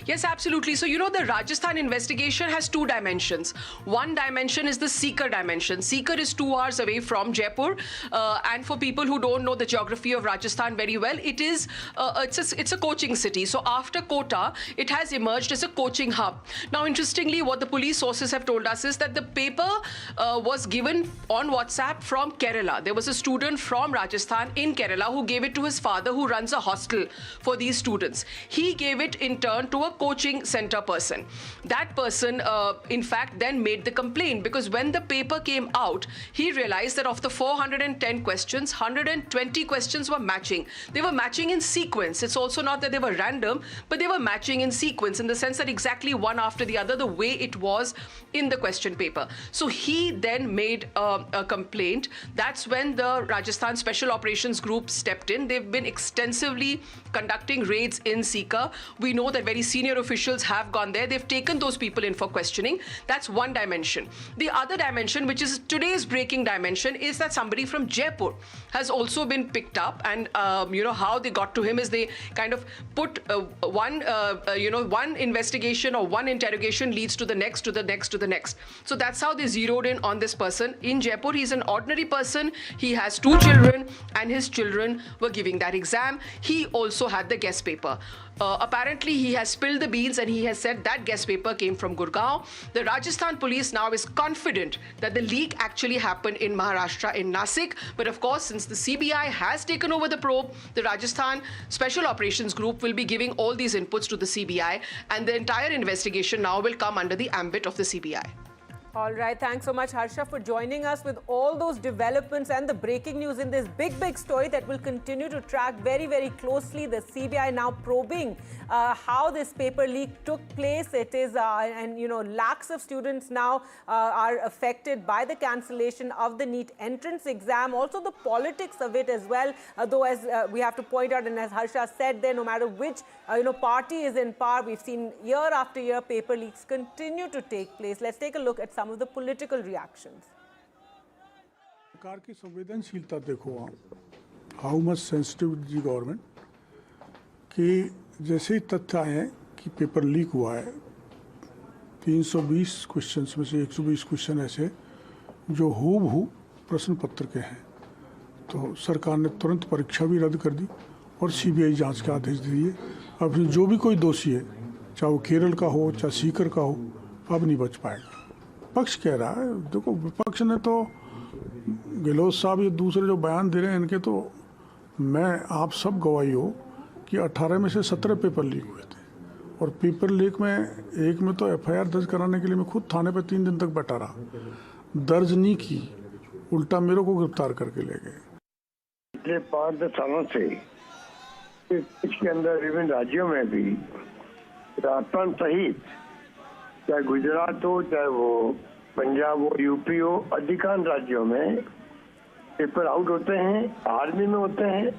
Yes, absolutely. So, the Rajasthan investigation has two dimensions. One dimension is the Sikar dimension. Sikar is 2 hours away from Jaipur. And for people who don't know the geography of Rajasthan very well, it's a coaching city. So after Kota, it has emerged as a coaching hub. Now, interestingly, what the police sources have told us is that the paper was given on WhatsApp from Kerala. There was a student from Rajasthan in Kerala who gave it to his father, who runs a hostel for these students. He gave it in turn to a coaching center person. That person, in fact, then made the complaint, because when the paper came out, he realized that of the 410 questions, 120 questions were matching. They were matching in sequence. It's also not that they were random, but they were matching in sequence in the sense that exactly one after the other, the way it was in the question paper. So he then made a complaint. That's when the Rajasthan Special Operations Group stepped in. They've been extensively conducting raids in Sikar. We know that very senior officials have gone there. They've taken those people in for questioning. That's one dimension. The other dimension, which is today's breaking dimension, is that somebody from Jaipur has also been picked up. And how they got to him is they kind of put one investigation or one interrogation leads to the next, to the next, to the next. So that's how they zeroed in on this person in Jaipur. He's an ordinary person. He has 2 children, and his children were giving that exam. He also had the guest paper. Apparently, he has spilled the beans, and he has said that guest paper came from Gurgaon. The Rajasthan police now is confident that the leak actually happened in Maharashtra, in Nasik. But of course, since the CBI has taken over the probe, the Rajasthan Special Operations Group will be giving all these inputs to the CBI, and the entire investigation now will come under the ambit of the CBI. All right, thanks so much, Harsha, for joining us with all those developments and the breaking news in this big story that will continue to track very, very closely. The CBI now probing how this paper leak took place. It is, lakhs of students now are affected by the cancellation of the NEET entrance exam. Also, the politics of it as well. Though, as we have to point out, and as Harsha said there, no matter which party is in power, we've seen year after year paper leaks continue to take place. Let's take a look at some of the political reactions. सरकार की संवेदनशीलता देखो आप, how much sensitive the government कि जैसे ही तथ्य आए हैं कि पेपर लीक हुआ है, 320 क्वेश्चंस में से 120 क्वेश्चन ऐसे जो हूबहू प्रश्न पत्र के हैं, तो सरकार ने तुरंत परीक्षा भी रद्द कर दी और सीबीआई जांच के आदेश दिए। अब जो भी कोई दोषी है, चाहे वो केरल का हो, चाहे सीकर का हो, अब नहीं बच पाएगा। पक्ष कह रहा है, देखो विपक्ष ने तो गहलोत साहब ये दूसरे जो बयान दे रहे हैं इनके, तो मैं आप सब गवाही हो कि 18 में से 17 पेपर लीक हुए थे, और पेपर लीक में एक में तो एफआईआर दर्ज कराने के लिए मैं खुद थाने पे 3 दिन तक बैठा रहा, दर्ज नहीं की, उल्टा मेरे को गिरफ्तार करके ले गए। पिछले 5-10 सालों से इसके अंदर विभिन्न राज्यों में भी राजस्थान सहित चाहे गुजरात हो, चाहे वो पंजाब हो, यूपी हो, अधिकांश राज्यों में पेपर आउट होते हैं, आर्मी में होते हैं,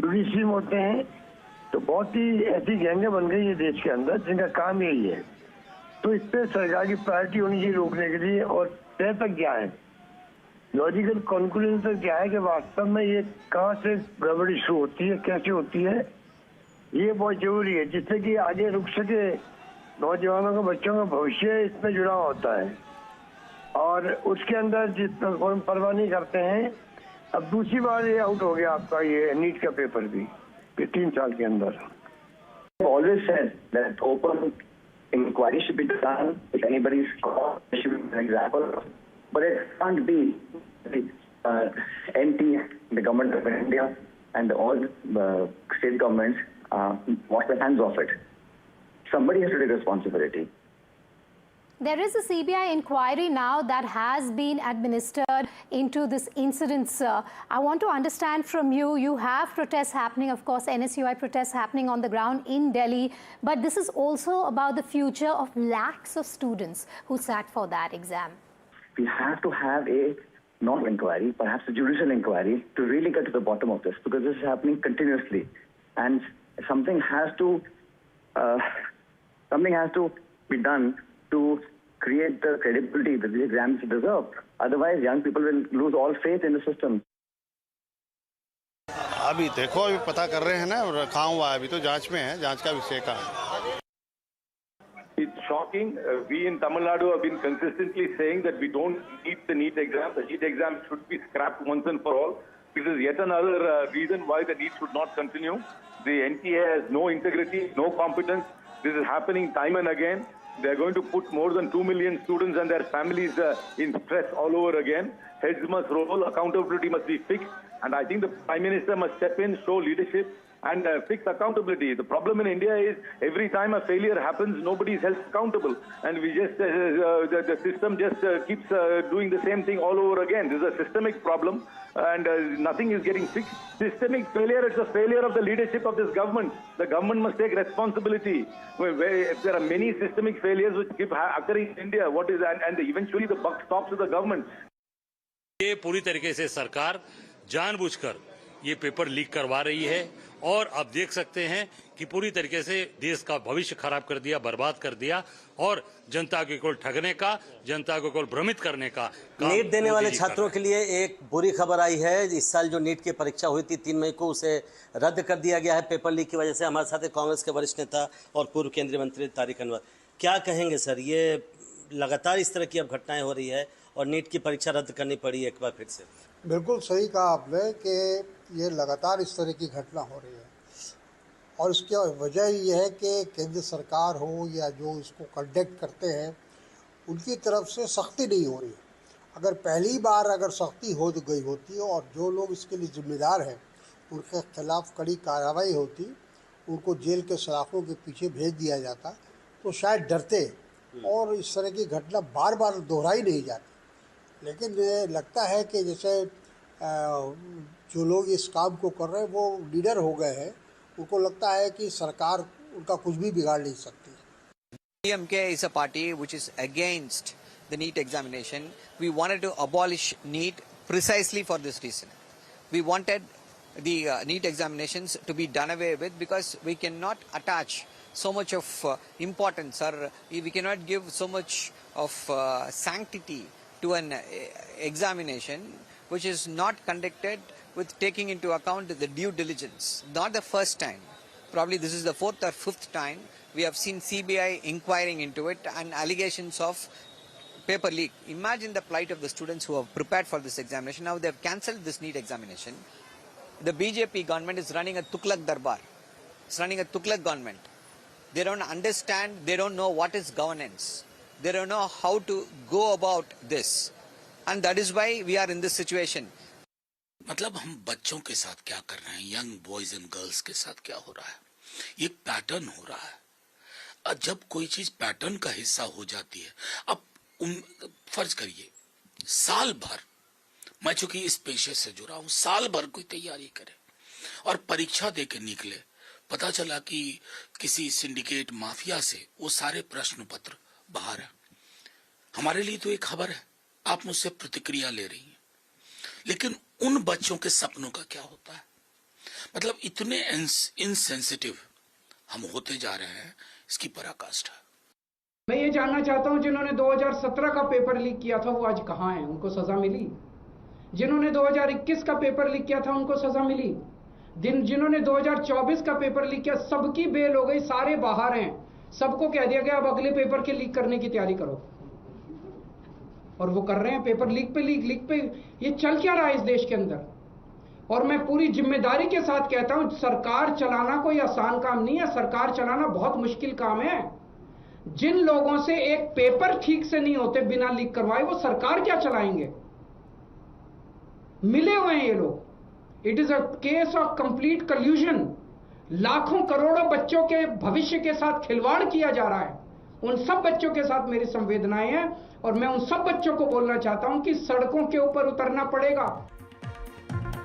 जुडिशरी में होते हैं। तो बहुत ही ऐसी गैंगें बन गई है देश के अंदर जिनका काम यही है। तो इस पर सरकार की प्रायोरिटी होनी चाहिए रोकने के लिए। और तय तक क्या है, लॉजिकल कंक्लूजन तक क्या है कि वास्तव में ये कहाँ से गड़बड़ी शुरू होती है, कैसे होती है, ये बहुत जरूरी है, जिससे कि आगे रुक सके। नौजवानों का, बच्चों का भविष्य इसमें जुड़ा होता है, और उसके अंदर जिस परवाह नहीं करते हैं। अब दूसरी बार ये आउट हो गया आपका ये नीट का पेपर भी 3 साल के अंदर। Always said that open inquiry should be done if anybody is caught. There should be an example, but it can't be the NT, the government of India, and all state governments wash their hands off it. Somebody has to take responsibility. There is a CBI inquiry now that has been administered into this incident, sir. I want to understand from you, you have protests happening, of course, NSUI protests happening on the ground in Delhi, but this is also about the future of lakhs of students who sat for that exam. We have to have a non-inquiry, perhaps a judicial inquiry, to really get to the bottom of this, because this is happening continuously. And something has to be done to create the credibility that the exams deserve. Otherwise, young people will lose all faith in the system. अभी देखो, अभी पता कर रहे हैं ना, कहाँ हुआ है, अभी तो जांच में है, जांच का विषय का है। shocking. We in Tamil Nadu have been consistently saying that we don't need the NEET exam. The NEET exam should be scrapped once and for all. This is yet another reason why the NEET should not continue. The NTA has no integrity, no competence. This is happening time and again. They're going to put more than 2 million students and their families in stress all over again. Heads must roll, accountability must be fixed. And I think the Prime Minister must step in, show leadership and fix accountability. The problem in India is every time a failure happens, nobody is held accountable. And we just, the system just keeps doing the same thing all over again. This is a systemic problem and nothing is getting fixed. Systemic failure, it's a failure of the leadership of this government. The government must take responsibility. If there are many systemic failures which keep occurring in India, what is and eventually the buck stops with the government. ये पूरी तरीके से सरकार जानबूझकर ये paper leak करवा रही है और आप देख सकते हैं कि पूरी तरीके से देश का भविष्य खराब कर दिया, बर्बाद कर दिया और जनता को केवल ठगने का, जनता को केवल भ्रमित करने का। नीट देने वाले छात्रों के लिए एक बुरी खबर आई है। इस साल जो नीट की परीक्षा हुई थी 3 मई को, उसे रद्द कर दिया गया है पेपर लीक की वजह से। हमारे साथ कांग्रेस के वरिष्ठ नेता और पूर्व केंद्रीय मंत्री तारिक अनवर। क्या कहेंगे सर, ये लगातार इस तरह की अब घटनाएं हो रही है और नीट की परीक्षा रद्द करनी पड़ी एक बार फिर से? बिल्कुल सही कहा आपने कि ये लगातार इस तरह की घटना हो रही है और इसकी वजह ये है कि केंद्र सरकार हो या जो इसको कंडक्ट करते हैं उनकी तरफ से सख्ती नहीं हो रही है। अगर पहली बार अगर सख्ती हो गई होती और जो लोग इसके लिए जिम्मेदार हैं उनके खिलाफ कड़ी कार्रवाई होती, उनको जेल के सलाखों के पीछे भेज दिया जाता तो शायद डरते और इस तरह की घटना बार बार दोहराई नहीं जाती। लेकिन लगता है कि जैसे जो लोग इस काम को कर रहे हैं वो लीडर हो गए हैं, उनको लगता है कि सरकार उनका कुछ भी बिगाड़ नहीं सकती। DMK is a party which is against the NEET examination. We wanted to abolish NEET precisely for this reason. We wanted the NEET examinations to be done away with because we cannot attach so much of importance or we cannot give so much of sanctity to an examination which is not conducted with taking into account the due diligence. Not the first time. Probably this is the 4th or 5th time we have seen CBI inquiring into it and allegations of paper leak. Imagine the plight of the students who have prepared for this examination. Now they have cancelled this NEET examination. The BJP government is running a Tuklak Darbar. It's running a Tuklak government. They don't understand, they don't know what is governance. They don't know how to go about this. And that is why we are in this situation. मतलब हम बच्चों के साथ क्या कर रहे हैं, young boys and girls के साथ क्या हो रहा है, ये पैटर्न हो रहा है। जब कोई चीज पैटर्न का हिस्सा हो जाती है, अब फर्ज करिए साल भर, मैं चूंकि इस पेशे से जुड़ा हूं, साल भर कोई तैयारी करे और परीक्षा दे के निकले, पता चला कि किसी सिंडिकेट माफिया से वो सारे प्रश्न पत्र बाहर है। हमारे लिए तो एक खबर है, आप मुझसे प्रतिक्रिया ले रही हैं, लेकिन उन बच्चों के सपनों का क्या होता है? मतलब इतने इनसेंसिटिव हम होते जा रहे हैं, इसकी पराकाष्ठा है। मैं ये जानना चाहता हूं, जिन्होंने 2017 का पेपर लीक किया था वो आज कहां हैं? उनको सजा मिली? जिन्होंने 2021 का पेपर लीक किया था उनको सजा मिली? जिन्होंने 2024 का पेपर लीक किया सबकी बेल हो गई, सारे बाहर हैं। सबको कह दिया गया अब अगले पेपर के लीक करने की तैयारी करो, और वो कर रहे हैं। पेपर लीक पे ये चल क्या रहा है इस देश के अंदर? और मैं पूरी जिम्मेदारी के साथ कहता हूं, सरकार चलाना कोई आसान काम नहीं है, सरकार चलाना बहुत मुश्किल काम है। जिन लोगों से एक पेपर ठीक से नहीं होते बिना लीक करवाए, वो सरकार क्या चलाएंगे? मिले हुए हैं ये लोग। It is a case of complete कल्यूजन। लाखों करोड़ों बच्चों के भविष्य के साथ खिलवाड़ किया जा रहा है। उन सब बच्चों के साथ मेरी संवेदनाएं हैं और मैं उन सब बच्चों को बोलना चाहता हूं कि सड़कों के ऊपर उतरना पड़ेगा।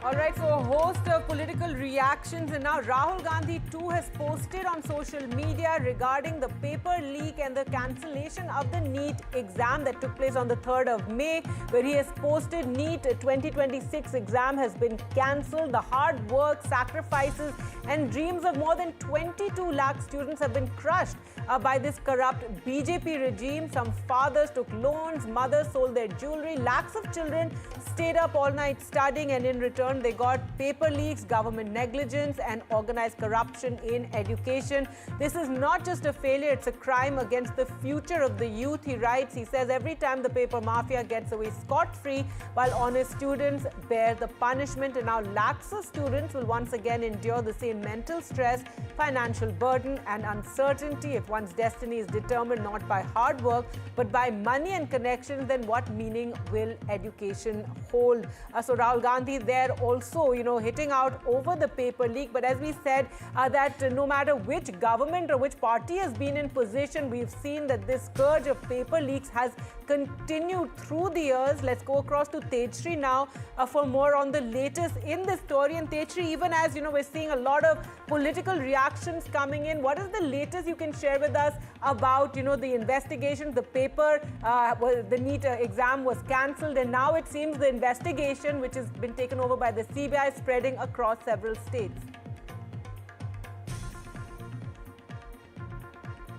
All right, so a host of political reactions, and now Rahul Gandhi too has posted on social media regarding the paper leak and the cancellation of the NEET exam that took place on the 3rd of May, where he has posted NEET 2026 exam has been cancelled. The hard work, sacrifices and dreams of more than 22 lakh students have been crushed by this corrupt BJP regime. Some fathers took loans, mothers sold their jewelry, lakhs of children stayed up all night studying, and in return concerned. They got paper leaks, government negligence, and organized corruption in education. This is not just a failure, it's a crime against the future of the youth, he writes. He says every time the paper mafia gets away scot-free, while honest students bear the punishment, and now lakhs of students will once again endure the same mental stress, financial burden, and uncertainty. If one's destiny is determined not by hard work, but by money and connections, then what meaning will education hold? So Rahul Gandhi there also, hitting out over the paper leak. But as we said, that no matter which government or which party has been in position, we've seen that this scourge of paper leaks has continued through the years. Let's go across to Tejshri now for more on the latest in this story. And Tejshri, even as we're seeing a lot of political reactions coming in, what is the latest you can share with us about the investigation? The paper, the NEET exam was cancelled, and now it seems the investigation, which has been taken over by the CBI, is spreading across several states.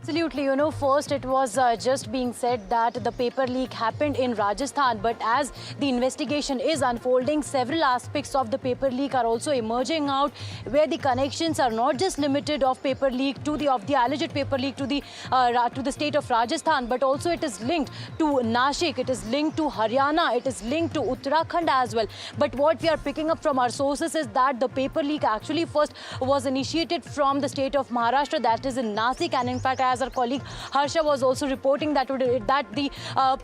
Absolutely. First it was just being said that the paper leak happened in Rajasthan, but as the investigation is unfolding, several aspects of the paper leak are also emerging out, where the connections are not just limited of paper leak to the alleged paper leak to the state of Rajasthan, but also it is linked to Nashik, it is linked to Haryana, it is linked to Uttarakhand as well. But what we are picking up from our sources is that the paper leak actually first was initiated from the state of Maharashtra, that is in Nasik, and in fact, as our colleague Harsha was also reporting, that the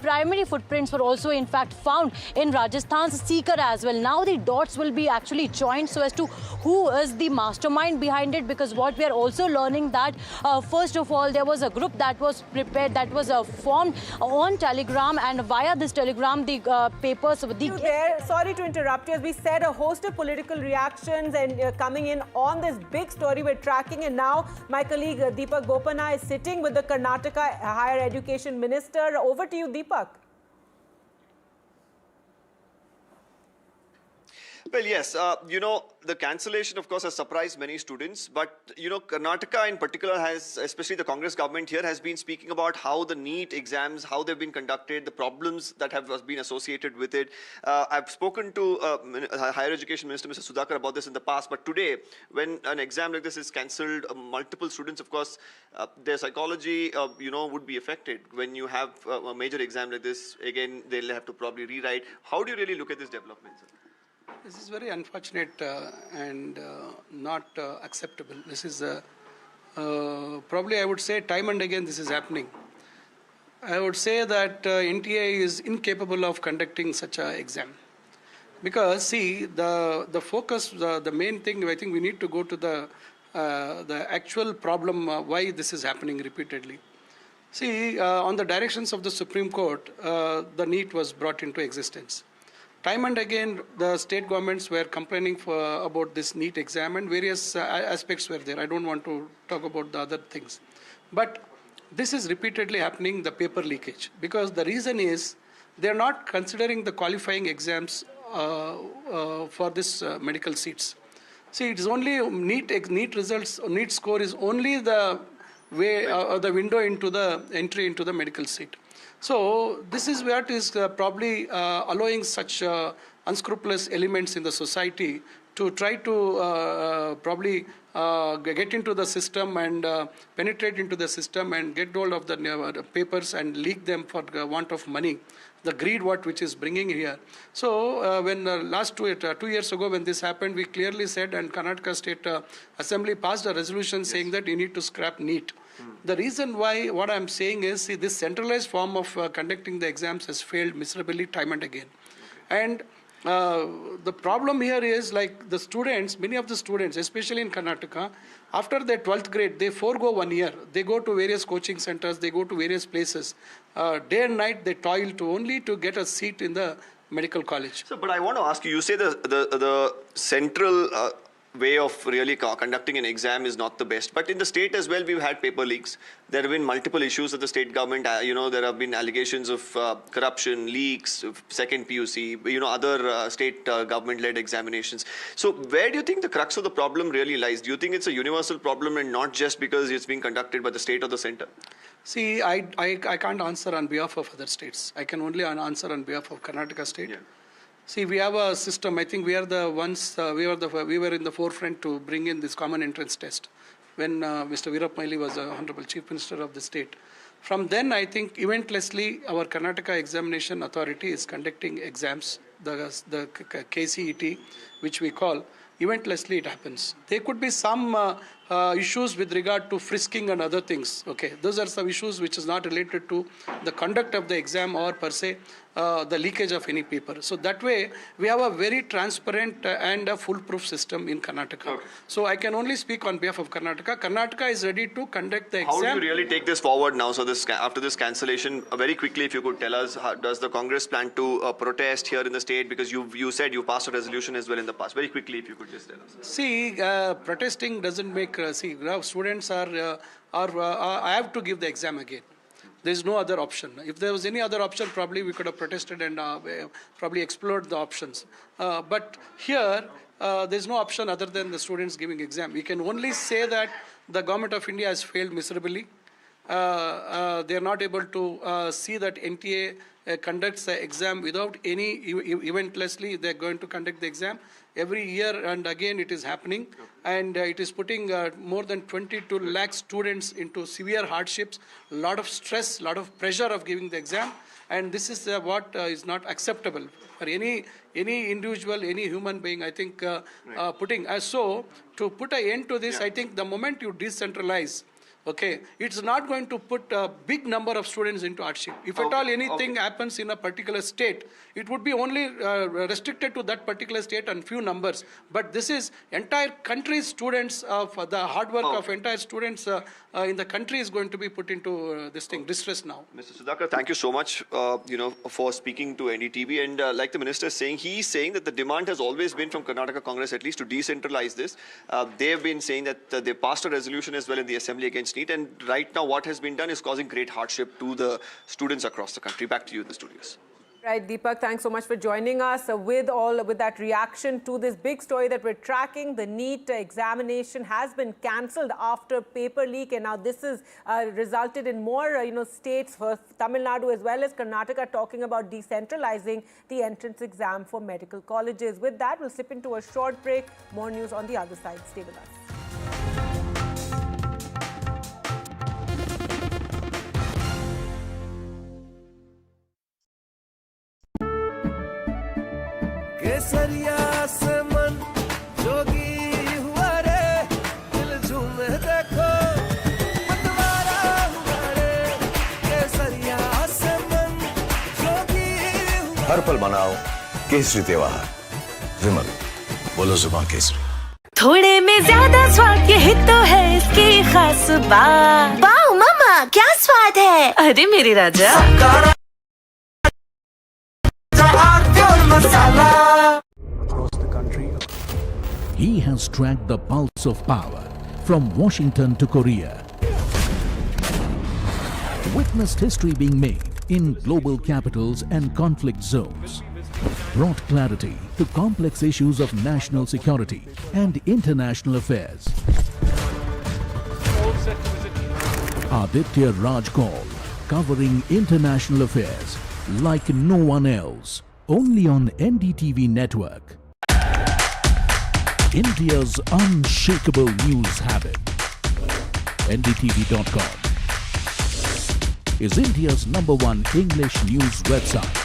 primary footprints were also in fact found in Rajasthan's Sikar as well. Now the dots will be actually joined so as to who is the mastermind behind it, because what we are also learning that first of all, there was a group that was prepared, that was formed on Telegram, and via this Telegram the papers... Sorry to interrupt you. As we said, a host of political reactions and coming in on this big story we're tracking, and now my colleague Deepak Gopana is sitting with the Karnataka Higher Education Minister. Over to you, Deepak. Well, yes, the cancellation, of course, has surprised many students. But, Karnataka in particular has, especially the Congress government here, has been speaking about how the NEET exams, how they've been conducted, the problems that have been associated with it. I've spoken to Higher Education Minister, Mr. Sudhakar, about this in the past. But today, when an exam like this is cancelled, multiple students, of course, their psychology, would be affected. When you have a major exam like this, again, they'll have to probably rewrite. How do you really look at this development, sir? This is very unfortunate and not acceptable. This is probably, I would say, time and again this is happening. I would say that NTA is incapable of conducting such an exam. Because, see, the focus, the main thing, I think we need to go to the actual problem, why this is happening repeatedly. See, on the directions of the Supreme Court, the NEET was brought into existence. Time and again, the state governments were complaining about this NEET exam, and various aspects were there. I don't want to talk about the other things. But this is repeatedly happening, the paper leakage, because the reason is they're not considering the qualifying exams for this medical seats. See, it is only NEET results, NEET score is only the way, the window into the entry into the medical seat. So this is what is probably allowing such unscrupulous elements in the society to try to probably get into the system and penetrate into the system and get hold of the papers and leak them for want of money. The greed which is bringing here. So when last 2 years ago when this happened, we clearly said, and Karnataka State Assembly passed a resolution saying that you need to scrap NEET. The reason why, what I'm saying is, see, this centralized form of conducting the exams has failed miserably time and again. And the problem here is, like, the students, many of the students, especially in Karnataka, after their 12th grade, they forego 1 year. They go to various coaching centers, they go to various places. Day and night, they toil only to get a seat in the medical college. So, but I want to ask you, you say the central way of really conducting an exam is not the best. But in the state as well, we've had paper leaks. There have been multiple issues at the state government. There have been allegations of corruption, leaks, second PUC, other state government-led examinations. So where do you think the crux of the problem really lies? Do you think it's a universal problem and not just because it's being conducted by the state or the center? See, I can't answer on behalf of other states. I can only answer on behalf of Karnataka State. Yeah. See, we have a system. I think we are the ones. We were in the forefront to bring in this common entrance test when Mr. Veerappa Moily was Honorable Chief Minister of the state. From then, I think eventlessly our Karnataka Examination Authority is conducting exams, the KCET, which we call. Eventlessly it happens. There could be some issues with regard to frisking and other things. Okay, those are some issues which is not related to the conduct of the exam or per se the leakage of any paper. So that way we have a very transparent and a foolproof system in Karnataka. Okay. So I can only speak on behalf of Karnataka. Karnataka is ready to conduct the exam. How do you really take this forward now? So this after this cancellation, very quickly, if you could tell us, does the Congress plan to protest here in the state? Because you said you passed a resolution as well in the past. Very quickly, if you could just tell us. See, protesting doesn't make. See, now students are. I have to give the exam again. There is no other option. If there was any other option, probably we could have protested and probably explored the options. But here, there is no option other than the students giving exam. We can only say that the government of India has failed miserably. They are not able to see that NTA conducts the exam without any eventlessly. They are going to conduct the exam every year, and again it is happening, and it is putting more than 22 lakh students into severe hardships, a lot of stress, a lot of pressure of giving the exam, and this is what is not acceptable for any individual, any human being. I think putting so to put an end to this, I think the moment you decentralize, okay, it's not going to put a big number of students into hardship. If at all anything happens in a particular state, it would be only restricted to that particular state and few numbers. But this is entire country's students, of the hard work of entire students in the country is going to be put into this thing, distress now. Mr. Sudhakar, thank you so much, for speaking to NDTV. And like the minister is saying, he's saying that the demand has always been from Karnataka Congress at least to decentralize this. They have been saying that they passed a resolution as well in the assembly against NEET, and right now what has been done is causing great hardship to the students across the country. Back to you in the studios. Right, Deepak, thanks so much for joining us with that reaction to this big story that we're tracking. The NEET examination has been cancelled after paper leak, and now this has resulted in more states, for Tamil Nadu as well as Karnataka, talking about decentralizing the entrance exam for medical colleges. With that, we'll slip into a short break. More news on the other side. Stay with us. केसरिया से मन जोगी हुआ रे दिल झूमे देखो मतवारा हुआ रे केसरिया से मन जोगी हुआ हर पल मनाओ केसरी त्योहार विमल बोलो जुबान केसरी थोड़े में ज्यादा स्वाद यही तो है इसकी खास बात वाओ मामा क्या स्वाद है अरे मेरे राजा Across the country, he has tracked the pulse of power from Washington to Korea. Witnessed history being made in global capitals and conflict zones. Brought clarity to complex issues of national security and international affairs. Aditya Raj Kaul, covering international affairs like no one else. Only on NDTV network. India's unshakable news habit. NDTV.com is India's #1 English news website.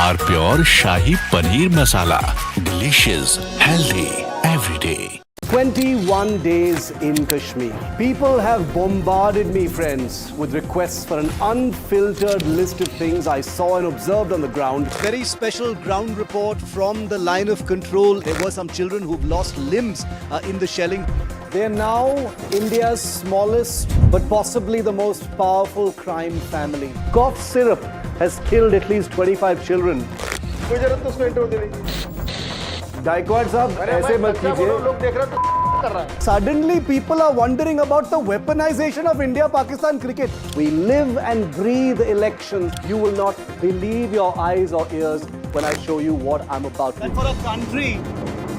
Our pure Shahi Paneer Masala. Delicious, healthy, every day. 21 days in Kashmir. People have bombarded me, friends, with requests for an unfiltered list of things I saw and observed on the ground. Very special ground report from the line of control. There were some children who've lost limbs in the shelling. They're now India's smallest but possibly the most powerful crime family. Cough syrup has killed at least 25 children. Gaikwad sahab, aise mat kijiye. Suddenly people are wondering about the weaponization of India-Pakistan cricket. We live and breathe elections. You will not believe your eyes or ears when I show you what I'm about to do. And for a country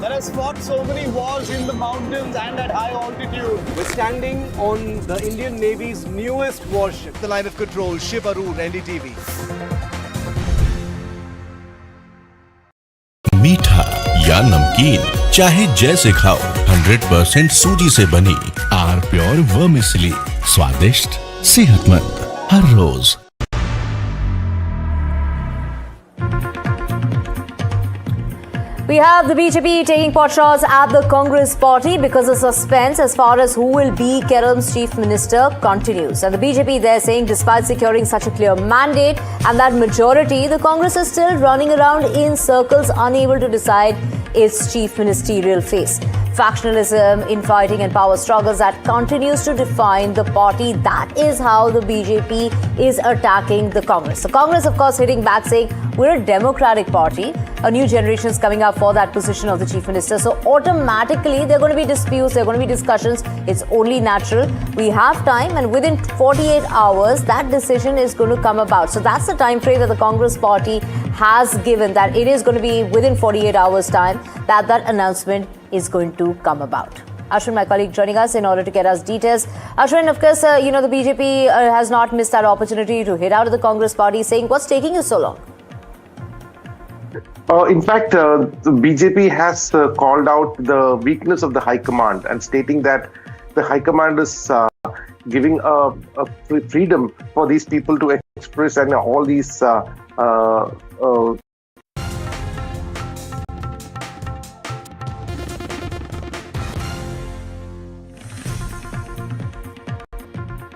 that has fought so many wars in the mountains and at high altitude. We're standing on the Indian Navy's newest warship. The line of control, Shiv Arur, NDTV. मीठा या नमकीन, चाहे जैसे खाओ, 100% सूजी से बनी are pure vermicelli, स्वादिष्ट, सेहतमंद हर रोज। We have the BJP taking pot shots at the Congress party because the suspense as far as who will be Kerala's chief minister continues. And the BJP there saying despite securing such a clear mandate and that majority, the Congress is still running around in circles unable to decide its chief ministerial face. Factionalism, infighting and power struggles that continues to define the party. That is how the BJP is attacking the Congress. The Congress, of course, hitting back saying we're a democratic party. A new generation is coming up for that position of the chief minister. So automatically there are going to be disputes, there are going to be discussions. It's only natural. We have time and within 48 hours that decision is going to come about. So that's the time frame that the Congress party has given, that it is going to be within 48 hours time that announcement is going to come about. Ashwin, my colleague, joining us in order to get us details. Ashwin, of course, the BJP has not missed that opportunity to hit out of the Congress party saying, what's taking you so long? In fact, the BJP has called out the weakness of the High Command and stating that the High Command is giving a freedom for these people to express and all these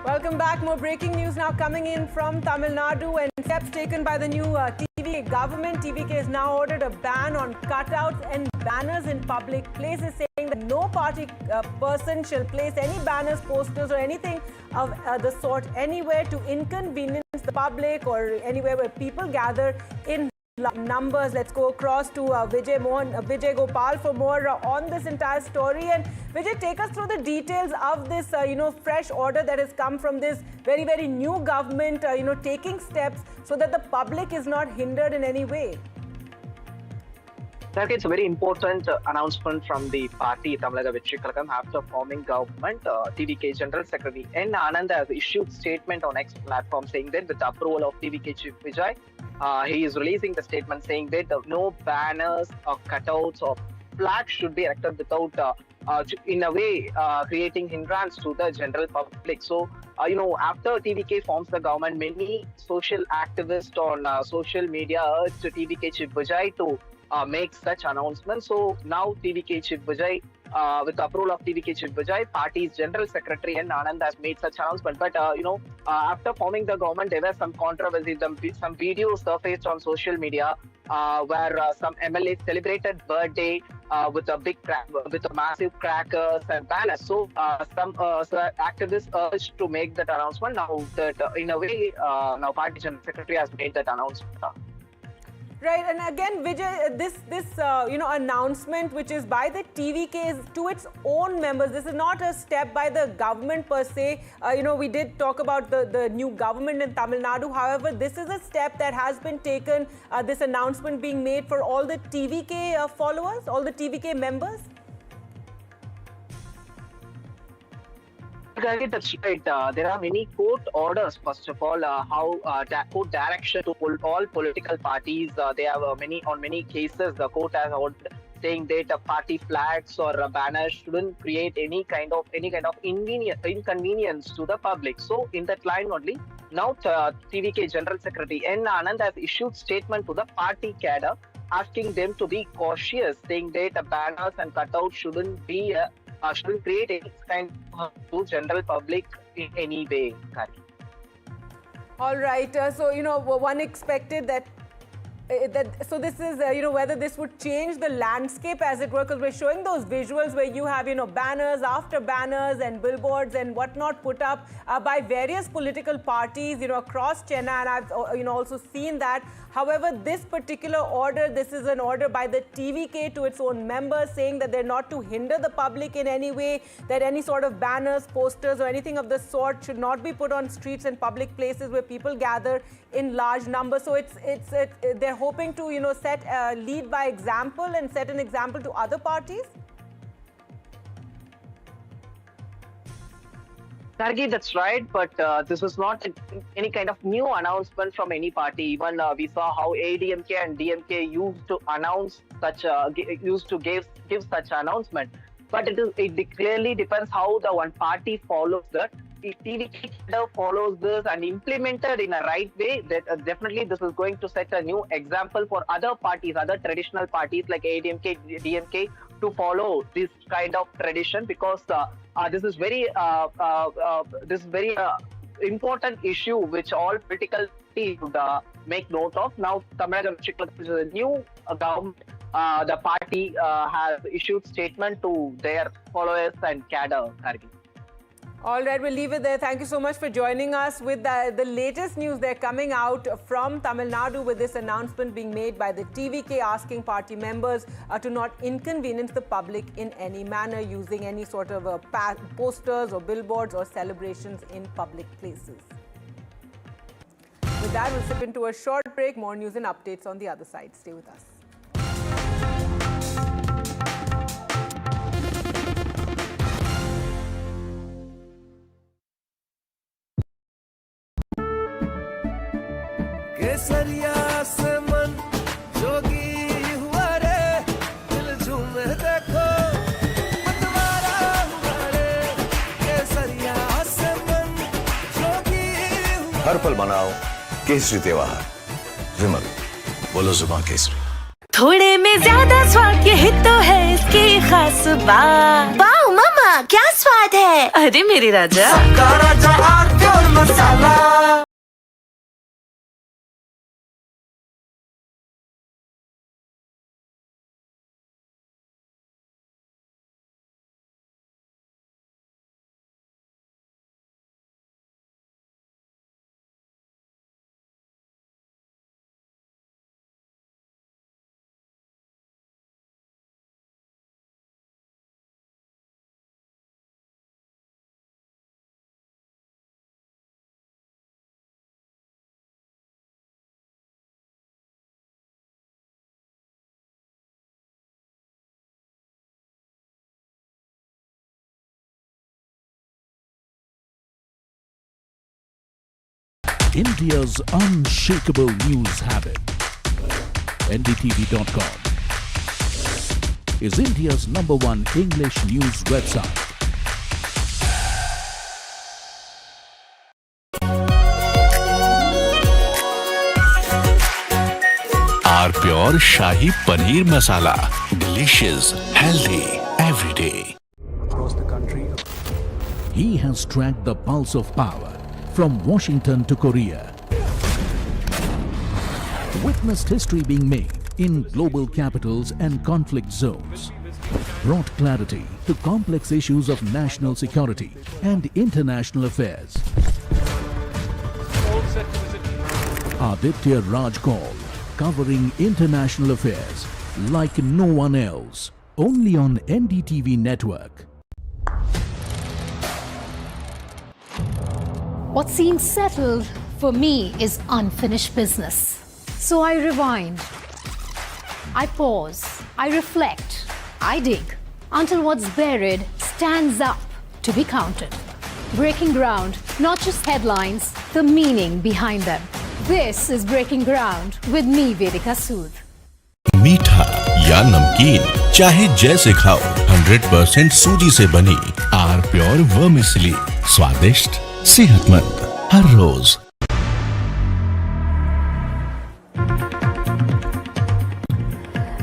Welcome back. More breaking news now coming in from Tamil Nadu and steps taken by the new TVK government. TVK has now ordered a ban on cutouts and banners in public places, saying that no party person shall place any banners, posters or anything of the sort anywhere to inconvenience the public or anywhere where people gather in numbers. Let's go across to Vijay Gopal for more on this entire story. And Vijay, take us through the details of this, fresh order that has come from this very, very new government, taking steps so that the public is not hindered in any way. It's a very important announcement from the party Tamil Nadu after forming government. TVK General Secretary N. Anand has issued statement on X platform saying that with the approval of TVK Chief Vijay, he is releasing the statement saying that no banners or cutouts or flags should be erected without, in a way, creating hindrance to the general public. So, after TVK forms the government, many social activists on social media urged TVK Chief Vijay to make such announcements. So now TVK Chief Vijay, with the approval of TVK Chief Vijay, party's General Secretary N. Anand has made such announcement. But after forming the government, there was some controversy. Some videos surfaced on social media where some MLAs celebrated birthday with a massive crackers and banners. So some activists urged to make that announcement. Now that in a way, now party General Secretary has made that announcement. Right, and again, Vijay, this announcement which is by the TVK to its own members. This is not a step by the government per se. We did talk about the new government in Tamil Nadu. However, this is a step that has been taken. This announcement being made for all the TVK followers, all the TVK members. That's right. There are many court orders. First of all, court direction to all political parties. They have many cases. The court has ordered saying that party flags or banners shouldn't create any kind of inconvenience to the public. So in that line only, now TVK General Secretary N. Anand has issued statement to the party cadre, asking them to be cautious, saying that banners and cutouts shouldn't create any kind of to general public in any way. All right. So one expected that. So this is, whether this would change the landscape, as it were, because we're showing those visuals where you have, banners after banners and billboards and whatnot put up by various political parties, across Chennai, and I've, also seen that. However, this particular order, this is an order by the TVK to its own members saying that they're not to hinder the public in any way, that any sort of banners, posters or anything of the sort should not be put on streets and public places where people gather in large numbers. So they're hoping to, lead by example and set an example to other parties. Gargi, that's right, but this is not any kind of new announcement from any party. Even we saw how AIA DMK and DMK used to announce such, give such announcement. But it clearly depends how the one party follows that. If TVK follows this and implemented in a right way, that definitely this is going to set a new example for other parties, other traditional parties like AIA DMK, DMK to follow this kind of tradition, because this is very important issue which all political parties should make note of. Now, Tamil Nadu is a new government. The party has issued statement to their followers and cadre. All right, we'll leave it there. Thank you so much for joining us with the latest news. They're coming out from Tamil Nadu with this announcement being made by the TVK asking party members to not inconvenience the public in any manner using any sort of posters or billboards or celebrations in public places. With that, we'll slip into a short break. More news and updates on the other side. Stay with us. केसरिया से मन जोगी हुआ रे दिल झूमे देखो मतवारा हुआ रे केसरिया से मन जोगी हुआ हर पल मनाओ केसरी त्योहार विमल बोलो जुबान केसरी थोड़े में ज्यादा स्वाद यही तो है इसकी खास बात। वाओ मामा क्या स्वाद है। अरे मेरे राजा सबका राजा आरती और मसाला। India's unshakable news habit. NDTV.com is India's #1 English news website. Our pure Shahi Paneer Masala. Delicious, healthy, every day. Across the country, He has tracked the pulse of power from Washington to Korea. Witnessed history being made in global capitals and conflict zones. Brought clarity to complex issues of national security and international affairs. Aditya Raj Call, covering international affairs like no one else. Only on NDTV network. What seems settled for me is unfinished business. So I rewind, I pause, I reflect, I dig until what's buried stands up to be counted. Breaking ground, not just headlines, the meaning behind them. This is Breaking Ground with me, Vedika Sood. मीठा या नमकीन चाहे जैसे खाओ 100% सूजी से बनी are pure vermicelli स्वादिष्ट सेहतमंद हर रोज।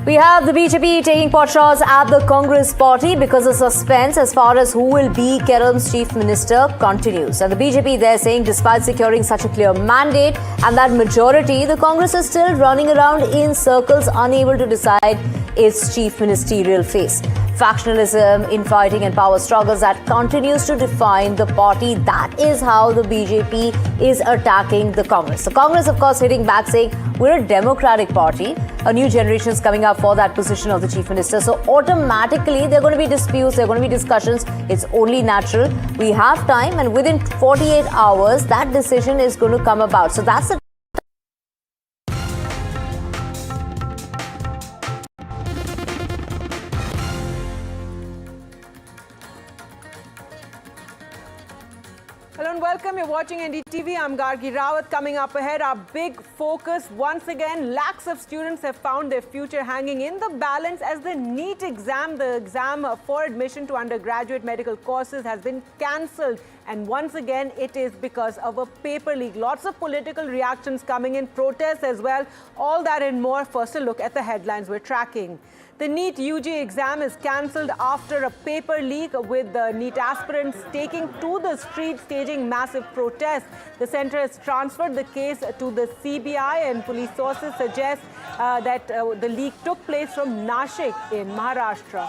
We have the BJP taking potshots at the Congress party because the suspense as far as who will be Kerala's chief minister continues. And the BJP there saying despite securing such a clear mandate and that majority, the Congress is still running around in circles unable to decide its chief ministerial face. Factionalism, infighting and power struggles that continues to define the party. That is how the BJP is attacking the Congress. The Congress, of course, hitting back saying we're a democratic party. A new generation is coming up for that position of the chief minister. So automatically there are going to be disputes, there are going to be discussions. It's only natural. We have time and within 48 hours that decision is going to come about. So that's the Hello and welcome. You're watching NDTV. I'm Gargi Rawat. Coming up ahead, our big focus. Once again, lakhs of students have found their future hanging in the balance as the NEET exam, the exam for admission to undergraduate medical courses, has been cancelled. And once again, it is because of a paper leak. Lots of political reactions coming in, protests as well. All that and more. First, a look at the headlines we're tracking. The NEET UG exam is cancelled after a paper leak, with the NEET aspirants taking to the street, staging massive protests. The centre has transferred the case to the CBI, and police sources suggest that the leak took place from Nashik in Maharashtra.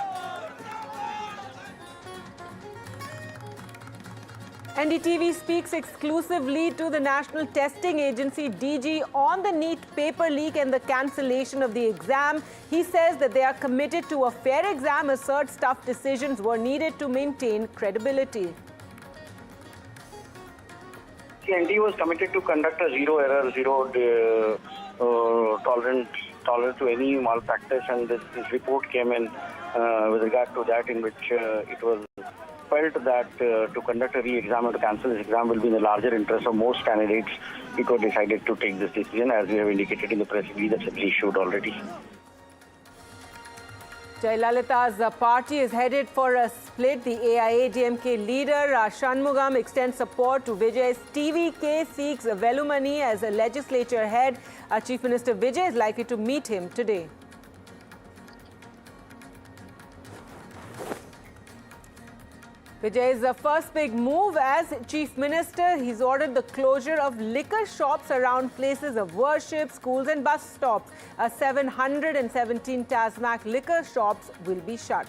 NDTV speaks exclusively to the National Testing Agency DG on the NEET paper leak and the cancellation of the exam. He says that they are committed to a fair exam, asserts tough decisions were needed to maintain credibility. NT was committed to conduct a zero error, zero tolerance to any malpractice, and this report came in with regard to that, in which it was felt that to conduct a re-exam or to cancel this exam will be in the larger interest of most candidates. It was decided to take this decision, as we have indicated in the press release that's been issued already. Jayalalitha's party is headed for a split. The AIA DMK leader Shanmugam extends support to Vijay's TVK, seeks Velumani as a legislature head. Chief Minister Vijay is likely to meet him today. Vijay's first big move as Chief Minister. He's ordered the closure of liquor shops around places of worship, schools and bus stops. 717 Tasmac liquor shops will be shut.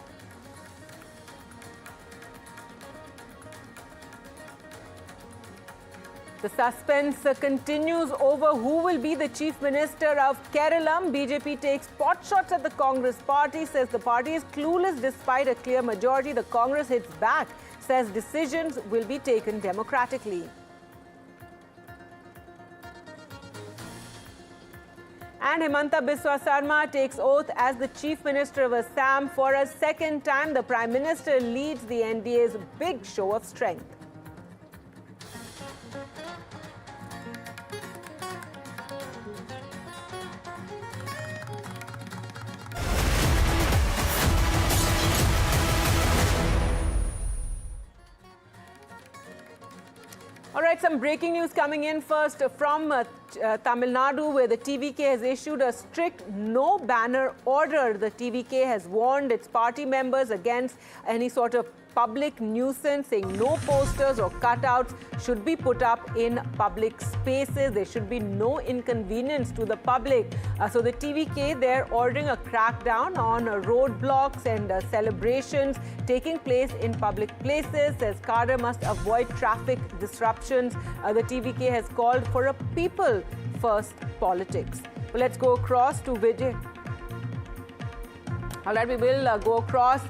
The suspense continues over who will be the Chief Minister of Kerala. BJP takes pot shots at the Congress party, says the party is clueless despite a clear majority. The Congress hits back, says decisions will be taken democratically. And Himanta Biswa Sarma takes oath as the Chief Minister of Assam for a second time. The Prime Minister leads the NDA's big show of strength. All right, some breaking news coming in first from Tamil Nadu, where the TVK has issued a strict no banner order. The TVK has warned its party members against any sort of public nuisance, saying no posters or cutouts should be put up in public spaces. There should be no inconvenience to the public. So the TVK, they're ordering a crackdown on roadblocks and celebrations taking place in public places. Says Cadre must avoid traffic disruptions. The TVK has called for a people-first politics. Well, let's go across to Vijay. All right, we will go across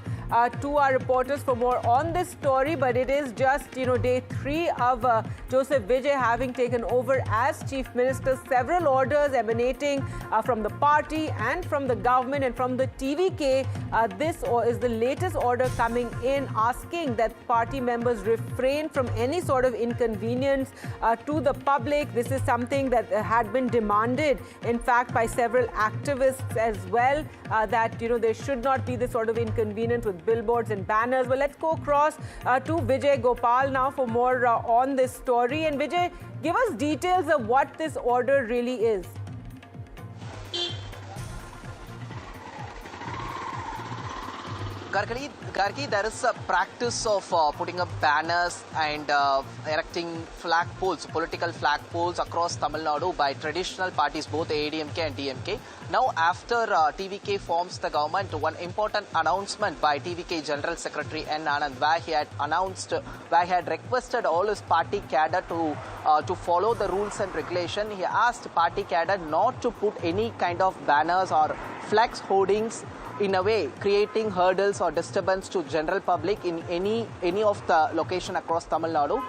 to our reporters for more on this story, but it is just, day 3 of Joseph Vijay having taken over as Chief Minister. Several orders emanating from the party and from the government and from the TVK. This is the latest order coming in, asking that party members refrain from any sort of inconvenience to the public. This is something that had been demanded, in fact, by several activists as well, that, there should not be this sort of inconvenience with billboards and banners. Well, let's go across to Vijay Gopal now for more on this story. And Vijay, give us details of what this order really is. Gargi, there is a practice of putting up banners and erecting flagpoles, political flagpoles across Tamil Nadu by traditional parties, both AIA DMK and DMK. Now, after TVK forms the government, one important announcement by TVK General Secretary N. Anand, where he had requested all his party cadre to follow the rules and regulation. He asked party cadre not to put any kind of banners or flex hoardings in a way creating hurdles or disturbance to general public in any of the location across Tamil Nadu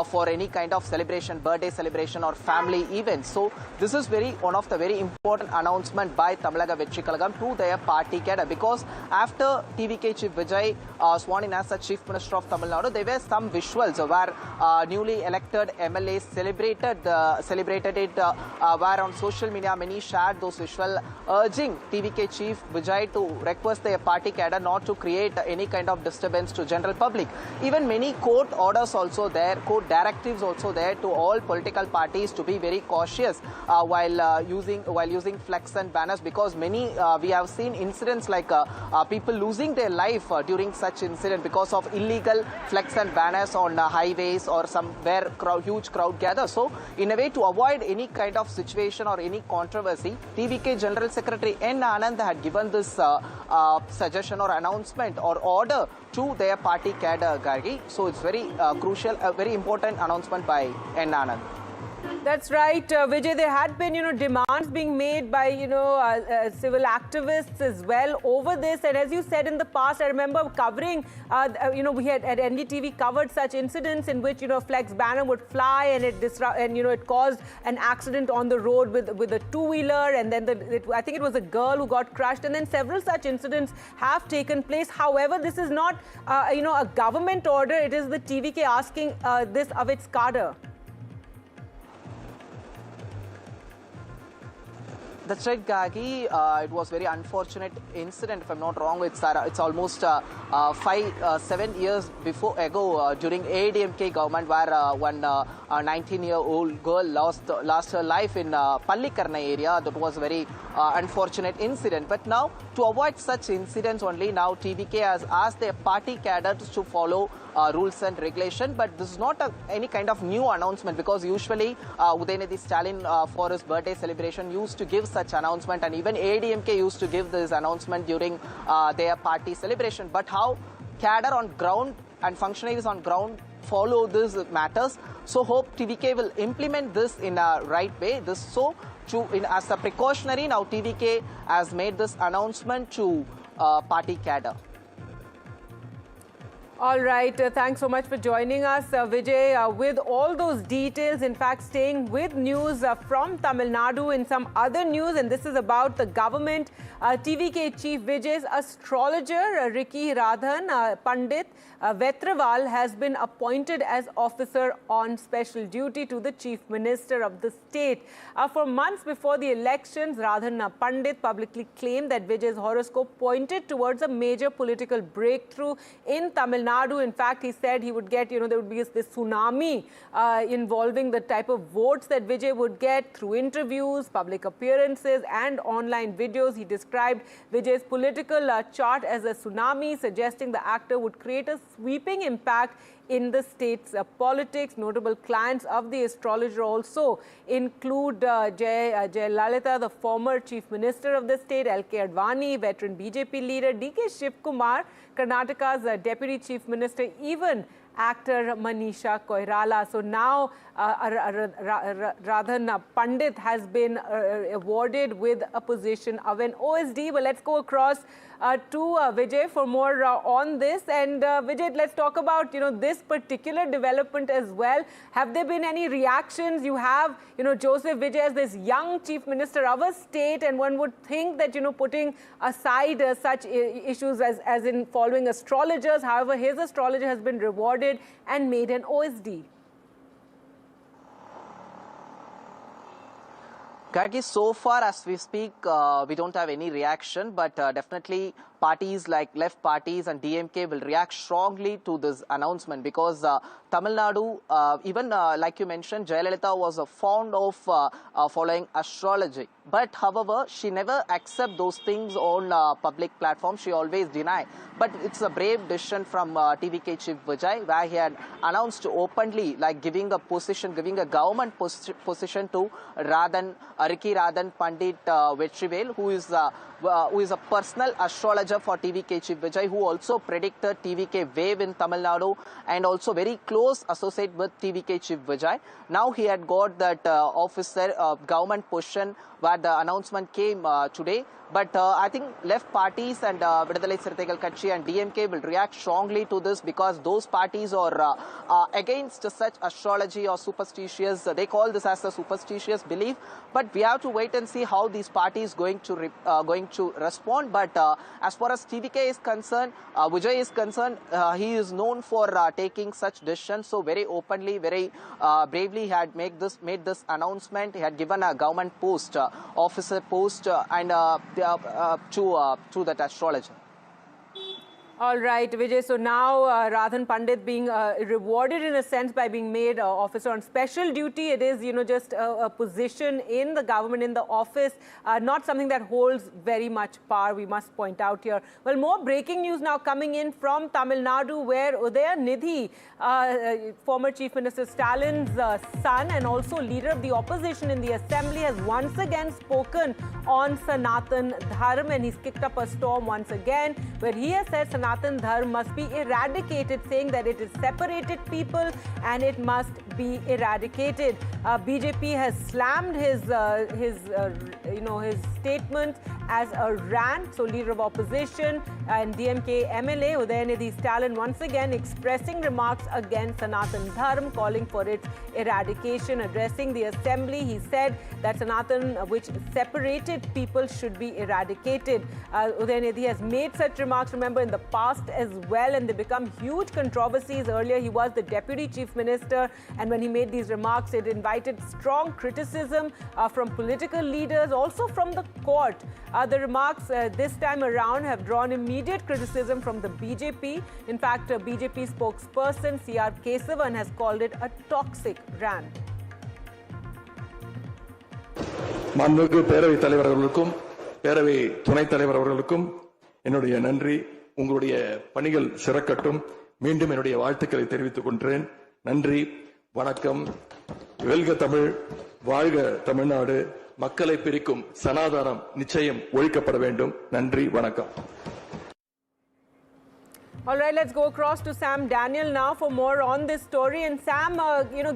for any kind of celebration, birthday celebration or family events. So this is one of the very important announcement by Tamalaga Vetri Kalagam to their party cadre, because after TVK Chief Vijay sworn in as the Chief Minister of Tamil Nadu, there were some visuals where newly elected MLAs celebrated it, where on social media many shared those visuals urging TVK Chief Vijay to request their party cadre not to create any kind of disturbance to general public. Even many court orders also there, court directives also there to all political parties to be very cautious while using flags and banners, because many we have seen incidents like people losing their life during such incident because of illegal flags and banners on highways or somewhere huge crowd gather. So in a way to avoid any kind of situation or any controversy, TVK General Secretary N. Anand had given this suggestion or announcement or order to their party cadre, Gargi. So it's very crucial, a very important announcement by N. Anand. That's right, Vijay. There had been, demands being made by, civil activists as well over this. And as you said in the past, I remember covering, we had at NDTV covered such incidents in which, flags banner would fly and it caused an accident on the road with a two-wheeler, and then I think it was a girl who got crushed, and then several such incidents have taken place. However, this is not, a government order. It is the TVK asking this of its cadre. That's right, Gagi. It was very unfortunate incident, if I'm not wrong. It's almost 7 years ago during AIA DMK government, where one 19-year-old girl lost her life in Pallikarna area. That was a very unfortunate incident. But now, to avoid such incidents only, now TVK has asked their party cadres to follow rules and regulation. But this is not any kind of new announcement, because usually Udayanidhi Stalin for his birthday celebration used to give such announcement, and even AIADMK used to give this announcement during their party celebration. But how cadre on ground and functionaries on ground follow these matters, so hope TVK will implement this in a right way. As a precautionary, now TVK has made this announcement to party cadre. All right, thanks so much for joining us, Vijay. With all those details, in fact, staying with news from Tamil Nadu in some other news, and this is about the government. TVK Chief Vijay's astrologer, Ricky Radhan Pandit Vetrawal, has been appointed as officer on special duty to the Chief Minister of the state. For months before the elections, Radhan Pandit publicly claimed that Vijay's horoscope pointed towards a major political breakthrough in Tamil Nadu. In fact, he said he would get, there would be this tsunami involving the type of votes that Vijay would get through interviews, public appearances and online videos. He described Vijay's political chart as a tsunami, suggesting the actor would create a sweeping impact in the state's politics. Notable clients of the astrologer also include Jay Lalita, the former Chief Minister of the state, L.K. Advani, veteran BJP leader D.K. Shivkumar, Karnataka's Deputy Chief Minister, even actor Manisha Koirala. So now Radhan Pandit has been awarded with a position of an OSD. But let's go across to Vijay for more on this. And Vijay, let's talk about this particular development as well. Have there been any reactions? You have Joseph Vijay as this young Chief Minister of a state, and one would think that putting aside such issues as in following astrologers, however, his astrologer has been rewarded and made an OSD. Gargi, so far as we speak, we don't have any reaction, but definitely parties like left parties and DMK will react strongly to this announcement, because Tamil Nadu, even like you mentioned, Jayalalitha was fond of following astrology. But however, she never accept those things on public platforms. She always deny. But it's a brave decision from TVK Chief Vijay, where he had announced openly, like giving a government position to Ricky Radhan Pandit Vetrivel, who is a personal astrologer for TVK Chief Vijay, who also predicted TVK wave in Tamil Nadu and also very close associate with TVK Chief Vijay. Now he had got that officer government position, where the announcement came today. But I think left parties and Vidudalai Sirthigal Katchi and DMK will react strongly to this because those parties are against such astrology or superstitious. They call this as a superstitious belief. But we have to wait and see how these parties going to respond. But as far as TVK is concerned, Vijay is concerned, he is known for taking such decisions. So very openly, very bravely, he had made this announcement. He had given a government post, officer post, and to that astrologer. All right, Vijay. So now Radhan Pandit being rewarded in a sense by being made officer on special duty. It is, just a position in the government, in the office, not something that holds very much power, we must point out here. Well, more breaking news now coming in from Tamil Nadu, where Udayanithi, former Chief Minister Stalin's son and also leader of the opposition in the assembly, has once again spoken on Sanatan Dharma, and he's kicked up a storm once again, where he has said Sanatan Dharma must be eradicated, saying that it is separated people and it must be eradicated. BJP has slammed his statement as a rant. So leader of opposition and DMK MLA Udayanithi Stalin once again expressing remarks against Sanatan Dharma, calling for its eradication. Addressing the assembly, he said that Sanatan, which separated people, should be eradicated. Udayanithi has made such remarks, remember, in the past as well, and they become huge controversies. Earlier, he was the Deputy Chief Minister, and when he made these remarks, it invited strong criticism from political leaders, also from the court. The remarks this time around have drawn immediate criticism from the BJP. In fact, BJP spokesperson C.R. Kesavan has called it a toxic rant. மாண்புமிகு பேரவைத் தலைவர் அவர்களுக்கும் பேரவை துணைத் தலைவர் அவர்களுக்கும் என்னுடைய நன்றி. உங்களுடைய பணிகள் சிறக்கட்டும். மீண்டும் என்னுடைய வாழ்த்துக்களை தெரிவித்துக் கொள்கிறேன். நன்றி, வணக்கம். வெல்க தமிழ், வாழ்க தமிழ்நாடு. மக்களை பிரிக்கும் சனாதானம் நிச்சயம் ஒழிக்கப்பட வேண்டும். நன்றி, வணக்கம். All right, let's go across to Sam Daniel now for more on this story. And Sam,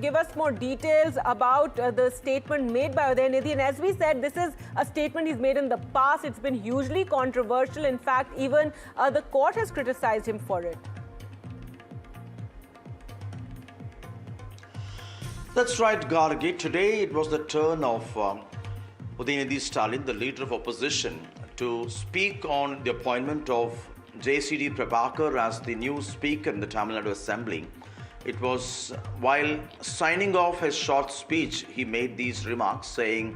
give us more details about the statement made by Udayanithi. And as we said, this is a statement he's made in the past. It's been hugely controversial. In fact, even the court has criticized him for it. That's right, Gargi. Today it was the turn of Udayanithi Stalin, the leader of opposition, to speak on the appointment of JCD Prabhakar as the new speaker in the Tamil Nadu Assembly. It was while signing off his short speech, he made these remarks saying,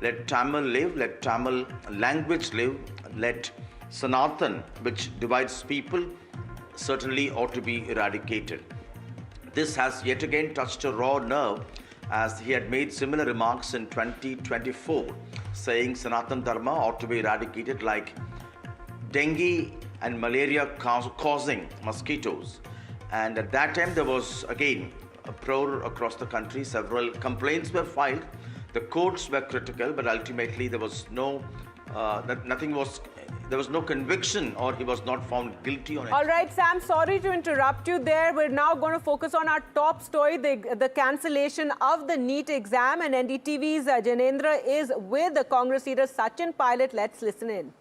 let Tamil live, let Tamil language live, let Sanatan, which divides people, certainly ought to be eradicated. This has yet again touched a raw nerve, as he had made similar remarks in 2024, saying Sanatan Dharma ought to be eradicated like dengue and malaria causing mosquitoes. And at that time there was again a uproar across the country. Several complaints were filed. The courts were critical, but ultimately there was there was no conviction, or he was not found guilty on it. All right, Sam, sorry to interrupt you there. We're now going to focus on our top story, the cancellation of the NEET exam. And NDTV's Janendra is with the Congress leader Sachin Pilot. Let's listen in.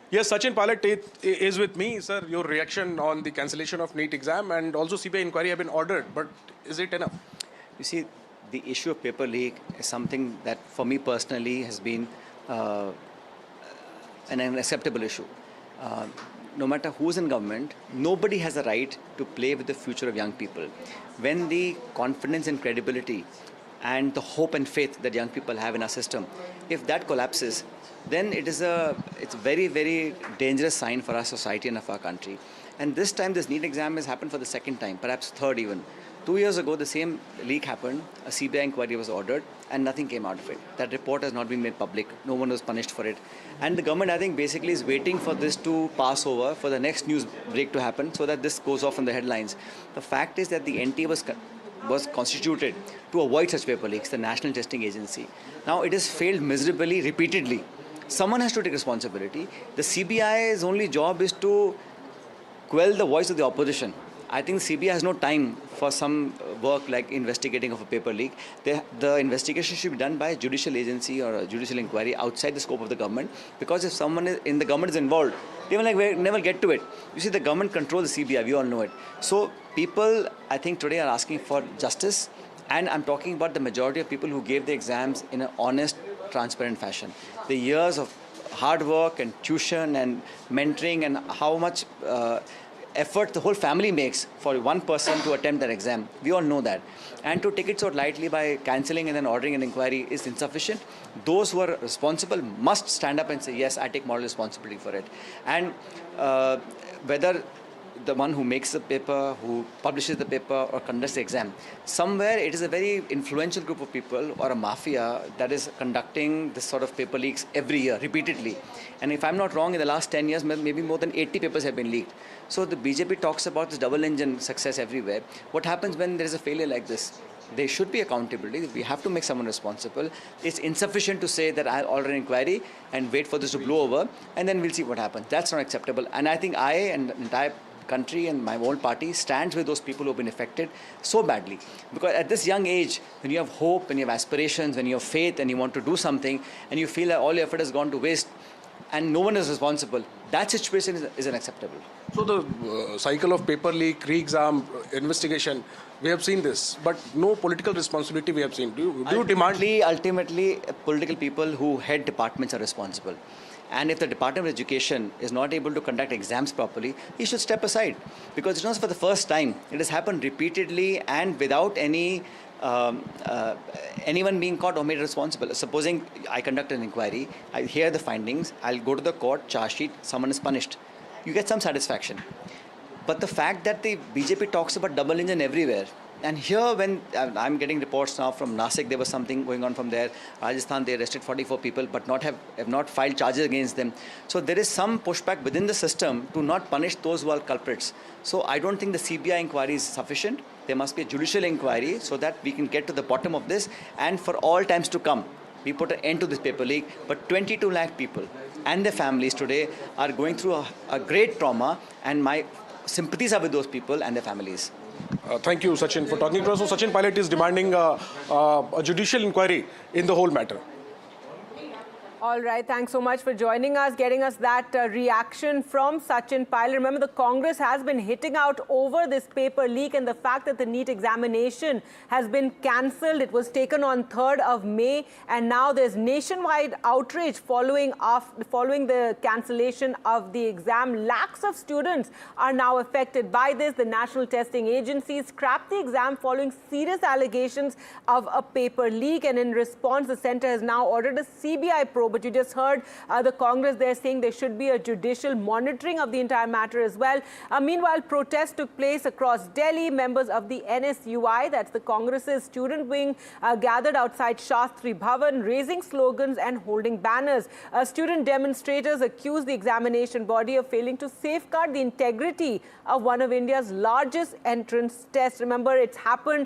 Yes, Sachin Pilot is with me. Sir, your reaction on the cancellation of NEET exam, and also CBI inquiry have been ordered, but is it enough? You see, the issue of paper leak is something that for me personally has been an unacceptable issue. No matter who's in government, nobody has a right to play with the future of young people. When the confidence and credibility and the hope and faith that young people have in our system, if that collapses, then it's a very, very dangerous sign for our society and of our country. And this time this NEET exam has happened for the second time, perhaps third even. 2 years ago, the same leak happened, a CBI inquiry was ordered, and nothing came out of it. That report has not been made public, no one was punished for it. And the government, I think, basically is waiting for this to pass over, for the next news break to happen, so that this goes off in the headlines. The fact is that the NT was constituted to avoid such paper leaks, the National Testing Agency. Now it has failed miserably, repeatedly. Someone has to take responsibility. The CBI's only job is to quell the voice of the opposition. I think CBI has no time for some work like investigating of a paper leak. The investigation should be done by a judicial agency or a judicial inquiry outside the scope of the government, because if someone in the government is involved, they will never get to it. You see, the government controls the CBI, we all know it. So people, I think today are asking for justice, and I'm talking about the majority of people who gave the exams in an honest, transparent fashion. The years of hard work and tuition and mentoring and how much effort the whole family makes for one person to attempt that exam. We all know that. And to take it so lightly by cancelling and then ordering an inquiry is insufficient. Those who are responsible must stand up and say, yes, I take moral responsibility for it. And whether the one who makes the paper, who publishes the paper or conducts the exam, somewhere it is a very influential group of people or a mafia that is conducting this sort of paper leaks every year, repeatedly. And if I'm not wrong, in the last 10 years, maybe more than 80 papers have been leaked. So the BJP talks about this double engine success everywhere. What happens when there is a failure like this? There should be accountability. We have to make someone responsible. It's insufficient to say that I'll order an inquiry and wait for this to blow over and then we'll see what happens. That's not acceptable. And I think I and the entire country and my own party stands with those people who have been affected so badly. Because at this young age, when you have hope, when you have aspirations, when you have faith and you want to do something and you feel that all your effort has gone to waste and no one is responsible, that situation is unacceptable. So the cycle of paper leak, re-exam, investigation, we have seen this, but no political responsibility we have seen. Do you demand? Ultimately, political people who head departments are responsible. And if the Department of Education is not able to conduct exams properly, he should step aside. Because it's not for the first time. It has happened repeatedly and without any anyone being caught or made responsible. Supposing I conduct an inquiry, I hear the findings, I'll go to the court, charge sheet, someone is punished. You get some satisfaction. But the fact that the BJP talks about double engine everywhere, and here when I'm getting reports now from Nasik, there was something going on from there. Rajasthan, they arrested 44 people but have not filed charges against them. So there is some pushback within the system to not punish those who are culprits. So I don't think the CBI inquiry is sufficient. There must be a judicial inquiry so that we can get to the bottom of this, and for all times to come, we put an end to this paper leak. But 22 lakh people and their families today are going through a great trauma, and my sympathies are with those people and their families. Thank you, Sachin, for talking to us. So Sachin Pilot is demanding a judicial inquiry in the whole matter. All right, thanks so much for joining us, getting us that reaction from Sachin Pilot. Remember, the Congress has been hitting out over this paper leak and the fact that the NEET examination has been cancelled. It was taken on 3rd of May, and now there's nationwide outrage following the cancellation of the exam. Lakhs of students are now affected by this. The National Testing Agency scrapped the exam following serious allegations of a paper leak, and in response, the centre has now ordered a CBI probe. But you just heard the Congress there saying there should be a judicial monitoring of the entire matter as well. Meanwhile, protests took place across Delhi. Members of the NSUI, that's the Congress's student wing, gathered outside Shastri Bhavan, raising slogans and holding banners. Student demonstrators accused the examination body of failing to safeguard the integrity of one of India's largest entrance tests. Remember, it's happened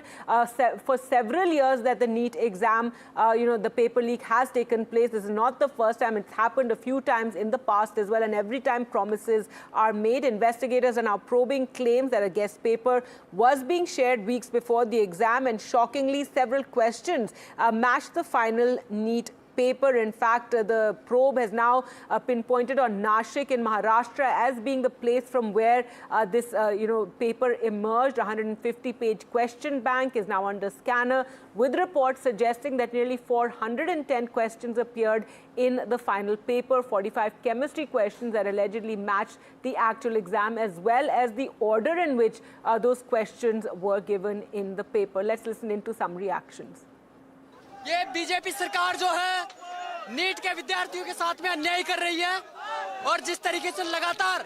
for several years that the NEET exam, the paper leak has taken place. This is not the first time. It's happened a few times in the past as well, and every time promises are made. Investigators are now probing claims that a guest paper was being shared weeks before the exam, and shockingly, several questions matched the final NEET paper. In fact, the probe has now pinpointed on Nashik in Maharashtra as being the place from where this paper emerged. 150-page question bank is now under scanner, with reports suggesting that nearly 410 questions appeared in the final paper, 45 chemistry questions that allegedly matched the actual exam, as well as the order in which those questions were given in the paper. Let's listen into some reactions. ये BJP सरकार जो है NEET के विद्यार्थियों के साथ में अन्याय कर रही है, और जिस तरीके से लगातार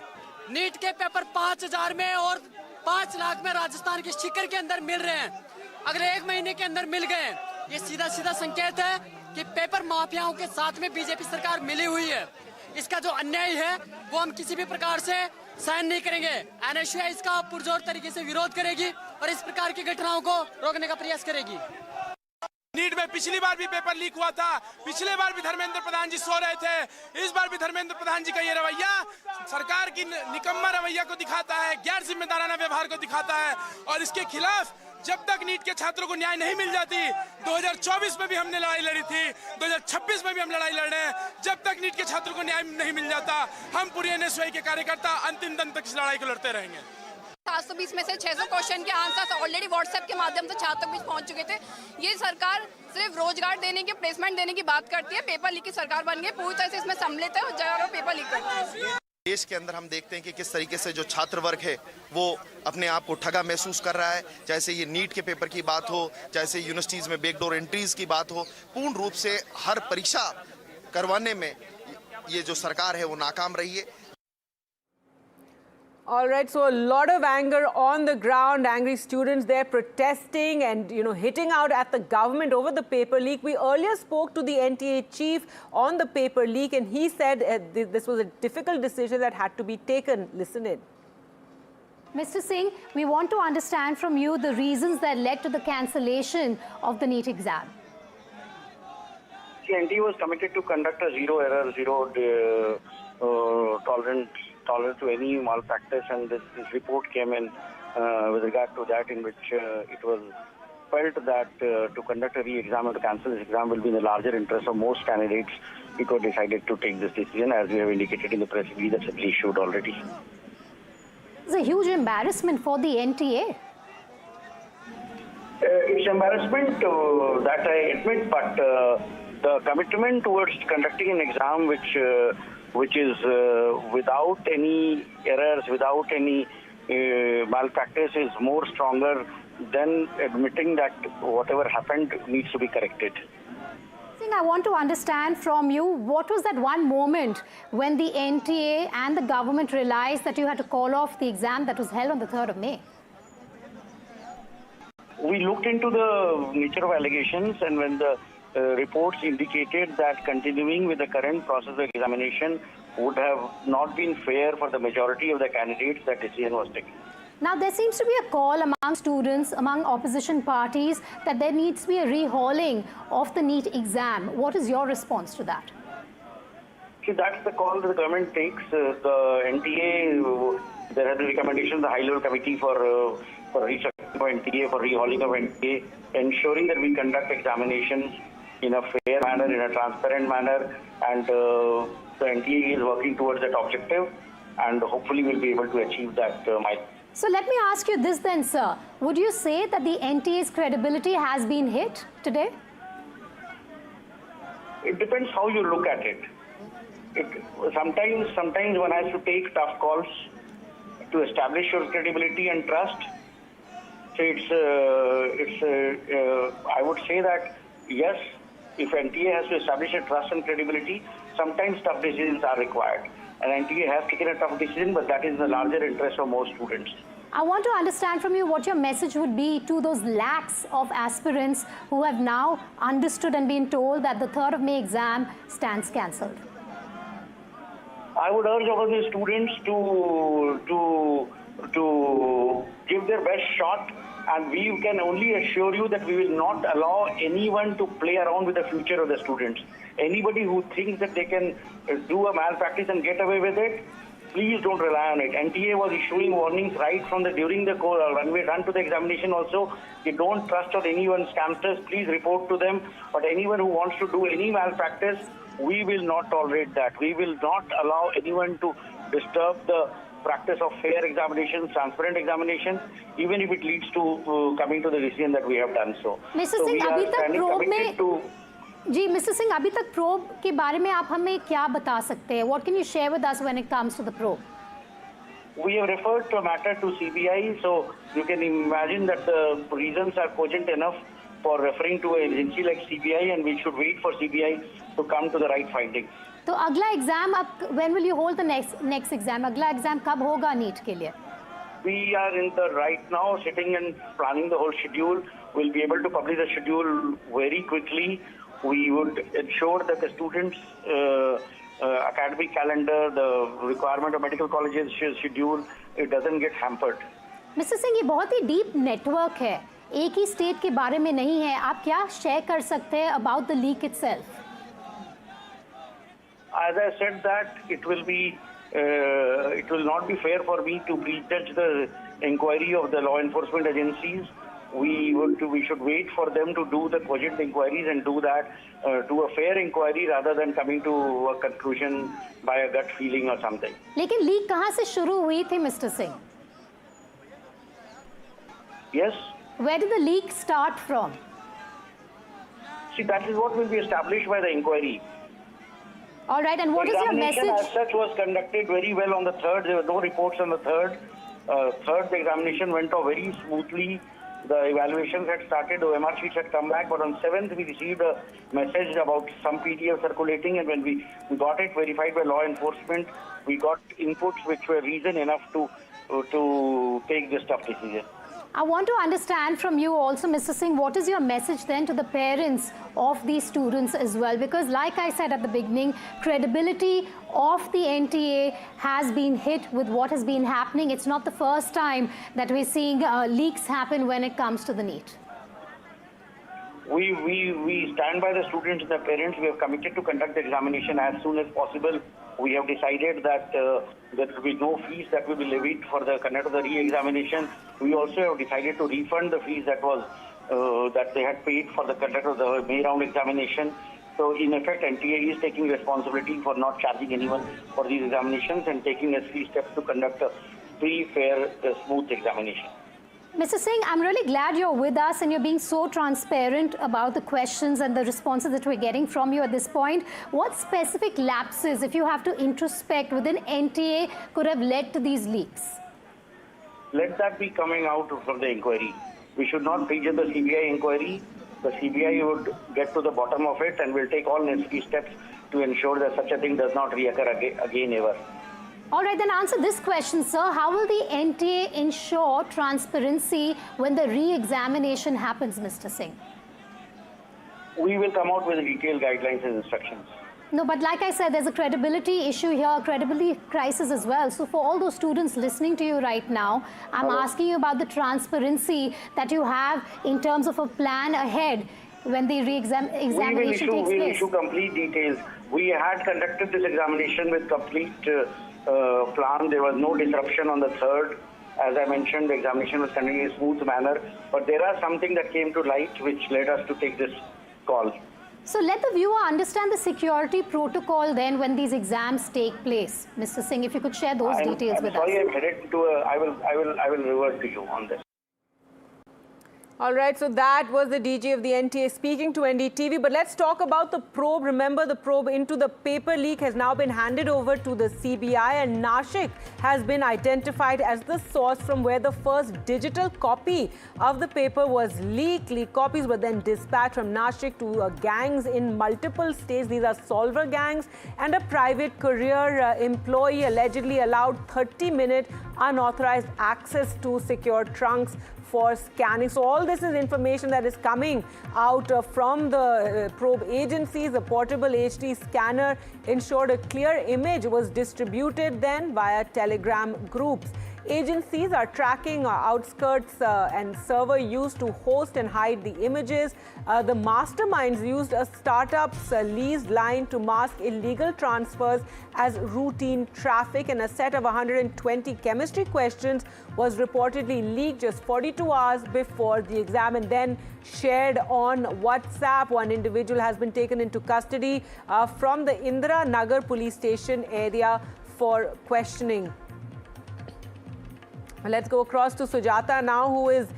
नीट के पेपर 5000 में और 5 लाख में राजस्थान के शिखर के अंदर मिल रहे हैं, अगले 1 महीने के अंदर मिल गए, ये सीधा सीधा संकेत है कि पेपर माफियाओं के साथ में बीजेपी सरकार मिली हुई है। इसका जो अन्याय है वो हम किसी भी प्रकार से सहन नहीं करेंगे। NSUI इसका पुरजोर तरीके से विरोध करेगी और इस प्रकार की घटनाओं को रोकने का प्रयास करेगी। नीट में पिछली बार भी पेपर लीक हुआ था, पिछले बार भी धर्मेंद्र प्रधान जी सो रहे थे, इस बार भी धर्मेंद्र प्रधान जी का ये रवैया सरकार की निकम्मा रवैया को दिखाता है, गैर जिम्मेदाराना व्यवहार को दिखाता है, और इसके खिलाफ जब तक नीट के छात्रों को न्याय नहीं मिल जाती, 2024 में भी हमने लड़ाई लड़ी थी, 2026 में भी हम लड़ाई लड़ रहे हैं, जब तक नीट के छात्रों को न्याय नहीं मिल जाता, हम पूरी NSY के कार्यकर्ता अंतिम दम तक इस लड़ाई को लड़ते रहेंगे। 720 में से 600 क्वेश्चन के आंसर ऑलरेडी व्हाट्सएप के माध्यम से छात्रों के बीच पहुंच चुके थे। ये सरकार सिर्फ रोजगार देने की, प्लेसमेंट देने की बात करती है, पेपर लीक की सरकार बन गई, पूरी तरह से इसमें सम्मिलित है और जगह पेपर लीक करती है। देश के अंदर हम देखते हैं कि किस तरीके से जो छात्र वर्ग है वो अपने आप को ठगा महसूस कर रहा है। जैसे ये नीट के पेपर की बात हो, जैसे यूनिवर्सिटीज़ में बैकडोर एंट्रीज की बात हो, पूर्ण रूप से हर परीक्षा करवाने में ये जो सरकार है वो नाकाम रही है। All right, so a lot of anger on the ground, angry students there protesting and, hitting out at the government over the paper leak. We earlier spoke to the NTA chief on the paper leak and he said this was a difficult decision that had to be taken. Listen in. Mr. Singh, we want to understand from you the reasons that led to the cancellation of the NEET exam. The NTA was committed to conduct a zero error, zero tolerance to any malpractice, and this report came in with regard to that, in which it was felt that to conduct a re-exam or to cancel this exam will be in the larger interest of most candidates. It was decided to take this decision, as we have indicated in the press release that's been issued already. It's a huge embarrassment for the NTA. It's embarrassment that I admit, but the commitment towards conducting an exam which is without any errors, without any malpractice is more stronger than admitting that whatever happened needs to be corrected. I want to understand from you, what was that one moment when the NTA and the government realized that you had to call off the exam that was held on the 3rd of May? We looked into the nature of allegations, and when the reports indicated that continuing with the current process of examination would have not been fair for the majority of the candidates, that decision was taken. Now, there seems to be a call among students, among opposition parties, that there needs to be a rehauling of the NEET exam. What is your response to that? See, that's the call that the government takes. The NTA, there has been recommendation of the high-level committee for restructuring of NTA, for rehauling of NTA, ensuring that we conduct examinations in a fair manner, in a transparent manner, and the NTA is working towards that objective, and hopefully we'll be able to achieve that milestone. So let me ask you this then, sir. Would you say that the NTA's credibility has been hit today? It depends how you look at it. Sometimes one has to take tough calls to establish your credibility and trust. So I would say that yes, if NTA has to establish a trust and credibility, sometimes tough decisions are required. And NTA has taken a tough decision, but that is in the larger interest of most students. I want to understand from you what your message would be to those lakhs of aspirants who have now understood and been told that the 3rd of May exam stands cancelled. I would urge all the students to give their best shot, and we can only assure you that we will not allow anyone to play around with the future of the students. Anybody who thinks that they can do a malpractice and get away with it, please don't rely on it. NTA was issuing warnings right from during the run to the examination also. You don't trust on anyone's scamsters, please report to them. But anyone who wants to do any malpractice, we will not tolerate that. We will not allow anyone to disturb the practice of fair examinations, transparent examinations, even if it leads to coming to the decision that we have done so. Mr. So Singh, we are अभी तक standing probe committed to. जी, mister Singh, अभी तक probe के बारे में आप हमें क्या बता सकते हैं? What can you share with us when it comes to the probe? We have referred the matter to CBI, so you can imagine that the reasons are cogent enough for referring to an agency like CBI, and we should wait for CBI to come to the right findings. तो अगला exam अब when will you hold the next exam? अगला exam कब होगा NEET के लिए? We are in the right now sitting and planning the whole schedule. We'll be able to publish the schedule very quickly. We would ensure that the students' academic calendar, the requirement of medical colleges schedule, it doesn't get hampered. Mister Singh, ये बहुत ही deep network है, एक ही state के बारे में नहीं है. आप क्या शेयर कर सकते हैं about the leak itself? As I said that it will not be fair for me to prejudge the inquiry of the law enforcement agencies. we should wait for them to do the cogent inquiries and do that, do a fair inquiry rather than coming to a conclusion by a gut feeling or something. लेकिन leak कहाँ से शुरू हुई थी, Mr. Singh? Yes. Where did the leak start from? See, that is what will be established by the inquiry. All right, and what is your message? The examination as such was conducted very well on the 3rd. There were no reports on the 3rd. 3rd, the examination went off very smoothly. The evaluations had started, the OMR sheets had come back, but on 7th we received a message about some PDF circulating, and when we got it verified by law enforcement, we got inputs which were reason enough to take this tough decision. I want to understand from you also, Mr. Singh, what is your message then to the parents of these students as well? Because like I said at the beginning, credibility of the NTA has been hit with what has been happening. It's not the first time that we're seeing leaks happen when it comes to the NEET. We stand by the students and the parents. We have committed to conduct the examination as soon as possible. We have decided that there will be no fees that will be levied for the conduct of the re-examination. We also have decided to refund the fees that was that they had paid for the conduct of the May round examination. So in effect, NTA is taking responsibility for not charging anyone for these examinations and taking necessary steps to conduct a free, fair, smooth examination. Mr. Singh, I'm really glad you're with us and you're being so transparent about the questions and the responses that we're getting from you at this point. What specific lapses, if you have to introspect within NTA, could have led to these leaks? Let that be coming out from the inquiry. We should not prejudge the CBI inquiry. The CBI would get to the bottom of it and will take all necessary steps to ensure that such a thing does not reoccur again ever. All right, then answer this question, sir. How will the NTA ensure transparency when the re-examination happens, Mr. Singh? We will come out with detailed guidelines and instructions. No, but like I said, there's a credibility issue here, credibility crisis as well. So for all those students listening to you right now, I'm asking you about the transparency that you have in terms of a plan ahead when the re-examination takes place. We will issue complete details. We had conducted this examination with complete plan. There was no disruption on the 3rd. As I mentioned, the examination was conducted in a smooth manner. But there are something that came to light which led us to take this call. So let the viewer understand the security protocol then when these exams take place. Mr. Singh, if you could share those details with us. Sorry, I'm headed to I will revert to you on this. All right, so that was the DG of the NTA speaking to NDTV. But let's talk about the probe. Remember, the probe into the paper leak has now been handed over to the CBI, and Nashik has been identified as the source from where the first digital copy of the paper was leaked. Leaked copies were then dispatched from Nashik to gangs in multiple states. These are solver gangs, and a private courier employee allegedly allowed 30-minute unauthorized access to secure trunks for scanning. So all this is information that is coming out from the probe agencies. The portable HD scanner ensured a clear image was distributed then via Telegram groups. Agencies are tracking outskirts and server used to host and hide the images. The masterminds used a startup's leased line to mask illegal transfers as routine traffic, and a set of 120 chemistry questions was reportedly leaked just 42 hours before the exam and then shared on WhatsApp. One individual has been taken into custody from the Indira Nagar police station area for questioning. Let's go across to Sujata now, who is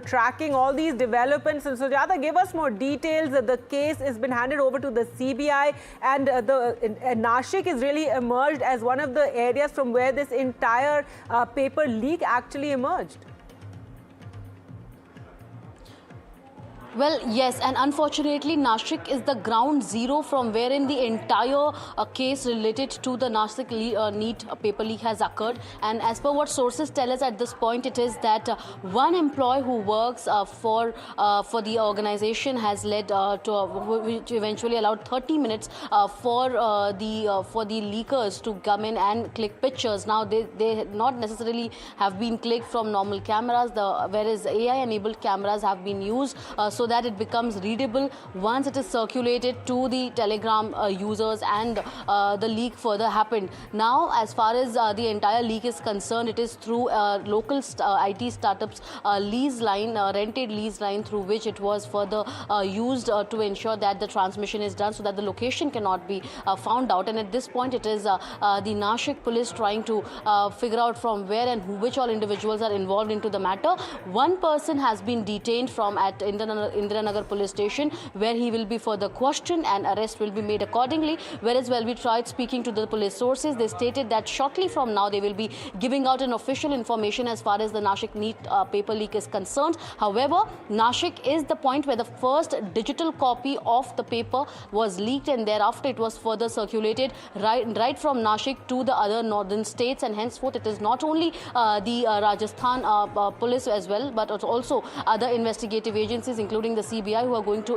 tracking all these developments. And Sujata, give us more details. The case has been handed over to the CBI, and Nashik is really emerged as one of the areas from where this entire paper leak actually emerged. Well, yes, and unfortunately, Nashik is the ground zero from wherein the entire case related to the Nashik NEET paper leak has occurred. And as per what sources tell us at this point, it is that one employee who works for the organization has led to which eventually allowed 30 minutes for the leakers to come in and click pictures. Now they not necessarily have been clicked from normal cameras, whereas AI enabled cameras have been used. So that it becomes readable once it is circulated to the Telegram users and the leak further happened. Now, as far as the entire leak is concerned, it is through local IT startups lease line, rented lease line, through which it was further used to ensure that the transmission is done so that the location cannot be found out. And at this point, it is the Nashik police trying to figure out from where and which all individuals are involved into the matter. One person has been detained from at Indiranagar police station, where he will be further questioned and arrest will be made accordingly. Whereas when we tried speaking to the police sources, they stated that shortly from now they will be giving out an official information as far as the Nashik NEET paper leak is concerned. However, Nashik is the point where the first digital copy of the paper was leaked, and thereafter it was further circulated right from Nashik to the other northern states, and henceforth it is not only the Rajasthan police as well, but also other investigative agencies including the CBI who are going to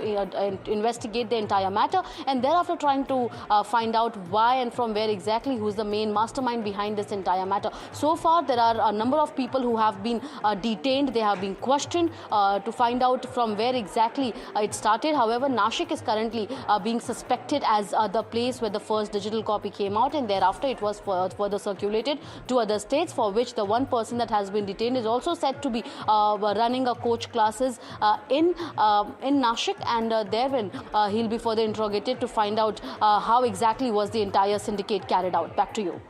investigate the entire matter, and thereafter trying to find out why and from where exactly who is the main mastermind behind this entire matter. So far there are a number of people who have been detained, they have been questioned to find out from where exactly it started. However, Nashik is currently being suspected as the place where the first digital copy came out, and thereafter it was further circulated to other states, for which the one person that has been detained is also said to be running a coach classes in Nashik, and therein he'll be further interrogated to find out how exactly was the entire syndicate carried out. Back to you.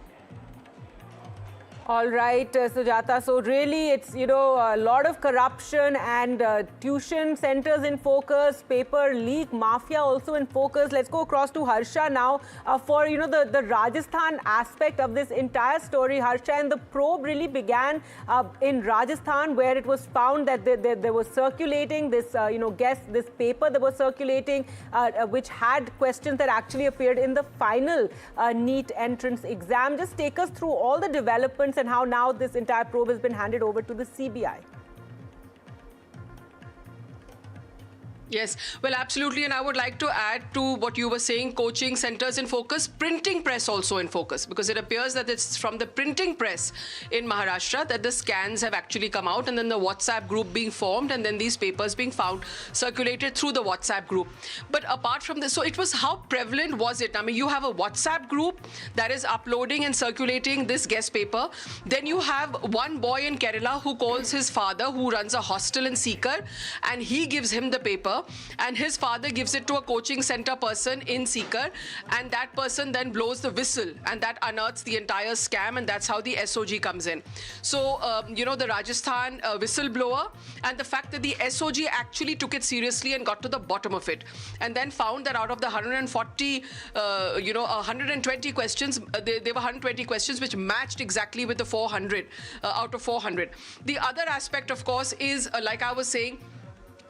All right, Sujata. So really, it's, you know, a lot of corruption and tuition centers in focus, paper leak mafia also in focus. Let's go across to Harsha now for, you know, the Rajasthan aspect of this entire story. Harsha, and the probe really began in Rajasthan, where it was found that there was circulating this, this paper that was circulating, which had questions that actually appeared in the final NEET entrance exam. Just take us through all the developments and how now this entire probe has been handed over to the CBI. Yes, well, absolutely. And I would like to add to what you were saying, coaching centers in focus, printing press also in focus, because it appears that it's from the printing press in Maharashtra that the scans have actually come out, and then the WhatsApp group being formed, and then these papers being found circulated through the WhatsApp group. But apart from this, so it was, how prevalent was it? I mean, you have a WhatsApp group that is uploading and circulating this guest paper. Then you have one boy in Kerala who calls his father, who runs a hostel in Sikar, and he gives him the paper. And his father gives it to a coaching center person in Sikar, and that person then blows the whistle, and that unearths the entire scam, and that's how the SOG comes in. So, the Rajasthan whistleblower, and the fact that the SOG actually took it seriously and got to the bottom of it, and then found that out of the 120 questions, there were 120 questions which matched exactly with the 400 out of 400. The other aspect, of course, is, like I was saying,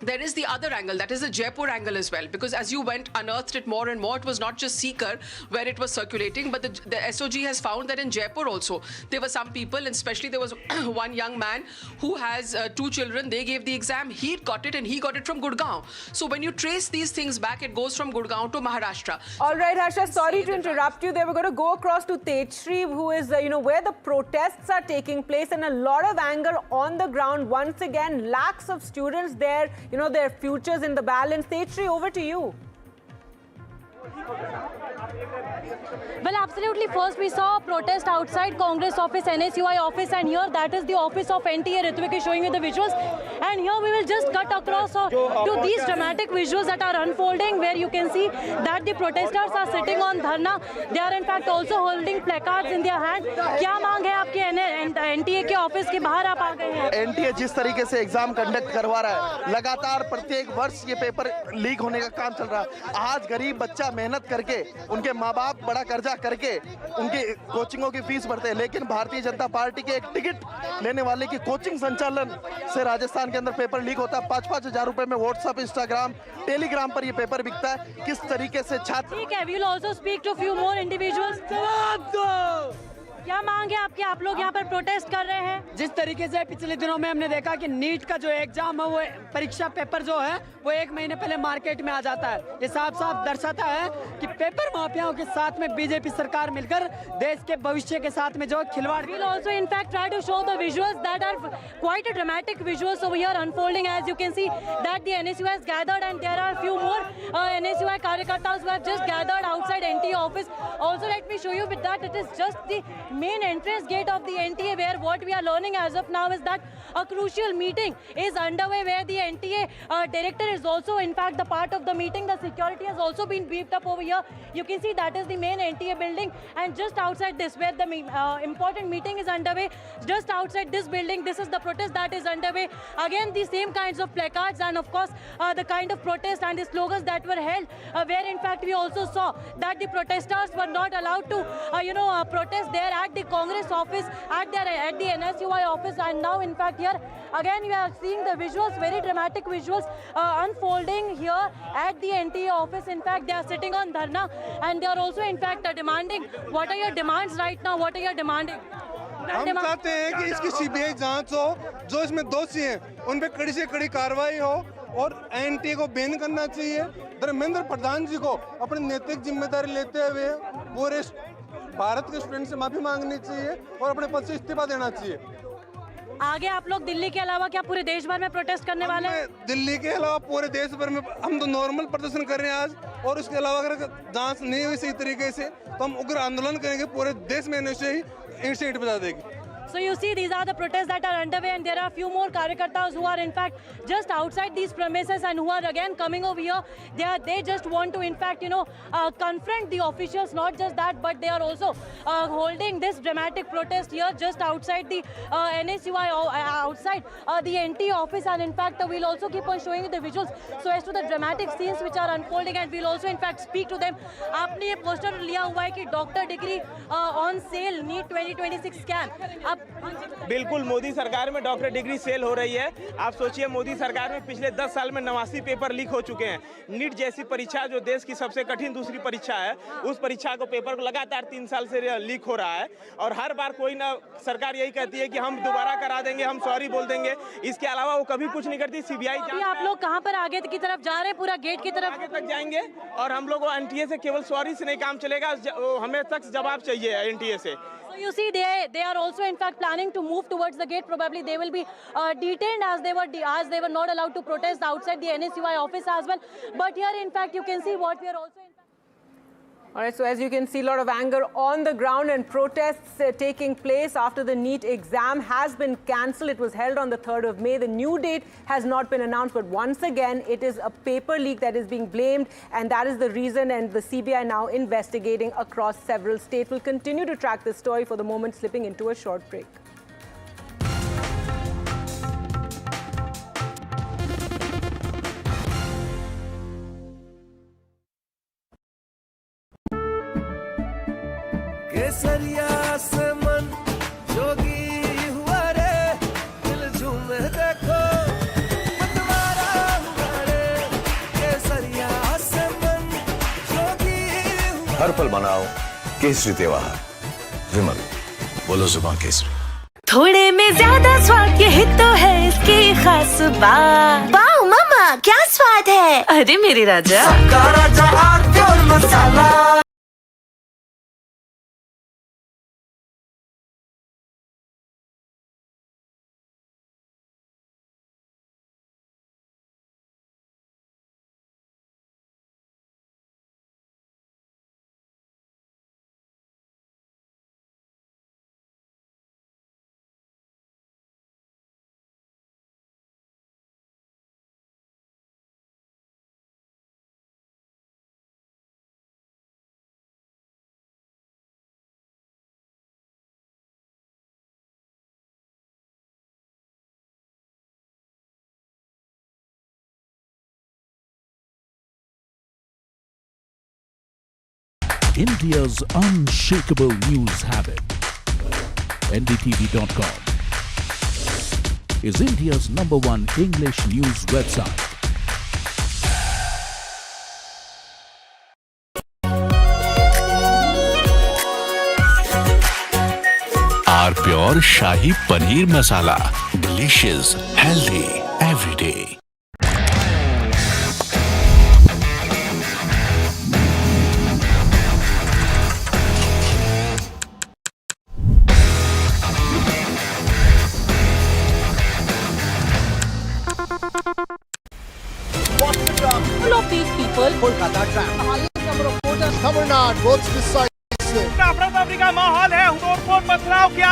there is the other angle, that is the Jaipur angle as well, because as you unearthed it more and more, it was not just Sikar where it was circulating, but the SOG has found that in Jaipur also there were some people, and especially there was one young man who has 2 children. They gave the exam, he got it, and he got it from Gurgaon. So when you trace these things back, it goes from Gurgaon to Maharashtra. All right, Harsha, sorry to interrupt you. They were going to go across to Tejshri, who is, where the protests are taking place, and a lot of anger on the ground. Once again, lakhs of students there, their futures in the balance. Tejshri, over to you. Well, absolutely. First, we saw a protest outside Congress office, NSUI office, and here that is the office of NTA. Ritvik is showing you the visuals. And here we will just cut across to these dramatic visuals that are unfolding, where you can see that the protesters are sitting on dharna. They are in fact also holding placards in their hand. क्या मांग है आपके NTA के office के बाहर आप आ गए हैं? NTA जिस तरीके से एग्जाम कंडक्ट करवा रहा है, लगातार प्रत्येक वर्ष ये पेपर लीक होने का काम चल रहा है। आज गरीब बच्चा मेहनत करके, उनके माँ बाप बड़ा कर्जा करके उनकी कोचिंगों की फीस भरते हैं, लेकिन भारतीय जनता पार्टी के एक टिकट लेने वाले की कोचिंग संचालन से राजस्थान के अंदर पेपर लीक होता है। 5-5 हजार रुपए में व्हाट्सएप, इंस्टाग्राम, टेलीग्राम पर ये पेपर बिकता है। किस तरीके से छात्र, ठीक है, we will also speak to few more individuals. क्या मांग मांगे आपकी, आप लोग यहाँ पर प्रोटेस्ट कर रहे हैं? जिस तरीके से पिछले दिनों में हमने देखा कि नीट का जो एग्जाम है, वो परीक्षा पेपर जो है वो 1 महीने पहले मार्केट में आ जाता है। ये साफ साफ दर्शाता है कि पेपर माफियाओं के साथ में बीजेपी सरकार मिलकर देश के भविष्य के साथ में जो खिलवाड़। We'll also in fact try to show the visuals that are quite a dramatic visuals over here unfolding. As you can see that the NSU has gathered and there are a few more NSUI Karyakartas who have just gathered outside NTA office. Also let me show you with that it is just the main entrance gate of the NTA, where what we are learning as of now is that a crucial meeting is underway where the NTA director is also in fact the part of the meeting. The security has also been beefed up over here. You can see that is the main NTA building, and just outside this where the important meeting is underway, just outside this building, this is the protest that is underway. Again the same kinds of placards and of course the kind of protest and the slogans that were held, where in fact we also saw that the protesters were not allowed to protest there at the Congress office, at the NSUI office. And now in fact here again we are seeing the visuals, very dramatic visuals unfolding here at the NTA office. In fact they are sitting on dharna and they are also in fact demanding. What are your demands right now? What are you demanding? हम चाहते हैं कि इसकी CBI जांच हो, जो इसमें दोषी हैं उन पे कड़ी से कड़ी कार्रवाई हो और एनटीए को बैन करना चाहिए। धर्मेंद्र प्रधान जी को अपनी नैतिक जिम्मेदारी लेते हुए पूरे भारत के स्टूडेंट से माफी मांगनी चाहिए और अपने पद से इस्तीफा देना चाहिए। आगे आप लोग दिल्ली के अलावा क्या पूरे देश भर में प्रोटेस्ट करने वाले हैं? दिल्ली के अलावा पूरे देश भर में हम तो नॉर्मल प्रदर्शन कर रहे हैं आज, और उसके अलावा अगर जांच नहीं हुई सही तरीके से तो हम उग्र आंदोलन करेंगे। पूरे देश में ऐसे ही इंस्टेट बजा देगी। So you see these are the protests that are underway, and there are a few more Karyakartas who are in fact just outside these premises and who are again coming over here. They just want to in fact confront the officials. Not just that, but they are also holding this dramatic protest here just outside the NSUI, outside the NT office. And in fact we'll also keep on showing you the visuals so as to the dramatic scenes which are unfolding, and we'll also in fact speak to them. आपने ये poster लिया हुआ है कि doctor degree on sale NEET 2026 scam. बिल्कुल, मोदी सरकार में doctor degree cell हो रही है। आप सोचिए, मोदी सरकार में पिछले 10 साल में 89 पेपर लीक हो चुके हैं। नीट जैसी परीक्षा जो देश की सबसे कठिन दूसरी परीक्षा है, उस परीक्षा को पेपर को लगातार 3 साल से लीक हो रहा है, और हर बार कोई ना सरकार यही कहती है कि हम दोबारा करा देंगे, हम सॉरी बोल देंगे। इसके अलावा वो कभी कुछ नहीं करती। सीबीआई आप लोग कहाँ पर आगे की तरफ जा रहे हैं? पूरा गेट की तरफ आगे तक जाएंगे, और हम लोग एनटीए से केवल सॉरी से नहीं काम चलेगा, हमें सख्त जवाब चाहिए एनटीए से। So you see, they are also in fact planning to move towards the gate. Probably they will be detained as they were not allowed to protest outside the NSUI office as well. But here, in fact, you can see what we are also. All right, so as you can see, a lot of anger on the ground and protests taking place after the NEET exam has been cancelled. It was held on the 3rd of May. The new date has not been announced, but once again, it is a paper leak that is being blamed, and that is the reason, and the CBI now investigating across several states. We'll continue to track this story. For the moment, slipping into a short break. केसरिया से मन जोगी हुआ रे, दिल झूमे देखो मतवारा हुआ रे। केसरिया से मन जोगी हुआ। हर पल मनाओ केसरी त्योहार। विमल, बोलो जुबान केसरी। थोड़े में ज्यादा स्वाद, यही तो है इसकी खास बात। वाओ मामा, क्या स्वाद है। अरे मेरे राजा, सबका राजा आरती और मसाला। India's unshakable news habit. NDTV.com is India's #1 English news website. Pure shahi paneer masala, delicious, healthy everyday. Full of these people. Kolkata trap. The highest number of voters. Tamil Nadu votes decisive. अफरा-तफरी का माहौल है, तोड़-फोड़ पथराव क्या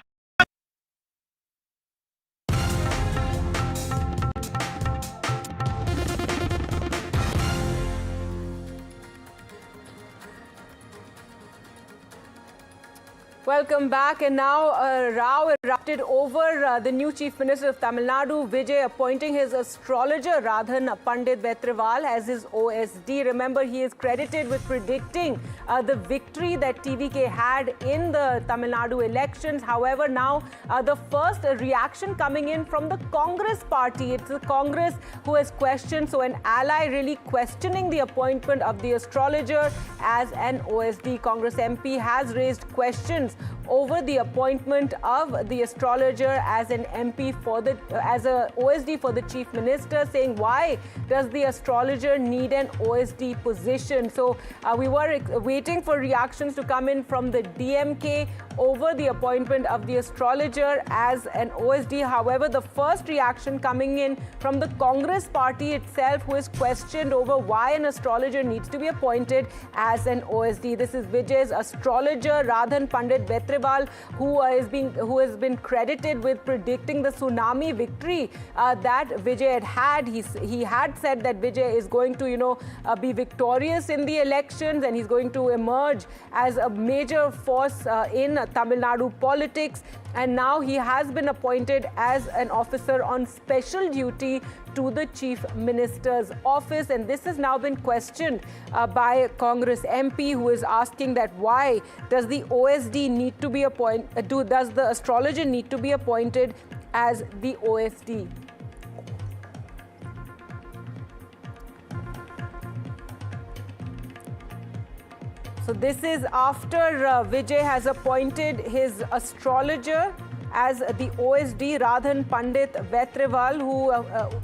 Welcome back. And now a row erupted over the new Chief Minister of Tamil Nadu, Vijay, appointing his astrologer Radhan Pandit Vetriwal as his OSD. Remember, he is credited with predicting the victory that TVK had in the Tamil Nadu elections. However, now the first reaction coming in from the Congress party. It's the Congress who has questioned, so an ally really questioning the appointment of the astrologer as an OSD. Congress MP has raised questions over the appointment of the astrologer as an MP for the as a OSD for the Chief Minister, saying why does the astrologer need an OSD position? So we were waiting for reactions to come in from the DMK over the appointment of the astrologer as an OSD. However, the first reaction coming in from the Congress party itself, who is questioned over why an astrologer needs to be appointed as an OSD. This is Vijay's astrologer Radhan Pandit Vetriwal, who has been credited with predicting the tsunami victory that Vijay had. He had said that Vijay is going to be victorious in the elections, and he's going to emerge as a major force in Tamil Nadu politics. And now he has been appointed as an officer on special duty to the Chief Minister's office, and this has now been questioned by a Congress MP, who is asking that why does the OSD need to be appointed? Does the astrologer need to be appointed as the OSD? So this is after Vijay has appointed his astrologer as the OSD, Radhan Pandit Vetriwal,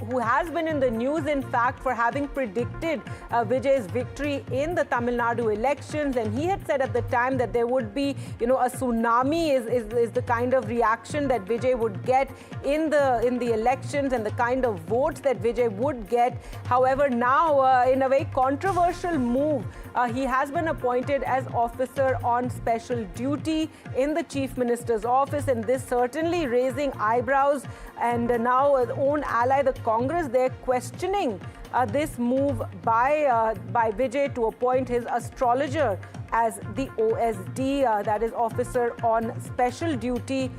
who has been in the news, in fact, for having predicted Vijay's victory in the Tamil Nadu elections. And he had said at the time that there would be, a tsunami is the kind of reaction that Vijay would get in the elections, and the kind of votes that Vijay would get. However, now in a very controversial move, he has been appointed as officer on special duty in the Chief Minister's office, and this certainly raising eyebrows. And now own ally, the Congress, they're questioning this move by Vijay to appoint his astrologer as the OSD, that is officer on special duty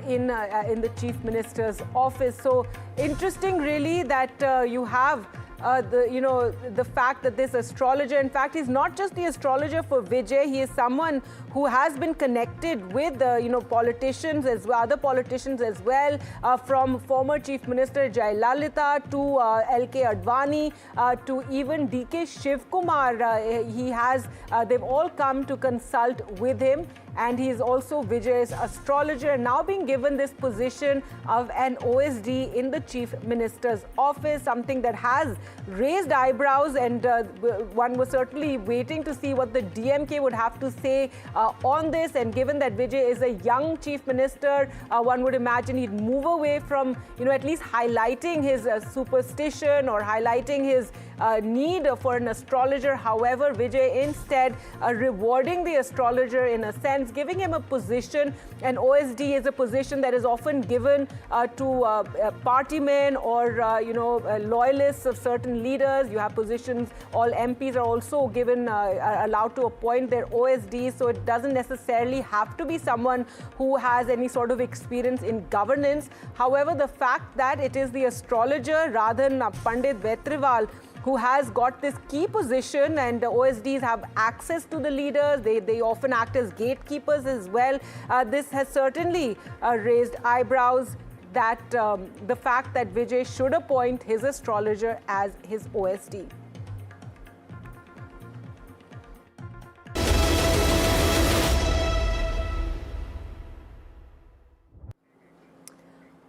in the Chief Minister's office. So interesting, really, that you have the fact that this astrologer, in fact, he's not just the astrologer for Vijay. He is someone who has been connected with politicians as well, other politicians as well, from former Chief Minister Jayalalitha to LK Advani to even DK Shivkumar. They've all come to consult with him. And he is also Vijay's astrologer, now being given this position of an OSD in the Chief Minister's office, something that has raised eyebrows, and one was certainly waiting to see what the DMK would have to say on this. And given that Vijay is a young Chief Minister, one would imagine he'd move away from, at least highlighting his superstition or highlighting his need for an astrologer. However, Vijay instead rewarding the astrologer in a sense, giving him a position. An OSD is a position that is often given to party men or loyalists of certain leaders. You have positions, all MPs are also given allowed to appoint their OSDs, so it doesn't necessarily have to be someone who has any sort of experience in governance. However, the fact that it is the astrologer Radhan Pandit Vetriwal who has got this key position, and the OSDs have access to the leaders. They often act as gatekeepers as well. This has certainly raised eyebrows, that the fact that Vijay should appoint his astrologer as his OSD.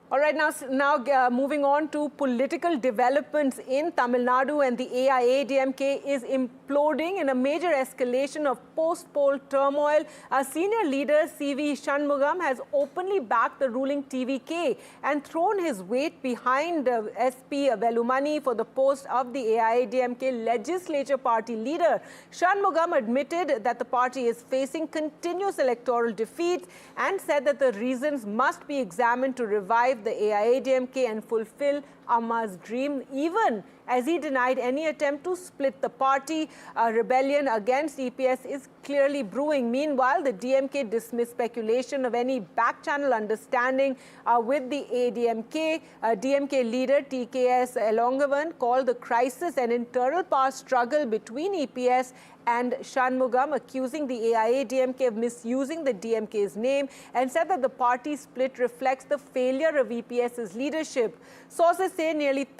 All right, now moving on to political developments in Tamil Nadu, and the AIA DMK is imploding in a major escalation of post-poll turmoil. Our senior leader CV Shanmugam has openly backed the ruling TVK and thrown his weight behind SP Velumani for the post of the AIA DMK legislature party leader. Shanmugam admitted that the party is facing continuous electoral defeats and said that the reasons must be examined to revive the AIA DMK and fulfill Amma's dream, even as he denied any attempt to split the party. A rebellion against EPS is clearly brewing. Meanwhile, the DMK dismissed speculation of any back-channel understanding with the ADMK. DMK leader TKS Elongavan called the crisis an internal power struggle between EPS and Shanmugam, accusing the AIA DMK of misusing the DMK's name, and said that the party split reflects the failure of EPS's leadership. Sources say nearly